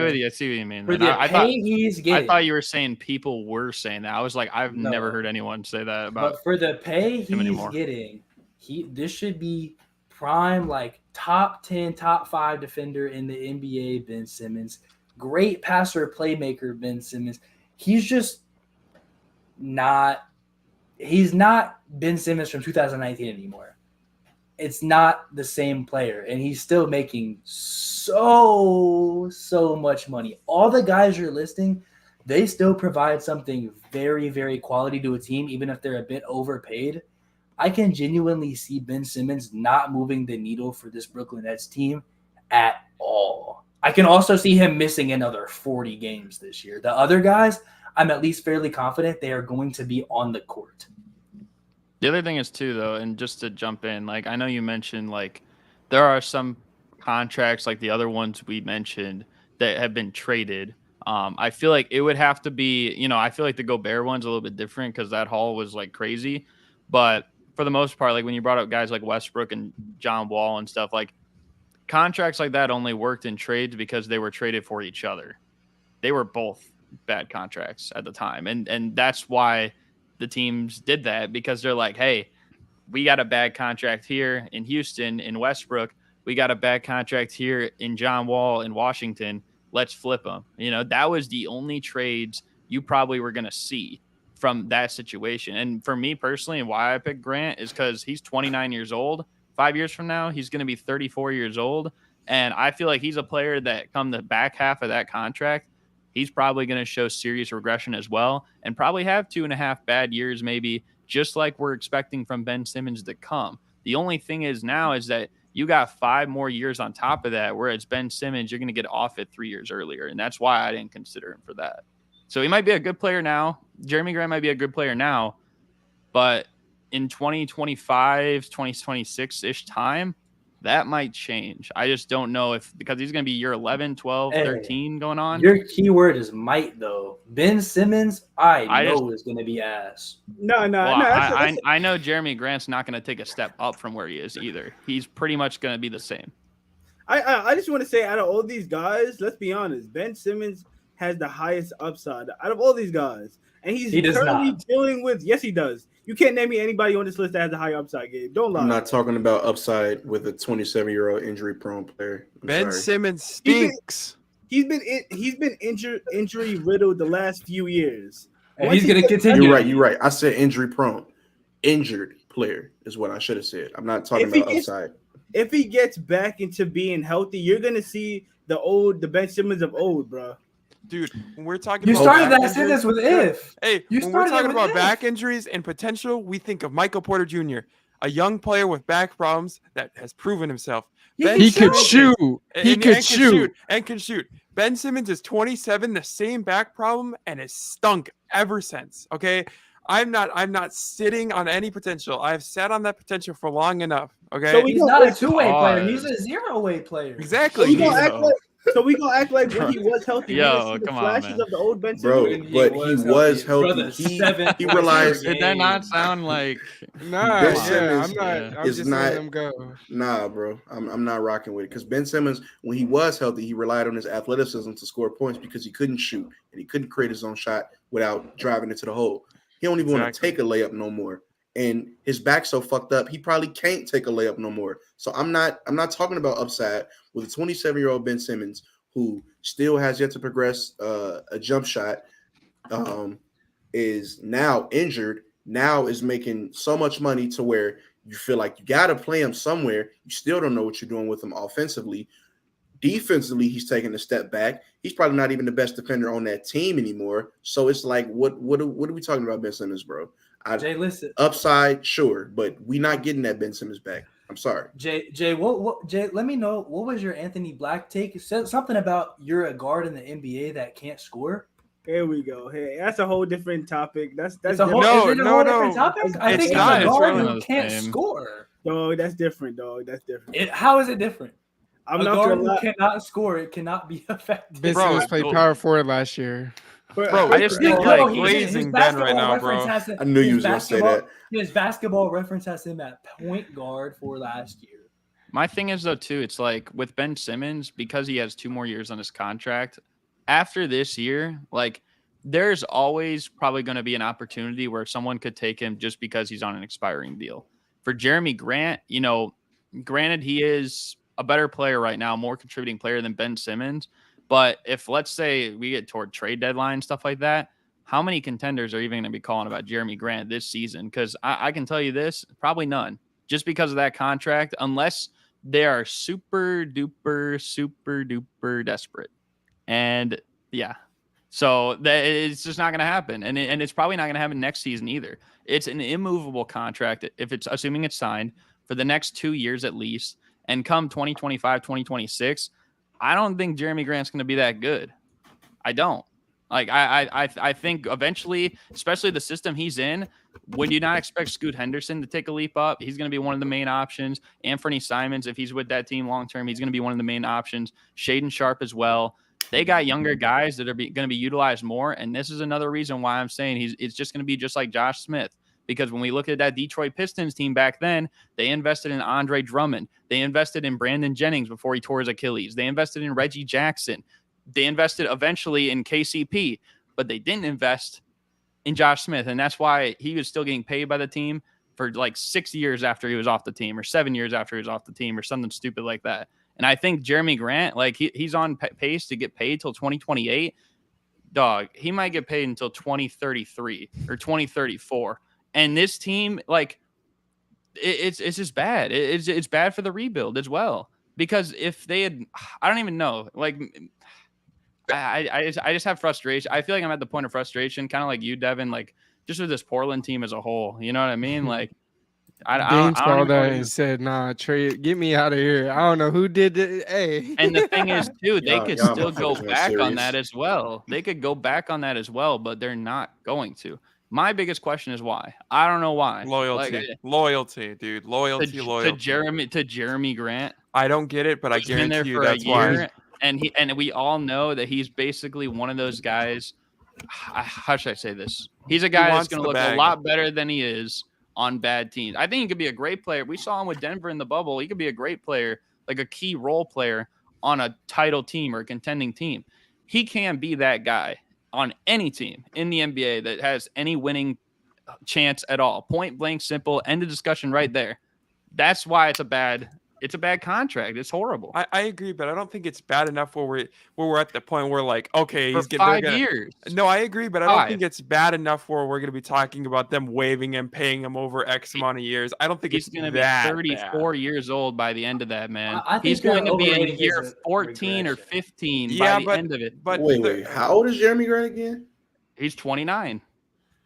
million I see what you mean. for then. the I pay thought he's I getting, thought you were saying people were saying that. I was like, I've No. never heard anyone say that about. but for the pay he's anymore. getting, this should be prime, like top 10, top 5 defender in the NBA. Ben Simmons, great passer, playmaker. Ben Simmons. He's just not. He's not Ben Simmons from 2019 anymore. It's not the same player, and he's still making so much money. All the guys you're listing, they still provide something very, very quality to a team, even if they're a bit overpaid. I can genuinely see Ben Simmons not moving the needle for this Brooklyn Nets team at all. I can also see him missing another 40 games this year. The other guys, I'm at least fairly confident they are going to be on the court. The other thing is too, though, and just to jump in, like I know you mentioned, like there are some contracts, like the other ones we mentioned, that have been traded. I feel like it would have to be, I feel like the Gobert one's a little bit different because that haul was like crazy. But for the most part, like when you brought up guys like Westbrook and John Wall and stuff, like contracts like that only worked in trades because they were traded for each other. They were both bad contracts at the time, and that's why the teams did that, because they're like, hey, we got a bad contract here in Houston, in Westbrook. We got a bad contract here in John Wall in Washington. Let's flip them. That was the only trades you probably were going to see from that situation. And for me personally, and why I picked Grant is because he's 29 years old. 5 years from now, he's going to be 34 years old. And I feel like he's a player that come the back half of that contract, he's probably going to show serious regression as well and probably have 2.5 bad years, maybe, just like we're expecting from Ben Simmons to come. The only thing is now is that you got 5 more years on top of that, whereas Ben Simmons, you're going to get off it 3 years earlier. And that's why I didn't consider him for that. So he might be a good player now. Jeremy Grant might be a good player now, but in 2025, 2026-ish time, that might change. I just don't know if, because he's going to be year 11, 12, Hey, 13 going on. Your keyword is might, though. Ben Simmons, I know is going to be ass. No. Well, I know Jeremy Grant's not going to take a step up from where he is either. He's pretty much going to be the same. I just want to say, out of all these guys, let's be honest, Ben Simmons has the highest upside out of all these guys, and he currently dealing with. Yes, he does. You can't name me anybody on this list that has a high upside, Gabe. Don't lie. I'm not talking about upside with a 27-year-old injury-prone player. Ben Simmons stinks. He's been injury riddled the last few years. And he's going to continue. You're right. I said injury-prone. Injured player is what I should have said. I'm not talking about upside. If he gets back into being healthy, you're gonna see the Ben Simmons of old, bro. Dude, when we're talking you about started back that sentence with if. Hey, when we're talking about back injuries and potential, we think of Michael Porter Jr., a young player with back problems that has proven himself. He could shoot. He could shoot. And can shoot. Ben Simmons is 27, the same back problem, and has stunk ever since. Okay. I'm not sitting on any potential. I've sat on that potential for long enough. Okay. So he's not a two-way player. He's a zero-way player. Exactly. So we gonna act like when he was healthy. Yo, come on, man. Of the old Ben Simmons. Bro, but he was healthy. He realized. Did that not sound like? Nah, Ben yeah, Simmons I'm is just not. letting him go. Nah, bro, I'm not rocking with it because Ben Simmons, when he was healthy, he relied on his athleticism to score points because he couldn't shoot and he couldn't create his own shot without driving into the hole. He don't even want to take a layup no more. And his back's so fucked up, he probably can't take a layup no more. So I'm not talking about upside with a 27-year-old Ben Simmons who still has yet to progress a jump shot, is now injured, now is making so much money to where you feel like you got to play him somewhere. You still don't know what you're doing with him offensively. Defensively, he's taking a step back. He's probably not even the best defender on that team anymore. So it's like, what are we talking about, Ben Simmons, bro? Jay, listen. Upside, sure, but we not getting that Ben Simmons back. I'm sorry. Jay, Jay, let me know, what was your Anthony Black take? It said something about you're a guard in the NBA that can't score. Here we go. Hey, that's a whole different topic. That's a whole different topic. I think not. it's a guard really who can't score. Dog, that's different, dog. That's different. How is it different? I'm a not guard gonna who lie. cannot score. It cannot be effective. Ben Simmons played power forward last year. Bro, I just think like glazing Ben right now, bro. I knew you was gonna say that. His basketball reference has him at point guard for last year. My thing is, though, too, it's like with Ben Simmons, because he has 2 more years on his contract, after this year, like, there's always probably going to be an opportunity where someone could take him just because he's on an expiring deal. For Jeremy Grant, granted, he is a better player right now, more contributing player than Ben Simmons. But if, let's say, we get toward trade deadline, stuff like that, how many contenders are even going to be calling about Jeremy Grant this season? Because I can tell you this, probably none. Just because of that contract, unless they are super duper desperate. And yeah, so it's just not going to happen. And it's probably not going to happen next season either. It's an immovable contract, if it's assuming it's signed for the next 2 years at least. And come 2025, 2026, I don't think Jeremy Grant's going to be that good. I don't. Like, I think eventually, especially the system he's in, would you not expect Scoot Henderson to take a leap up? He's going to be one of the main options. Anthony Simons, if he's with that team long term, he's going to be one of the main options. Shaden Sharp as well. They got younger guys that are going to be utilized more. And this is another reason why I'm saying it's just going to be just like Josh Smith. Because when we look at that Detroit Pistons team back then, they invested in Andre Drummond. They invested in Brandon Jennings before he tore his Achilles. They invested in Reggie Jackson. They invested eventually in KCP, but they didn't invest in Josh Smith. And that's why he was still getting paid by the team for like 6 years after he was off the team, or 7 years after he was off the team, or something stupid like that. And I think Jeremy Grant, like he's on pace to get paid till 2028. Dog, he might get paid until 2033 or 2034. And this team, like, it's just bad. It's bad for the rebuild as well. Because if they had, I don't even know, like, I just have frustration. I feel like I'm at the point of frustration, kind of like you, Devin, like just with this Portland team as a whole. You know what I mean? Like, Dame I saw don't even that know. and said, "Nah, trade, get me out of here." I don't know who did it. Hey, And the thing is, too, they could Y'all still go motherfuckers went back on serious. that as well. They could go back on that as well, but they're not going to. My biggest question is why. I don't know why. Loyalty, Like, loyalty, dude. Loyalty, to loyalty. Jeremy Grant. I don't get it, but I He's been there guarantee you for a that's why. year, and we all know that he's basically one of those guys. How should I say this? He's a guy that's wants going to the look bag. a lot better than he is on bad teams. I think he could be a great player. We saw him with Denver in the bubble. He could be a great player, like a key role player on a title team or a contending team. He can be that guy on any team in the NBA that has any winning chance at all. Point blank, simple. End of discussion right there. That's why it's a bad contract. It's horrible. I agree, but I don't think it's bad enough where we're at the point where like, okay, For he's getting 5 years. No, I agree, but I don't think 5. it's bad enough where we're going to be talking about them waiving him, paying him over X amount of years. I don't think He's it's going to be that 34 years old by the end of that, man. I think He's going they're to be in overrating his year 14 or regression. 15 Yeah, by the end of it. But Wait, how old is Jeremy Grant again? He's 29.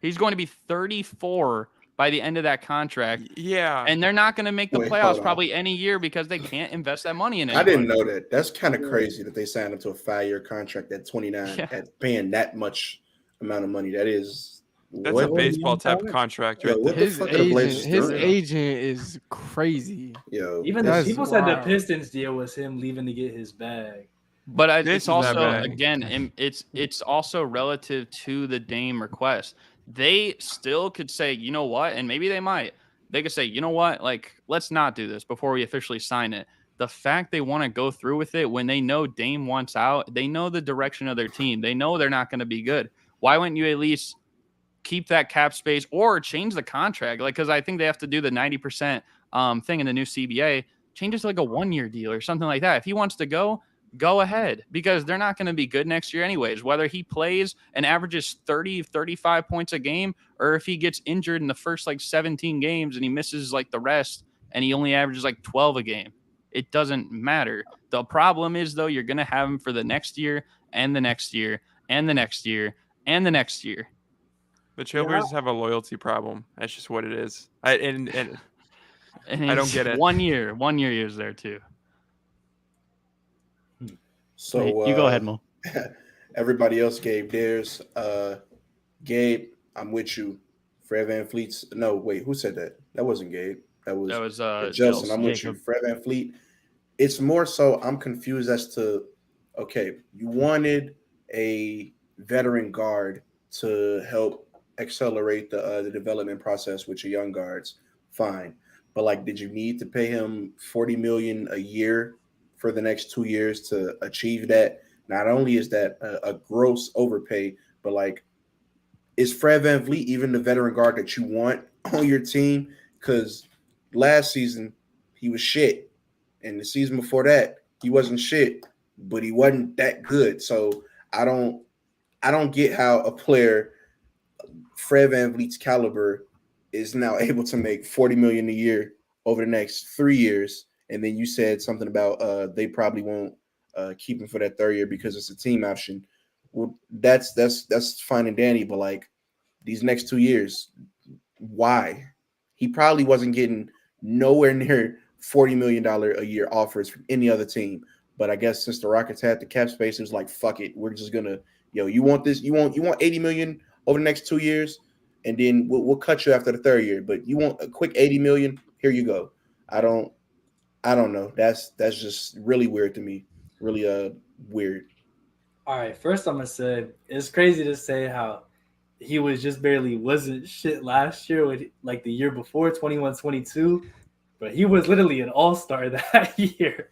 He's going to be 34 by the end of that contract. Yeah. And they're not going to make the Wait, hold playoffs on. probably any year because they can't invest that money in it. I didn't know that. That's kind of crazy that they signed him to a 5-year contract at 29 Yeah. at paying that much amount of money. That is That's what? a baseball type of contract right What there. the fuck are the Blazers his doing? agent is crazy. Yo, Even the That's people said the wild. Pistons deal was him leaving to get his bag. But This it's is that also bad. again, it's also relative to the Dame request. They still could say, you know what, and maybe they might. They could say, you know what, like let's not do this before we officially sign it. The fact they want to go through with it when they know Dame wants out, they know the direction of their team. They know they're not going to be good. Why wouldn't you at least keep that cap space or change the contract? Like, because I think they have to do the 90% thing in the new CBA. Change it to like a 1-year deal or something like that. If he wants to go ahead, because they're not going to be good next year anyways, whether he plays and averages 30, 35 points a game, or if he gets injured in the first like 17 games and he misses like the rest and he only averages like 12 a game. It doesn't matter. The problem is, though, you're going to have him for the next year and the next year and the next year and the next year. The Trailblazers have a loyalty problem. That's just what it is. And I don't it's get it. 1 year. 1 year he was there too. so Hey, you go ahead, Mo. Everybody else gave theirs. Gabe, I'm with you. Fred VanVleet's no, wait, who said that? That wasn't Gabe. That was JELSON. I'm with you. Fred VanVleet. It's more so I'm confused as to okay, you wanted a veteran guard to help accelerate the development process with your young guards. Fine. But like, did you need to pay him $40 million a year for the next 2 years to achieve that? Not only is that a gross overpay, but like, is Fred VanVleet even the veteran guard that you want on your team? Because last season he was shit, and the season before that he wasn't shit, but he wasn't that good. So I don't get how a player Fred VanVleet's caliber is now able to make $40 million a year over the next 3 years. And then you said something about they probably won't keep him for that third year because it's a team option. Well, that's fine and dandy, but like these next 2 years, why? He probably wasn't getting nowhere near $40 million a year offers from any other team. But I guess since the Rockets had the cap space, it was like, fuck it. We're just gonna, you want this, you want $80 million over the next 2 years, and then we'll cut you after the third year. But you want a quick $80 million, here you go. I don't know. That's just really weird to me. Really weird. All right, first I'm gonna say it's crazy to say how he was just barely wasn't shit last year with like the year before 21-22, but he was literally an all-star that year.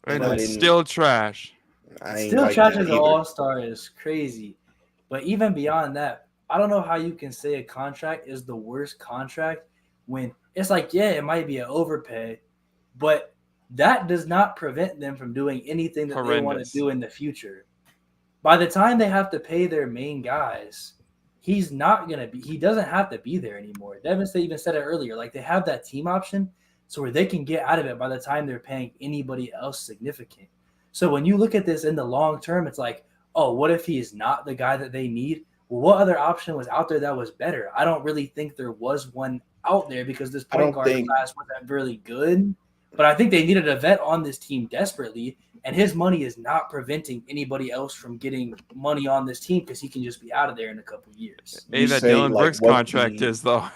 And I it's didn't- still trash. I ain't Still like trash that as an either. all-star is crazy. But even beyond that, I don't know how you can say a contract is the worst contract when it's like, yeah, it might be an overpay, but that does not prevent them from doing anything that they want to Horrendous. do in the future. By the time they have to pay their main guys, he doesn't have to be there anymore. Devin even said it earlier, like they have that team option so where they can get out of it by the time they're paying anybody else significant. So when you look at this in the long term, it's like, oh, what if he is not the guy that they need? Well, what other option was out there that was better? I don't really think there was one out there because this I point don't guard think- class wasn't really good. But I think they needed a vet on this team desperately, and his money is not preventing anybody else from getting money on this team because he can just be out of there in a couple of years. Hey, You that say, Dylan like, Brooks what contract the- is though.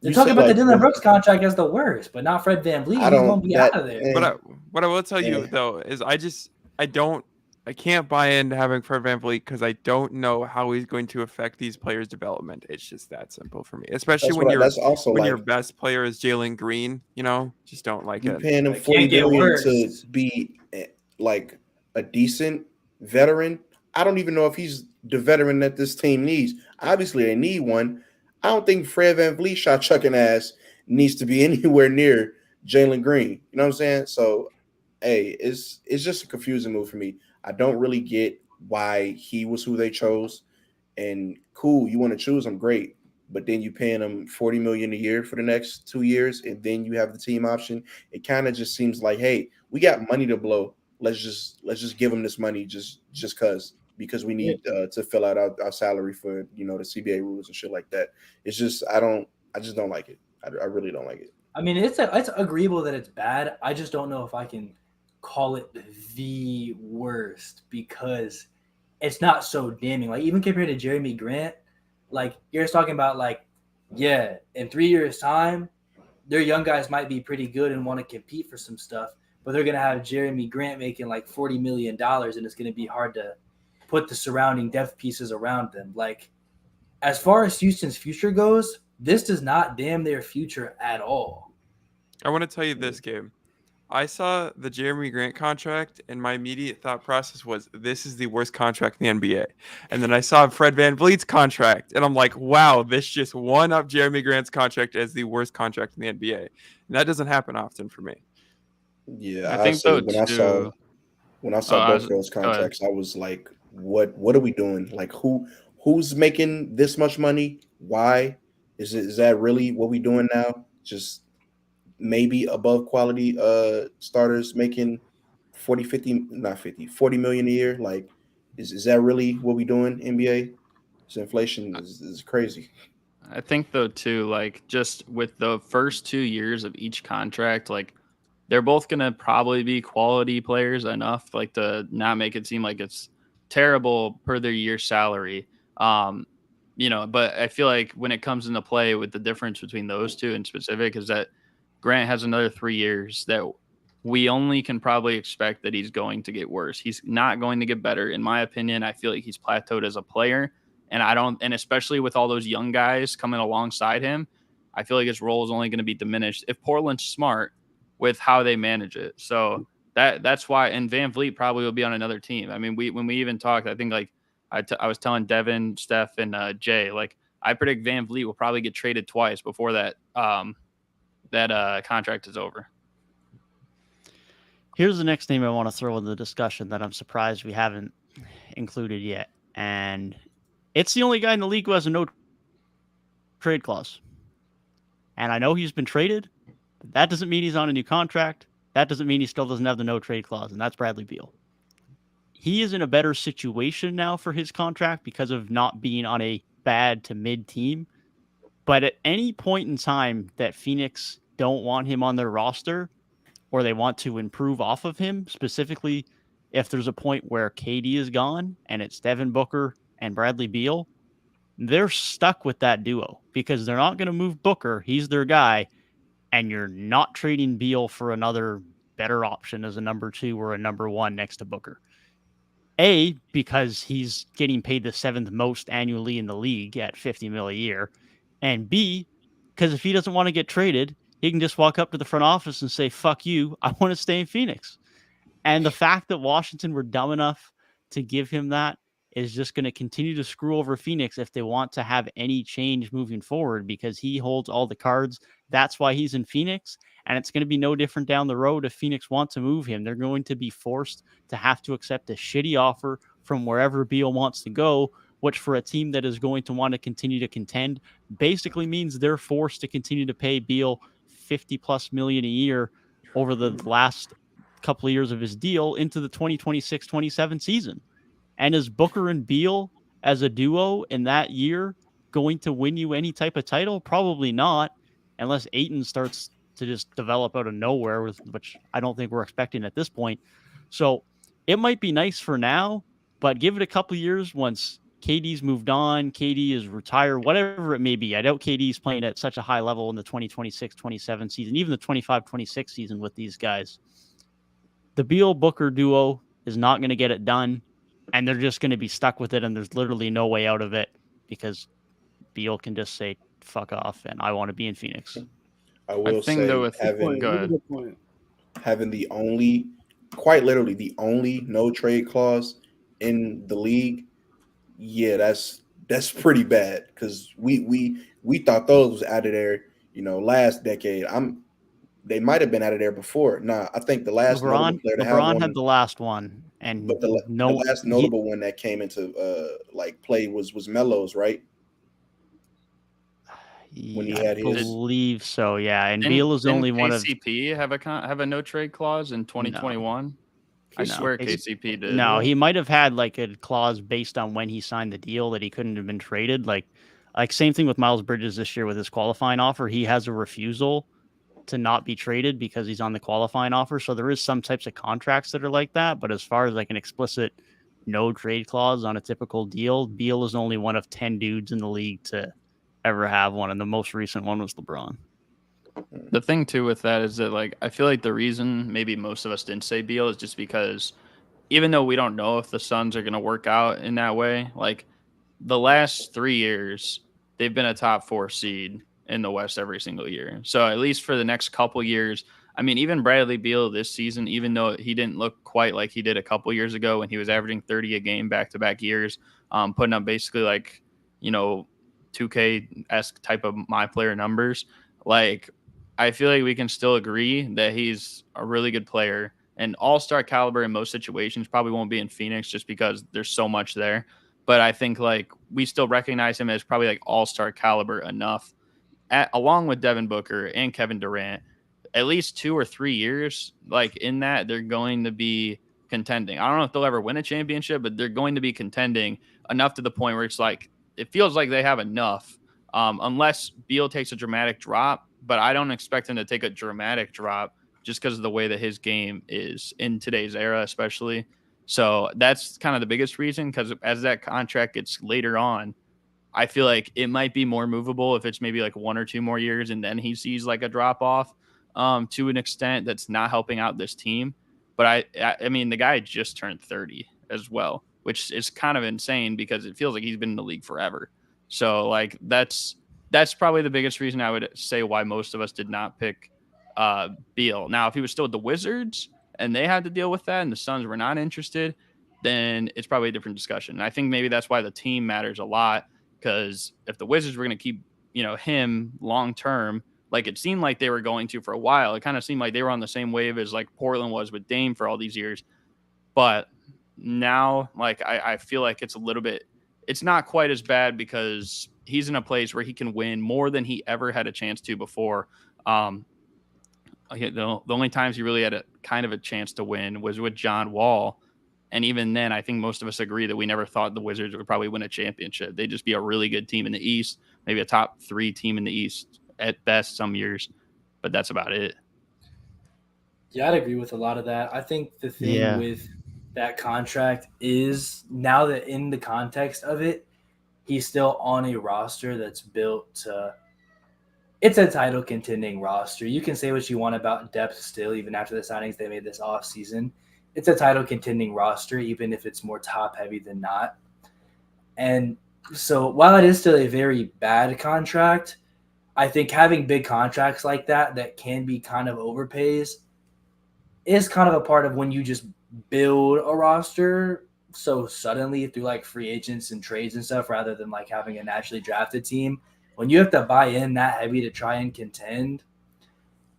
They're You talking say, about the like, Dylan what- Brooks contract as the worst, but not Fred VanVleet. I He's going to be don't. out of there. Man, What I will tell you Yeah. though is I can't buy into having Fred VanVleet because I don't know how he's going to affect these players' development. It's just that simple for me, especially that's also when like your best player is Jalen Green. Just don't like you it. paying him It $40 can't get million worse. to be like a decent veteran. I don't even know if he's the veteran that this team needs. Obviously, they need one. I don't think Fred VanVleet shot chucking ass needs to be anywhere near Jalen Green. You know what I'm saying? So, hey, it's just a confusing move for me. I don't really get why he was who they chose. And cool, you want to choose him, great. But then you paying him $40 million a year for the next 2 years, and then you have the team option. It kind of just seems like, hey, we got money to blow. Let's just give him this money just because we need to fill out our salary for the CBA rules and shit like that. It's just I just don't like it. I really don't like it. I mean, it's agreeable that it's bad. I just don't know if I can call it the worst because it's not so damning. Like even compared to Jeremy Grant, like you're just talking about in 3 years' time, their young guys might be pretty good and want to compete for some stuff, but they're gonna have Jeremy Grant making like $40 million, and it's gonna be hard to put the surrounding depth pieces around them. Like as far as Houston's future goes, this does not damn their future at all. I want to tell you this, Gabe. I saw the Jeremy Grant contract, and my immediate thought process was, this is the worst contract in the NBA. And then I saw Fred VanVleet's contract, and I'm like, wow, this just won up Jeremy Grant's contract as the worst contract in the NBA. And that doesn't happen often for me. Yeah, I think so too. When I saw both of those contracts, I was like, what are we doing? Like who's making this much money? Why? Is that really what we doing now? Just maybe above quality starters making 40 million a year. Like is that really what we doing, NBA? This inflation is crazy. I think though too, like just with the first 2 years of each contract, like they're both gonna probably be quality players enough, like to not make it seem like it's terrible per their year salary. But I feel like when it comes into play with the difference between those two in specific is that Grant has another 3 years that we only can probably expect that he's going to get worse. He's not going to get better. In my opinion, I feel like he's plateaued as a player. And especially with all those young guys coming alongside him, I feel like his role is only going to be diminished if Portland's smart with how they manage it. So that's why, and VanVleet probably will be on another team. I mean, when we even talked, I think like I was telling Devin, Steph, and Jay, like I predict VanVleet will probably get traded twice before that contract is over. Here's the next name I want to throw in the discussion that I'm surprised we haven't included yet. And it's the only guy in the league who has a no trade clause. And I know he's been traded, but that doesn't mean he's on a new contract. That doesn't mean he still doesn't have the no trade clause, and that's Bradley Beal. He is in a better situation now for his contract because of not being on a bad to mid team. But at any point in time that Phoenix don't want him on their roster or they want to improve off of him, specifically if there's a point where KD is gone and it's Devin Booker and Bradley Beal, they're stuck with that duo because they're not going to move Booker. He's their guy. And you're not trading Beal for another better option as a number 2 or a number 1 next to Booker. A, because he's getting paid the 7th most annually in the league at $50 million a year. And B, because if he doesn't want to get traded, he can just walk up to the front office and say, fuck you, I want to stay in Phoenix. And the fact that Washington were dumb enough to give him that is just going to continue to screw over Phoenix if they want to have any change moving forward because he holds all the cards. That's why he's in Phoenix. And it's going to be no different down the road if Phoenix wants to move him. They're going to be forced to have to accept a shitty offer from wherever Beal wants to go, which for a team that is going to want to continue to contend basically means they're forced to continue to pay Beal $50+ million a year over the last couple of years of his deal into the 2026-27 season. And as Booker and Beal as a duo in that year going to win you any type of title? Probably not, unless Ayton starts to just develop out of nowhere, which I don't think we're expecting at this point. So it might be nice for now, but give it a couple years once KD's moved on, KD is retired, whatever it may be. I doubt KD's playing at such a high level in the 2026-27 season, even the 25-26 season with these guys. The Beal-Booker duo is not going to get it done, and they're just going to be stuck with it, and there's literally no way out of it because Beal can just say, fuck off, and I want to be in Phoenix. I will think say though with having the only, quite literally the only no trade clause in the league, yeah, that's pretty bad because we thought those was out of there, last decade. They might have been out of there before. Nah, I think the last notable player to have one, had the last one, and but the last notable one that came into play was Melo's, right? When he had his, I believe so, yeah. And Didn't- Beal is didn't only one of KCP have a no trade clause in 2021. I No. swear It's- KCP did. No, he might have had like a clause based on when he signed the deal that he couldn't have been traded. Like same thing with Miles Bridges this year with his qualifying offer. He has a refusal to not be traded because he's on the qualifying offer. So there is some types of contracts that are like that. But as far as like an explicit no trade clause on a typical deal, Beal is only one of 10 dudes in the league to ever have one. And the most recent one was LeBron. The thing too with that is that I feel like the reason maybe most of us didn't say Beal is just because even though we don't know if the Suns are going to work out in that way, the last 3 years they've been a top 4 seed in the West every single year. So at least for the next couple years, I mean, even Bradley Beal this season, even though he didn't look quite like he did a couple years ago when he was averaging 30 a game back-to-back years, putting up basically 2K-esque type of my player numbers, I feel like we can still agree that he's a really good player and all-star caliber in most situations. Probably won't be in Phoenix just because there's so much there. But I think we still recognize him as probably all-star caliber enough, along with Devin Booker and Kevin Durant. At least 2 or 3 years, in that, they're going to be contending. I don't know if they'll ever win a championship, but they're going to be contending enough to the point where it's it feels like they have enough, unless Beal takes a dramatic drop. But I don't expect him to take a dramatic drop just because of the way that his game is in today's era, especially. So that's kind of the biggest reason, because as that contract gets later on, I feel like it might be more movable if it's maybe 1 or 2 more years and then he sees a drop off to an extent that's not helping out this team. But I mean, the guy just turned 30 as well, which is kind of insane because it feels like he's been in the league forever. So that's probably the biggest reason I would say why most of us did not pick Beal. Now, if he was still with the Wizards and they had to deal with that and the Suns were not interested, then it's probably a different discussion. And I think maybe that's why the team matters a lot, because if the Wizards were going to keep, him long term, it seemed like they were going to for a while, it kind of seemed like they were on the same wave as Portland was with Dame for all these years. But now, I feel like it's a little bit, it's not quite as bad because he's in a place where he can win more than he ever had a chance to before. The only times he really had a kind of a chance to win was with John Wall. And even then, I think most of us agree that we never thought the Wizards would probably win a championship. They'd just be a really good team in the East, maybe a top 3 team in the East at best some years, but that's about it. Yeah, I'd agree with a lot of that. I think the thing with that contract is, now that in the context of it, he's still on a roster that's built to – it's a title contending roster. You can say what you want about depth still, even after the signings they made this offseason. It's a title contending roster, even if it's more top heavy than not. And so while it is still a very bad contract, I think having big contracts like that can be kind of overpays is kind of a part of when you just build a roster so suddenly through free agents and trades and stuff, rather than having a naturally drafted team. When you have to buy in that heavy to try and contend,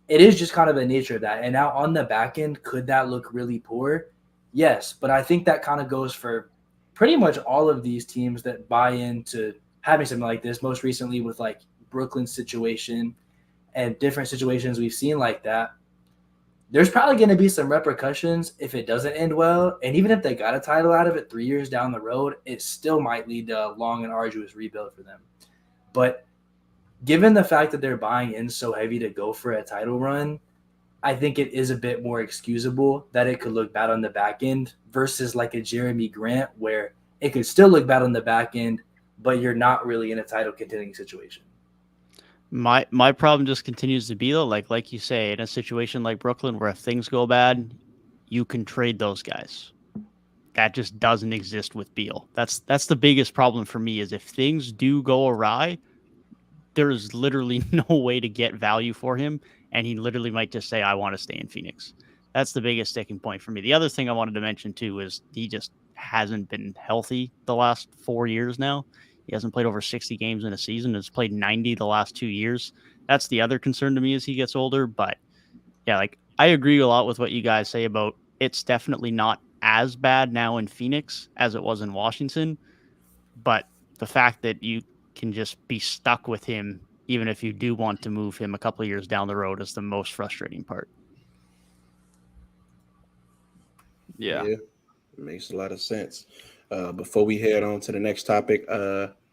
it is just kind of the nature of that. And now on the back end, could that look really poor? Yes, but I think that kind of goes for pretty much all of these teams that buy into having something like this, most recently with Brooklyn's situation and different situations we've seen like that. There's probably going to be some repercussions if it doesn't end well. And even if they got a title out of it 3 years down the road, it still might lead to a long and arduous rebuild for them. But given the fact that they're buying in so heavy to go for a title run, I think it is a bit more excusable that it could look bad on the back end versus like a Jeremy Grant where it could still look bad on the back end, but you're not really in a title contending situation. My problem just continues to be though, like you say, in a situation like Brooklyn where if things go bad, you can trade those guys. That just doesn't exist with Beal. That's the biggest problem for me is if things do go awry, there's literally no way to get value for him, and he literally might just say, I want to stay in Phoenix. That's the biggest sticking point for me. The other thing I wanted to mention too is he just hasn't been healthy the last 4 years now. He hasn't played over 60 games in a season. Has played 90 the last 2 years. That's the other concern to me as he gets older. But yeah, like I agree a lot with what you guys say about it's definitely not as bad now in Phoenix as it was in Washington. But the fact that you can just be stuck with him, even if you do want to move him a couple of years down the road, is the most frustrating part. Yeah. It makes a lot of sense. Before we head on to the next topic,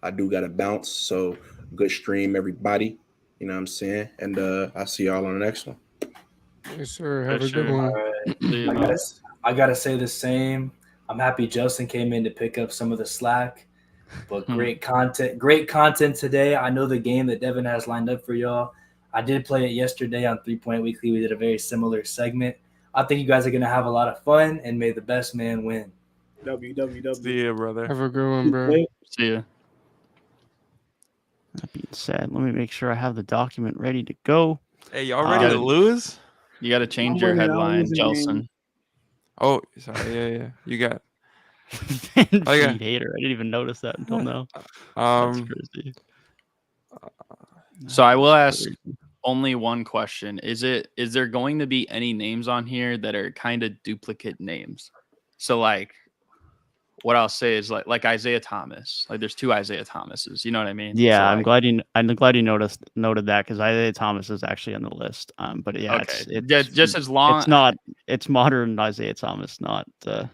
I do got to bounce. So good stream, everybody. You know what I'm saying? And I'll see y'all on the next one. Yes, sir. Have For a good sure. one. All right. See you, I man. gotta, I gotta say the same. I'm happy Justin came in to pick up some of the slack, but great content today. I know the game that Devin has lined up for y'all. I did play it yesterday on 3 Point Weekly. We did a very similar segment. I think you guys are gonna have a lot of fun, and may the best man win. WWW. See ya, brother. Have a good one, bro. See ya. That being said, let me make sure I have the document ready to go. Hey, y'all ready to Uh, lose? You got to change I'm your winning, I'm headline, losing the game. Jelson. Oh, sorry. Yeah. You got. Fan Oh, yeah. feed hater. I didn't even notice that until now. That's crazy. So I will That's ask crazy. only one question. Is there going to be any names on here that are kind of duplicate names? So like what I'll say is like Isaiah Thomas. Like there's 2 Isaiah Thomases. You know what I mean? Yeah, So, I'm like, glad you noted that because Isaiah Thomas is actually on the list. But yeah, okay. it's Just as long it's modern Isaiah Thomas, not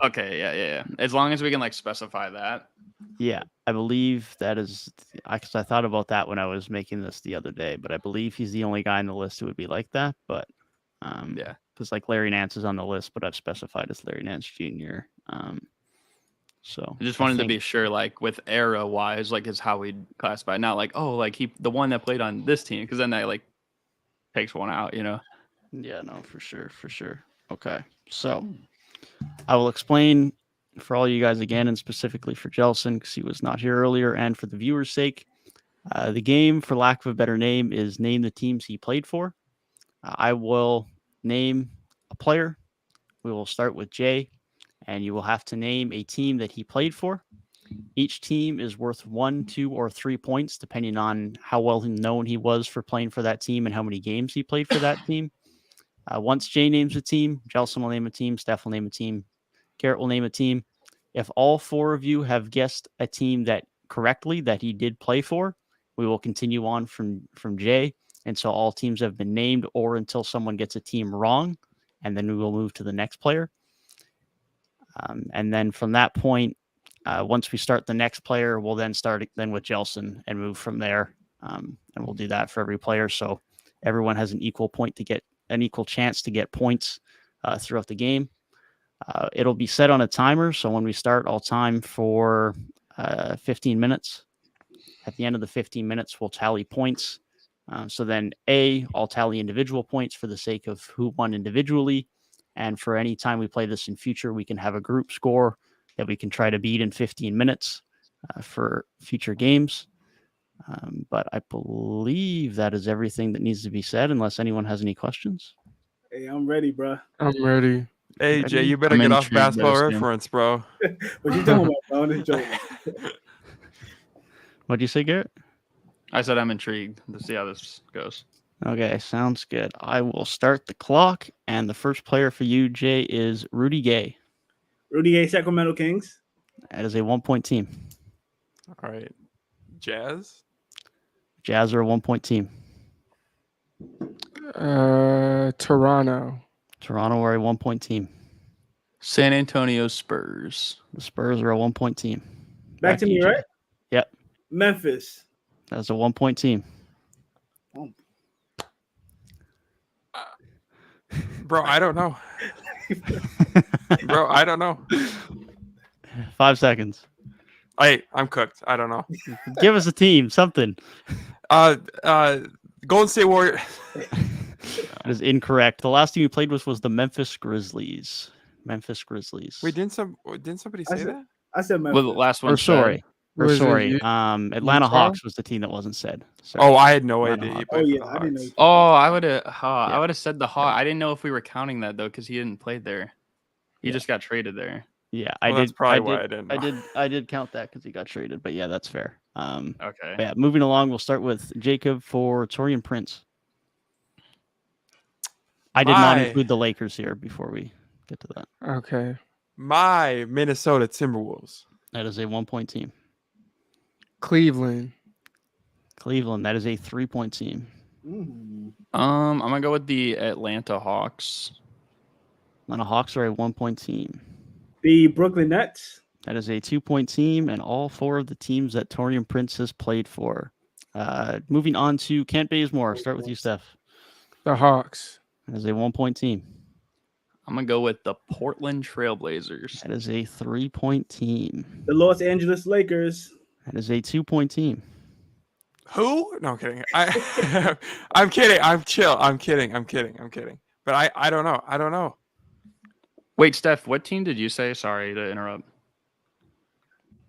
Okay, yeah. As long as we can like specify that. yeah. I believe that is because I thought about that when I was making this the other day, but I believe he's the only guy on the list who would be like that. But Yeah. because like Larry Nance is on the list, but I've specified as Larry Nance Jr. So I just wanted to be sure, like with era wise, like is how we'd classify, not like, oh, like the one that played on this team, because then that like takes one out, you know. Yeah, no, for sure. Okay, so I will explain for all you guys again, and specifically for Jelson because he was not here earlier, and for the viewers' sake. The game, for lack of a better name, is name the teams he played for. I will name a player. We will start with Jay, and you will have to name a team that he played for. Each team is worth 1, 2, or 3 points, depending on how well known he was for playing for that team and how many games he played for that team. Once Jay names a team, Jelson will name a team, Steph will name a team, Garrett will name a team. If all 4 of you have guessed a team that correctly that he did play for, we will continue on from Jay until all teams have been named or until someone gets a team wrong, and then we will move to the next player. And then from that point, once we start the next player, we'll then start with Jelson and move from there. And we'll do that for every player. So everyone has an equal chance to get points throughout the game. It'll be set on a timer. So when we start, I'll time for 15 minutes. At the end of the 15 minutes, we'll tally points. So then I'll tally individual points for the sake of who won individually. And for any time we play this in future, we can have a group score that we can try to beat in 15 minutes for future games. But I believe that is everything that needs to be said, unless anyone has any questions. Hey, I'm ready, bro. I'm ready. Hey, Jay, you better I'm get off intrigued, basketball though, Sam. reference, bro. What you talking about, bro? I'm just joking. What'd you say, Garrett? I said I'm intrigued to see how this goes. Okay, sounds good. I will start the clock, and the first player for you, Jay, is Rudy Gay. Rudy Gay, Sacramento Kings. That is a 1-point team. All right. Jazz? Jazz are a 1-point team. Toronto. Toronto are a 1-point team. San Antonio Spurs. The Spurs are a 1-point team. Back to me, you, Jay. right? Yep. Memphis. That's a 1-point team. Bro, I don't know. Bro, I don't know. 5 seconds. I'm cooked. I don't know. Give us a team, something. Golden State Warriors. That is incorrect. The last team you played with was the Memphis Grizzlies. Memphis Grizzlies. Wait, didn't somebody say that? I said Well, Memphis. the last one. Or sorry. Or Was it sorry. you- Atlanta Utah? Hawks was the team that wasn't said. Sorry. Oh, I had no Atlanta idea. He Hawks. played for yeah, the I didn't know. Hawks. Oh, I would have. I Yeah. would have said the Hawk. I didn't know if we were counting that though, because he didn't play there. He Yeah. just got traded there. Yeah, Well, that's probably why I didn't know. I did count that because he got traded, but yeah, that's fair. Okay. But yeah, moving along, we'll start with Jacob for Torian Prince. I did not My- include the Lakers here before we get to that. Okay. My Minnesota Timberwolves. That is a 1-point team. Cleveland. Cleveland, that is a 3-point team. I'm gonna go with the Atlanta Hawks. Atlanta Hawks are a 1-point team. The Brooklyn Nets. That is a 2-point team, and all 4 of the teams that Torian Prince has played for. Moving on to Kent Bazemore. Start with you, Steph. The Hawks. That is a 1-point team. I'm gonna go with the Portland Trailblazers. That is a 3-point team. The Los Angeles Lakers. That is a 2-point team. Who? No, I'm kidding. I'm kidding. I'm chill. I'm kidding. But I don't know. I don't know. Wait, Steph, what team did you say? Sorry to interrupt.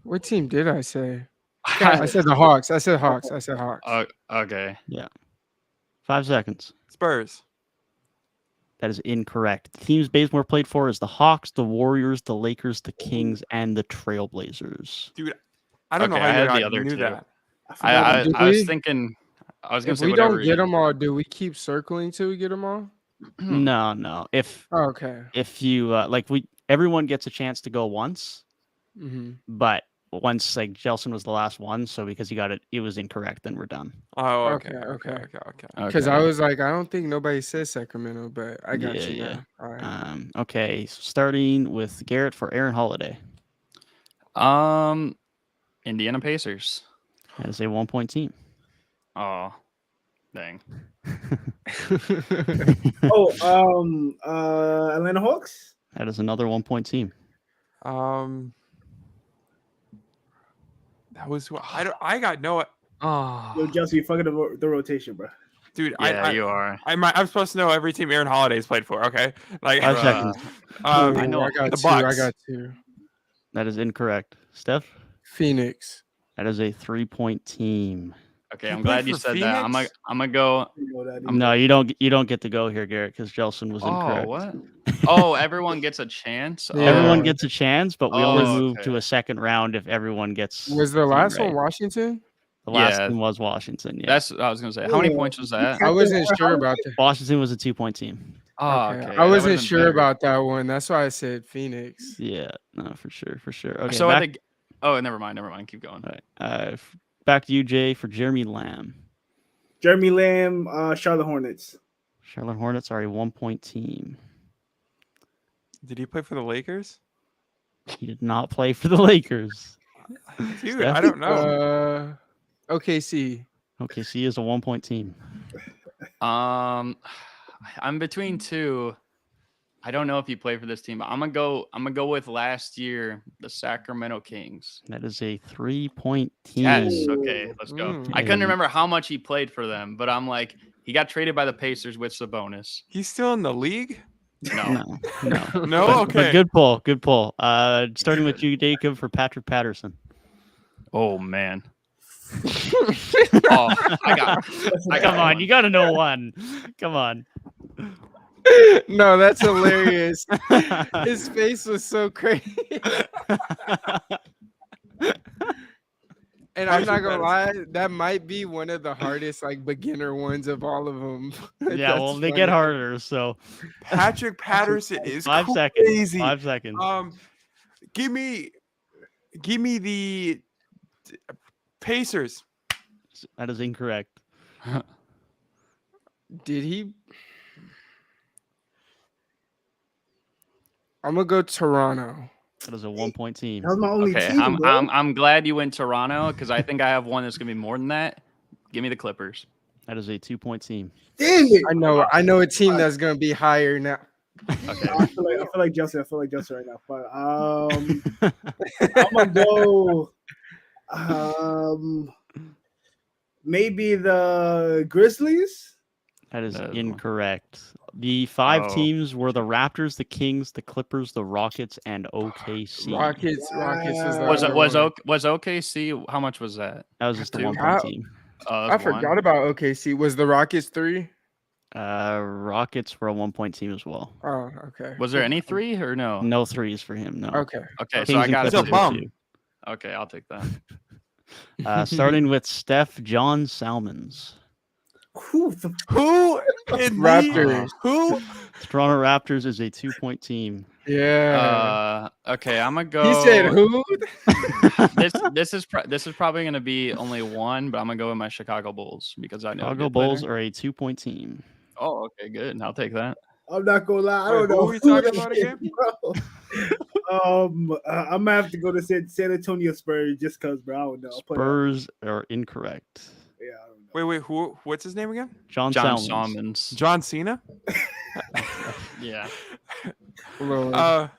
What team did I say? I said the Hawks. I said Hawks. Okay. 5 seconds. Spurs. That is incorrect. The teams Bazemore played for is the Hawks, the Warriors, the Lakers, the Kings, and the Trailblazers. Dude, I don't know Okay, how I you had not the other knew two. that. I Did was we? thinking. I was gonna If say we whatever. don't get them all, do we keep circling till we get them all? No. If Okay. you everyone gets a chance to go once, Mm-hmm. but once like JELSON was the last one, so because he got it was incorrect, then we're done. Oh, Okay, okay. okay. Okay. Because I was like, I don't think nobody says Sacramento, but I got you. Yeah. Now. All right. Okay, so starting with Garrett for Aaron Holiday. Indiana Pacers. That is a 1-point team. Oh, dang. Atlanta Hawks. That is another 1-point team. That was I got no. Oh, Yo, Jesse, you fucking the rotation, bro. dude, Yeah, you are. I'm supposed to know every team Aaron Holiday's played for. Okay, like 5 seconds. I know I got the two. I Bucks. got two. That is incorrect. Steph? Phoenix. That is a 3-point team. Okay, He I'm played glad you for said that. Phoenix? I'm gonna go. No, you don't get to go here, Garrett, because JELSON was incorrect. Oh, what? Oh, everyone gets a chance. Yeah. Everyone Oh, gets a chance, but we only Oh, move to okay. a second round if everyone gets. Was the team last right. one Washington? The last Yeah. one was Washington. Yeah, That's what I was gonna say. How many Yeah. points was that? I wasn't sure about that. Washington was a 2-point team. Oh, Okay. okay. I that wasn't would've been sure better. about that one. That's why I said Phoenix. Yeah, no, for sure. Okay, So back, I think. Oh, never mind. Keep going. all right, back to you, Jay, for Jeremy Lamb. Jeremy Lamb, Charlotte Hornets. Charlotte Hornets are a 1-point team. Did he play for the Lakers? He did not play for the Lakers. Dude, Steph? I don't know. OKC. OKC is a 1-point team. I'm between two. I don't know if you play for this team, but I'm gonna go with last year, the Sacramento Kings. That is a 3-point team. Yes. Okay, let's go. Mm. I couldn't remember how much he played for them, but I'm like, he got traded by the Pacers with Sabonis. He's still in the league? No. No. No, But okay. good pull. Starting with you, Jacob, for Patrick Patterson. Oh man. Oh, I got Come on, one. you got to know one. Come on. No, that's hilarious. His face was so crazy. And I'm not gonna lie, that might be one of the hardest, like beginner ones of all of them. Yeah, well, they get harder. So Patrick Patterson is 5 seconds. crazy. 5 seconds. Give me the Pacers. That is incorrect. Did he? I'm gonna go Toronto. That is a 1-point team. That was my only Okay, team, bro. I'm glad you went Toronto because I think I have one that's gonna be more than that. Give me the Clippers. That is a 2-point team. Damn it! I know a team that's gonna be higher now. Okay. I feel like Justin. I feel like Justin right now. But I'm gonna go. Maybe the Grizzlies. That is That is incorrect. The 5 Oh. teams were the Raptors, the Kings, the Clippers, the Rockets, and OKC. Rockets was the Was other was one. was OKC? How much was that? That was just a Dude, 1-point how- team. Oh, I that's one. forgot about OKC. Was the Rockets 3? Rockets were a 1-point team as well. Oh, okay. Was there any 3 or no? No threes for him. No. Okay. Okay, so Kings I and got He's a Clippers it. were bum. 2. Okay, I'll take that. Starting with Steph John Salmons. Who the Who in Raptors. Who? The Toronto Raptors is a 2-point team. Yeah. Okay, I'm gonna go. He said who? This is probably gonna be only one, but I'm gonna go with my Chicago Bulls because I know. Chicago Bulls are a 2-point team. Oh, okay, good. I'll take that. I'm not gonna lie. I Wait, don't who know are we talking this about is, again? bro. I'm gonna have to go to San Antonio Spurs just cause, bro. I don't know. I'll put it up. Spurs are incorrect. Yeah, I don't know. Wait, who? What's his name again? John John Salmons. Salmons. John Cena. Yeah. Lord.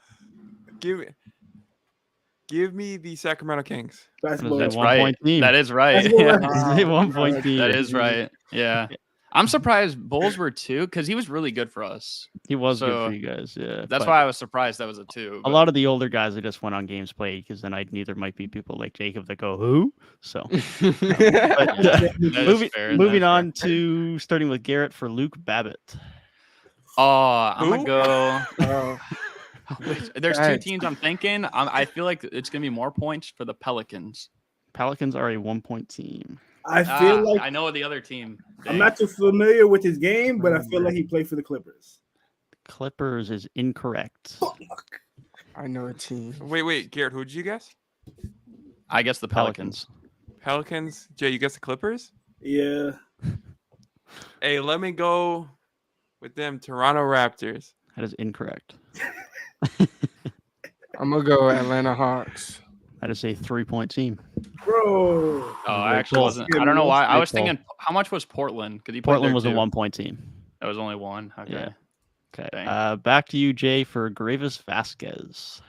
Give me the Sacramento Kings. Basketball. That's That's right. 1-point team. That is right. That's what Yeah. This is a 1-point team. That is right. Yeah. I'm surprised Bulls were 2 because he was really good for us. He was good So, for you guys. Yeah. That's but why I was surprised that was a 2. a lot of the older guys, they just went on games played because then I'd neither might be people like Jacob that go who. So but, moving on to starting with Garrett for Luke Babbitt. Oh, I'm Who? gonna go. Oh, There's 2 Guys. teams I'm thinking. I feel like it's gonna be more points for the Pelicans. Pelicans are a 1-point team. I feel like I know the other team. I'm Dang. not too familiar with his game, but I feel like he played for the Clippers. Clippers is incorrect. I know a team. Wait, Garrett, who'd you guess? I guess the Pelicans. Pelicans. Jay, you guess the Clippers? Yeah. Hey, let me go with them Toronto Raptors. That is incorrect. I'm gonna go Atlanta Hawks. That is a 3-point team. Bro. Oh, I Very actually cool. wasn't. I don't know why. I Very was cool. thinking, how much was Portland? Because he played Portland there was a too. 1-point team. That was only 1. Okay. Yeah. Okay. Dang. Back to you, Jay, for Gravis Vasquez.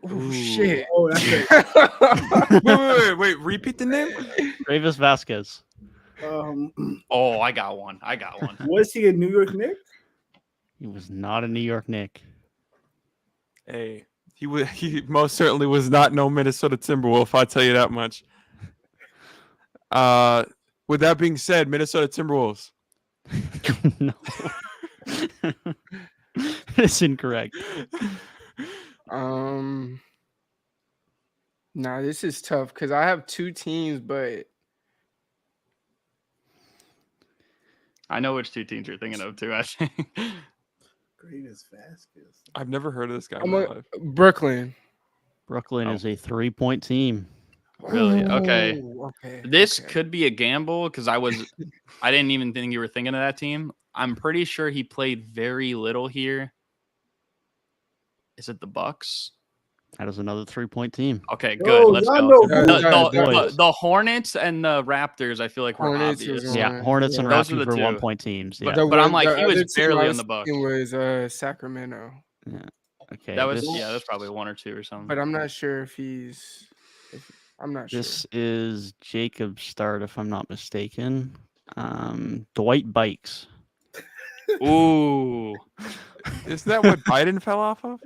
Oh shit. Oh, that's it. Wait. Repeat the name. Gravis Vasquez. Oh, I got one. Was he a New York Knick? He was not a New York Knick. Hey, he most certainly was not no Minnesota Timberwolf. I'll tell you that much. With that being said, Minnesota Timberwolves. No. It's incorrect. Nah, this is tough because I have 2 teams, but I know which 2 teams you're thinking of too. I think. Greatest Vasquez. I've never heard of this guy in I'm my a life. Brooklyn. Brooklyn Oh. is a 3-point team. Really? Okay. Ooh, okay. This okay. could be a gamble because I didn't even think you were thinking of that team. I'm pretty sure he played very little here. Is it the Bucks? That is another 3-point team. Okay, good. Let's y'all go. know The Hornets and the Raptors, I feel like were Hornets obvious. was Yeah, one. Hornets and Those are Raptors the were 2. 1-point teams. Yeah. The But I'm one- like, the he was other team barely I on the was Bucks. thinking was Sacramento, Okay. That was this, that's probably 1 or 2 or something. but I'm not sure if I'm not This sure. is Jacob's start, if I'm not mistaken. Dwight Bikes. Ooh, Isn't that what Biden fell off of?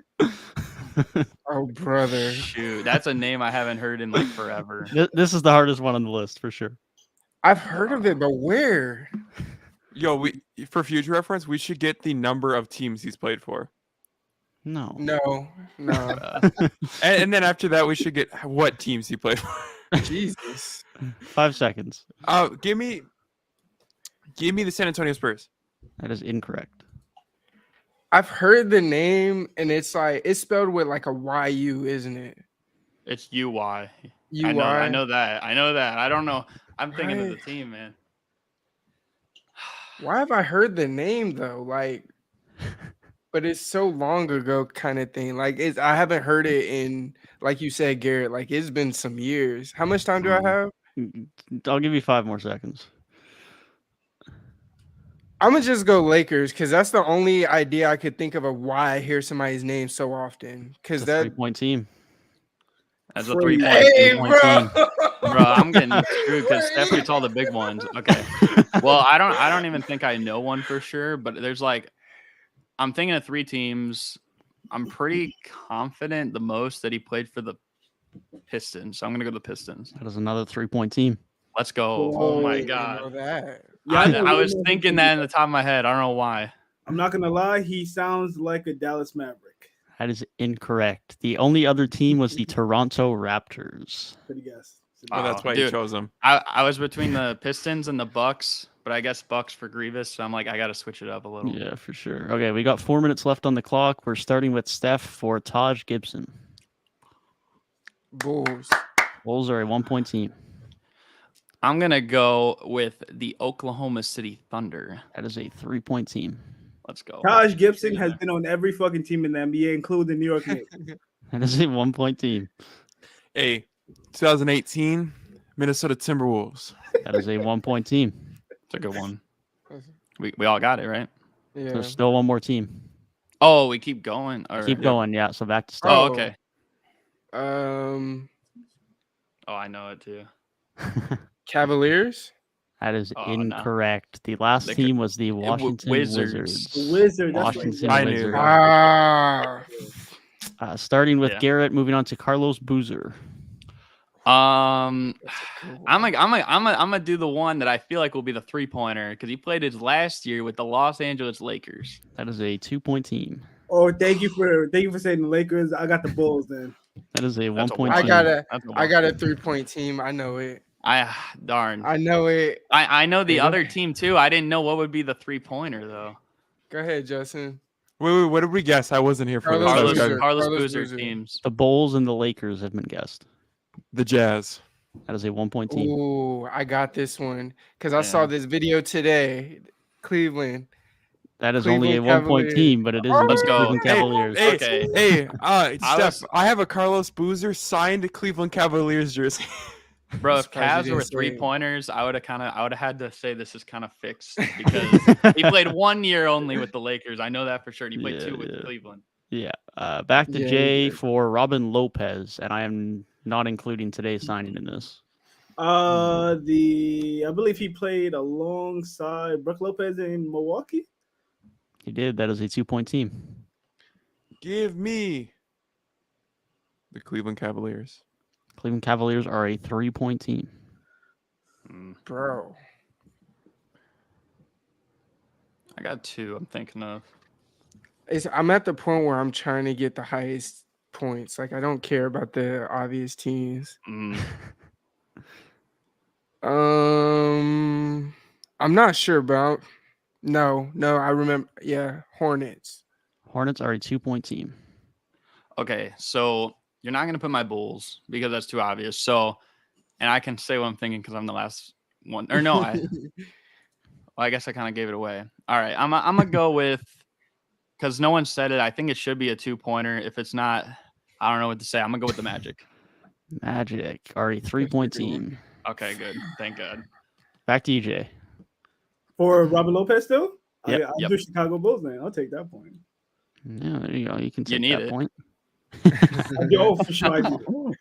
Oh brother. shoot, that's a name I haven't heard in like forever. This is the hardest one on the list for sure. I've heard of it, but where? Yo, for future reference, we should get the number of teams he's played for. No. No. And then after that, we should get what teams he played for. Jesus. 5 seconds. Give me the San Antonio Spurs. That is incorrect. I've heard the name, and it's spelled with like a YU, isn't it? It's UY. UI. I know that. I don't know. I'm thinking of the Right. team, man. Why have I heard the name though? Like, but it's so long ago, kind of thing. Like, I haven't heard it in, like you said, Garrett. Like, it's been some years. How much time do I have? I'll give you 5 more seconds. I'm gonna just go Lakers because that's the only idea I could think of why I hear somebody's name so often. Because It's a that 3-point team. That's a Crazy. 3-point. Hey, Point team. Bro, I'm getting screwed because Steph gets all the big ones. Okay. Well, I don't even think I know one for sure, but there's like, I'm thinking of 3 teams. I'm pretty confident the most that he played for the Pistons. So I'm gonna go the Pistons. That is another 3-point team. Let's go. Oh my I didn't know god. that. Yeah, I was know thinking that in the top of my head. I don't know why. I'm not gonna lie, he sounds like a Dallas Maverick. That is incorrect. The only other team was the Toronto Raptors. Good guess. Oh, that's why Dude. you chose him. I was between the Pistons and the Bucks, but I guess Bucks for Grievous. So I'm like, I got to switch it up a little. Yeah, for sure. Okay, we got 4 minutes left on the clock. We're starting with Steph for Taj Gibson. Bulls. Bulls are a 1-point team. I'm going to go with the Oklahoma City Thunder. That is a 3-point team. Let's go. Taj Gibson has been on every fucking team in the NBA, including the New York Knicks. That is a 1-point team. Hey, 2018 Minnesota Timberwolves. That is a 1-point team. It's a good one. We all got it, right? Yeah. There's still one more team. Oh, we keep going. Keep going, yeah. So back to Steph. Oh, okay. Um, Oh, I know it too. Cavaliers. That is Oh, no. incorrect. The last They could- team was the Washington Wizards. Wizards. Wizard. That's Washington right. I knew Wizards. that. Ah, Starting with Yeah. Garrett, moving on to Carlos Boozer. I'm gonna do the one that I feel like will be the 3-pointer because he played his last year with the Los Angeles Lakers. That is a 2-point team. Oh, thank you for saying the Lakers. I got the Bulls then. That is a That's a 1-point I team. got a That's a I got a 3-point team. I know it. Darn. I know it. I know the Yeah. other team too. I didn't know what would be the 3-pointer though. Go ahead, Justin. Wait, what did we guess? I wasn't here for Carlos this. Boozer. Carlos Carlos Boozer Boozer. teams. The Bulls and the Lakers have been guessed. The Jazz. That is a 1-point team. Ooh, I got this one because I saw Yeah. this video today. Cleveland. That is only a Cleveland 1-point Cavaliers. team, but it is Let's the go. Cleveland Hey, Cavaliers. Hey, Okay. hey, I Steph, was- I have a Carlos Boozer signed Cleveland Cavaliers jersey. Bro, if Surprised Cavs you were didn't say it. 3-pointers, I would have had to say this is kind of fixed because he played 1 year only with the Lakers. I know that for sure. And he played Yeah, 2 with yeah. Cleveland. Yeah. Back to Yeah, Jay he did. for Robin Lopez, and I am not including today's signing in this. I believe he played alongside Brook Lopez in Milwaukee. He did. That is a 2-point team. Give me the Cleveland Cavaliers. Cleveland Cavaliers are a 3-point team. Bro. I got 2 I'm thinking of. I'm at the point where I'm trying to get the highest points. Like I don't care about the obvious teams. Mm. I'm not sure about. No, I remember. Yeah, Hornets. Hornets are a 2-point team. Okay, so you're not gonna put my Bulls because that's too obvious. So, and I can say what I'm thinking because I'm the last one. Or no, I guess I kind of gave it away. All right, I'm gonna go with because no one said it. I think it should be a 2-pointer. If it's not, I don't know what to say. I'm gonna go with the Magic. Magic are a 3-point team. Okay, good. Thank God. Back to you, Jay. For Robin Lopez still? Yep, I'll yep. do Chicago Bulls then. I'll take that point. Yeah, there you go. You can You take need that it. point. Oh, for sure I do.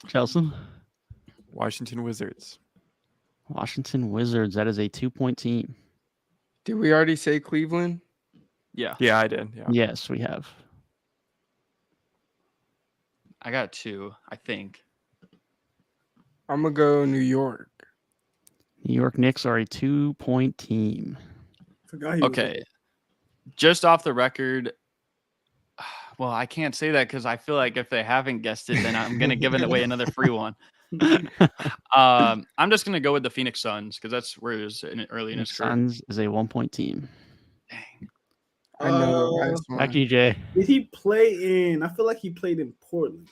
Chelsea? Washington Wizards. Washington Wizards. That is a 2-point team. Did we already say Cleveland? Yeah, Yeah, I did. Yeah. Yes, we have. I got 2. I think. I'm gonna go New York. New York Knicks are a 2-point team. Forgot he was Okay, just off the record. Well, I can't say that because I feel like if they haven't guessed it, then I'm gonna give it away another free one. I'm just gonna go with the Phoenix Suns because that's where he was early in his career. Suns is a 1-point team. I know the Uh, last Back one. to you, Jay. Did he play in? I feel like he played in Portland.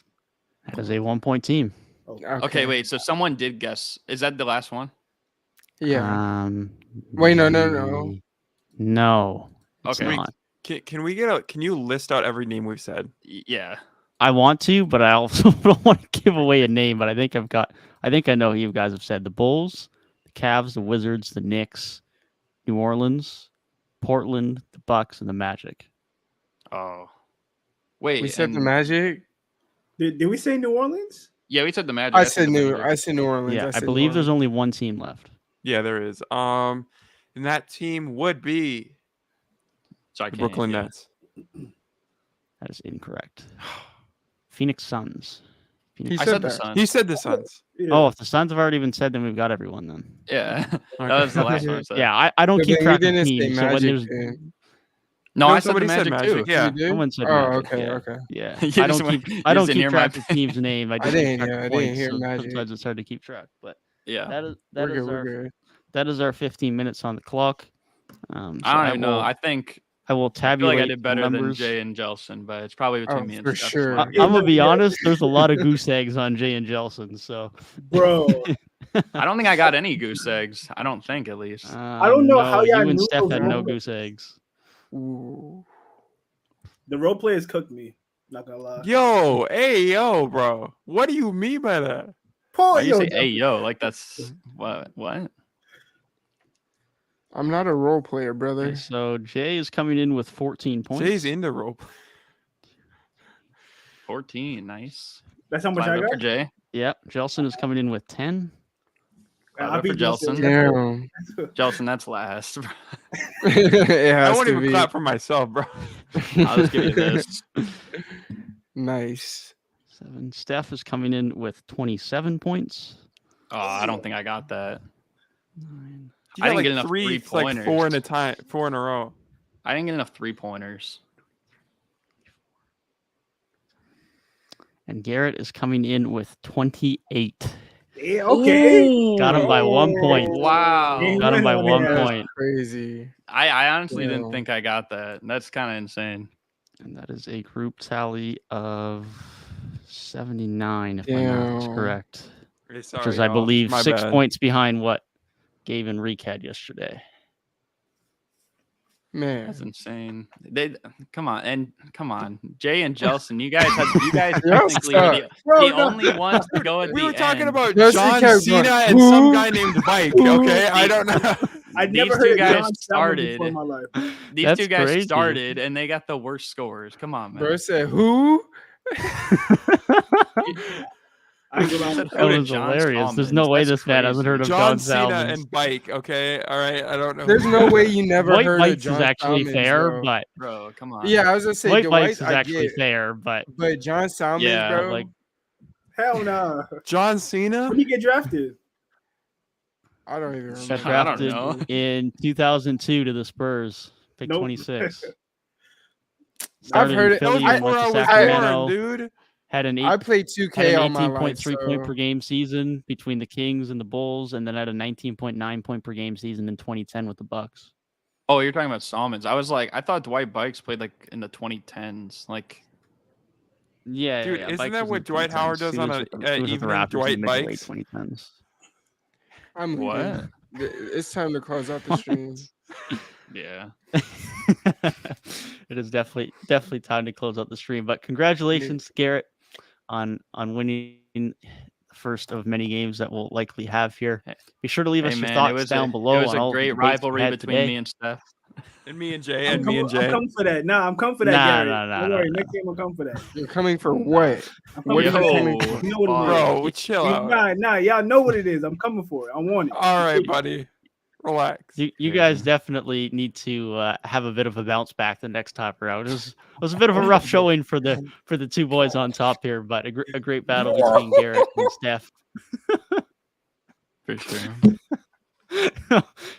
That is a 1-point team. Okay, wait. So someone did guess. Is that the last one? Yeah. Wait, no. No. It's Okay. not. Can you list out every name we've said? Yeah. I want to, but I also don't want to give away a name. But I think I know who you guys have said: the Bulls, the Cavs, the Wizards, the Knicks, New Orleans, Portland, the Bucks, and the Magic. Oh, wait. We said the and- Magic. Did we say New Orleans? Yeah, we said the Magic. I said said the New. Magic. I said New Orleans. Yeah, I said New believe there's Orleans. only one team left. Yeah, there is. And that team would be So I the can't, Brooklyn yeah. Nets. That is incorrect. Phoenix Suns. He I said said the that. Suns. He said the Suns. Yeah. Oh, if the Suns have already been said, then we've got everyone then. Yeah, that Okay. was the last one I said. Yeah, I don't But keep then you track of didn't say teams. So when Magic. there's then. No, No, I said the somebody said Magic too. Magic, yeah. You did? Someone said Oh, Magic, okay, yeah. okay. Yeah, You I just don't went- keep. you I don't just didn't keep hear track my- of teams' name. I just didn't, keep track yeah, of I didn't points, hear so Magic. sometimes it's hard to keep track. But Yeah. We're good. We're good. that is our 15 minutes on the clock. So I don't even know. I think I will I feel tabulate like I did better the than numbers. Jay and Jelson, but it's probably between Oh, me and for Steph. sure. I'm gonna be honest. There's a lot of goose eggs on Jay and Jelson. So, Bro, I don't think I got any goose eggs. I don't think, at least. I don't know how y'all you and knew Steph those had no numbers. goose eggs. Ooh. the role players cooked me. Not gonna lie. Yo, hey, yo, bro. What do you mean by that? Paul, Why you yo, say, hey, yo, like that's what? I'm not a role player, brother. Okay, so Jay is coming in with 14 points. Jay's in the rope. 14, nice. that's how much Five I up got. for Jay. Yep, Jelson is coming in with 10. Five I up for beat Jelson. Jelson. Damn. Jelson, that's last. It I has won't to even be. clap for myself, bro. I'll just give you this. Nice. 7. Steph is coming in with 27 points. Oh, I don't think I got that. 9. You I got didn't like get enough three, like three-pointers. four in a row. I didn't get enough 3-pointers. And Garrett is coming in with 28. Yeah, okay. Got him by 1 point. Wow. Game Got him by winner 1 on that. point. Crazy. I honestly didn't Damn. think I got that. That's kind of insane. And that is a group tally of 79, if my math is Damn. correct. Hey, Which sorry, is, I y'all. believe, My 6 bad. points behind what Gabe and Reek had yesterday. Man. That's insane. They come on, Jay and Jelson. You guys Y'all technically are the, Bro, the no. only ones to go at We the were talking end. about Justin John kept Cena going, and some "Who? guy named Mike. Who?" Okay, I don't know. I These never two heard guys John Salmon started. before in my life. These That's two guys crazy. started and they got the worst scores. Come on, man. Bro said, who? I ain't gonna lie. Said That who to was John hilarious. There's Stallman? no way That's this man hasn't crazy. heard of John John Cena Salmons. and Bike. Okay, all right. I don't know. There's no way you never White heard Bikes of John is actually Salmons, fair, bro. but Bro, come on. Yeah, I was gonna say White Dwight, Bikes is I actually get, fair, but but John Salmons, Yeah, bro. like- Hell nah. John Cena. When did he get drafted? I don't even got remember. I don't drafted know. in 2002 to the Spurs. Pick Nope. 26. I've Started heard in it. That was Philly and before went I to was Sacramento. born, dude. Had an I played had 2K an all my life. 18.3 point So per game season between the Kings and the Bulls, and then had a 19.9 point per game season in 2010 with the Bucks. Oh, you're talking about Salmons. I was like, I thought Dwight Bikes played like in the 2010s. Like, Yeah, Dude, yeah, isn't Bikes that was what in the Dwight Howard 2010s. does He on was a- with the- a he was with the evening Raptors Dwight in the mid-to-late Bikes? 2010s. I'm What? leaving. It's time to close out the stream. yeah. It is definitely time to close out the stream. But congratulations, Garrett, on winning the first of many games that we'll likely have here. Be sure to leave Hey, us your man, thoughts down below. It was on all a of the great debates we rivalry had between today. me and Steph. And me and Jay. I'm coming for that. Nah, I'm coming for that, Nah, Gary. nah, Don't nah, worry. nah. Next game, I'm coming for that. You're coming for what? I'm What coming are for you that. coming for? You know what it is. Bro, chill out. Nah, y'all know what it is. I'm coming for it. I want it. All right, buddy. Relax. You guys definitely need to have a bit of a bounce back the next time around. It was a bit of a rough showing for the two boys on top here, but a great battle between Garrett and Steph. For sure.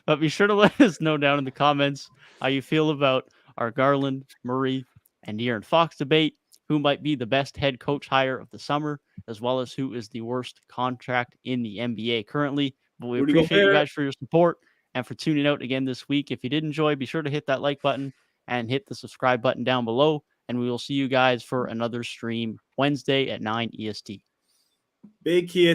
But be sure to let us know down in the comments how you feel about our Garland, Murray, and De'Aaron Fox debate, who might be the best head coach hire of the summer, as well as who is the worst contract in the NBA currently. But we Rudy appreciate you Gobert. guys for your support and for tuning out again this week. If you did enjoy, be sure to hit that like button and hit the subscribe button down below. And we will see you guys for another stream Wednesday at 9 EST. Big kid.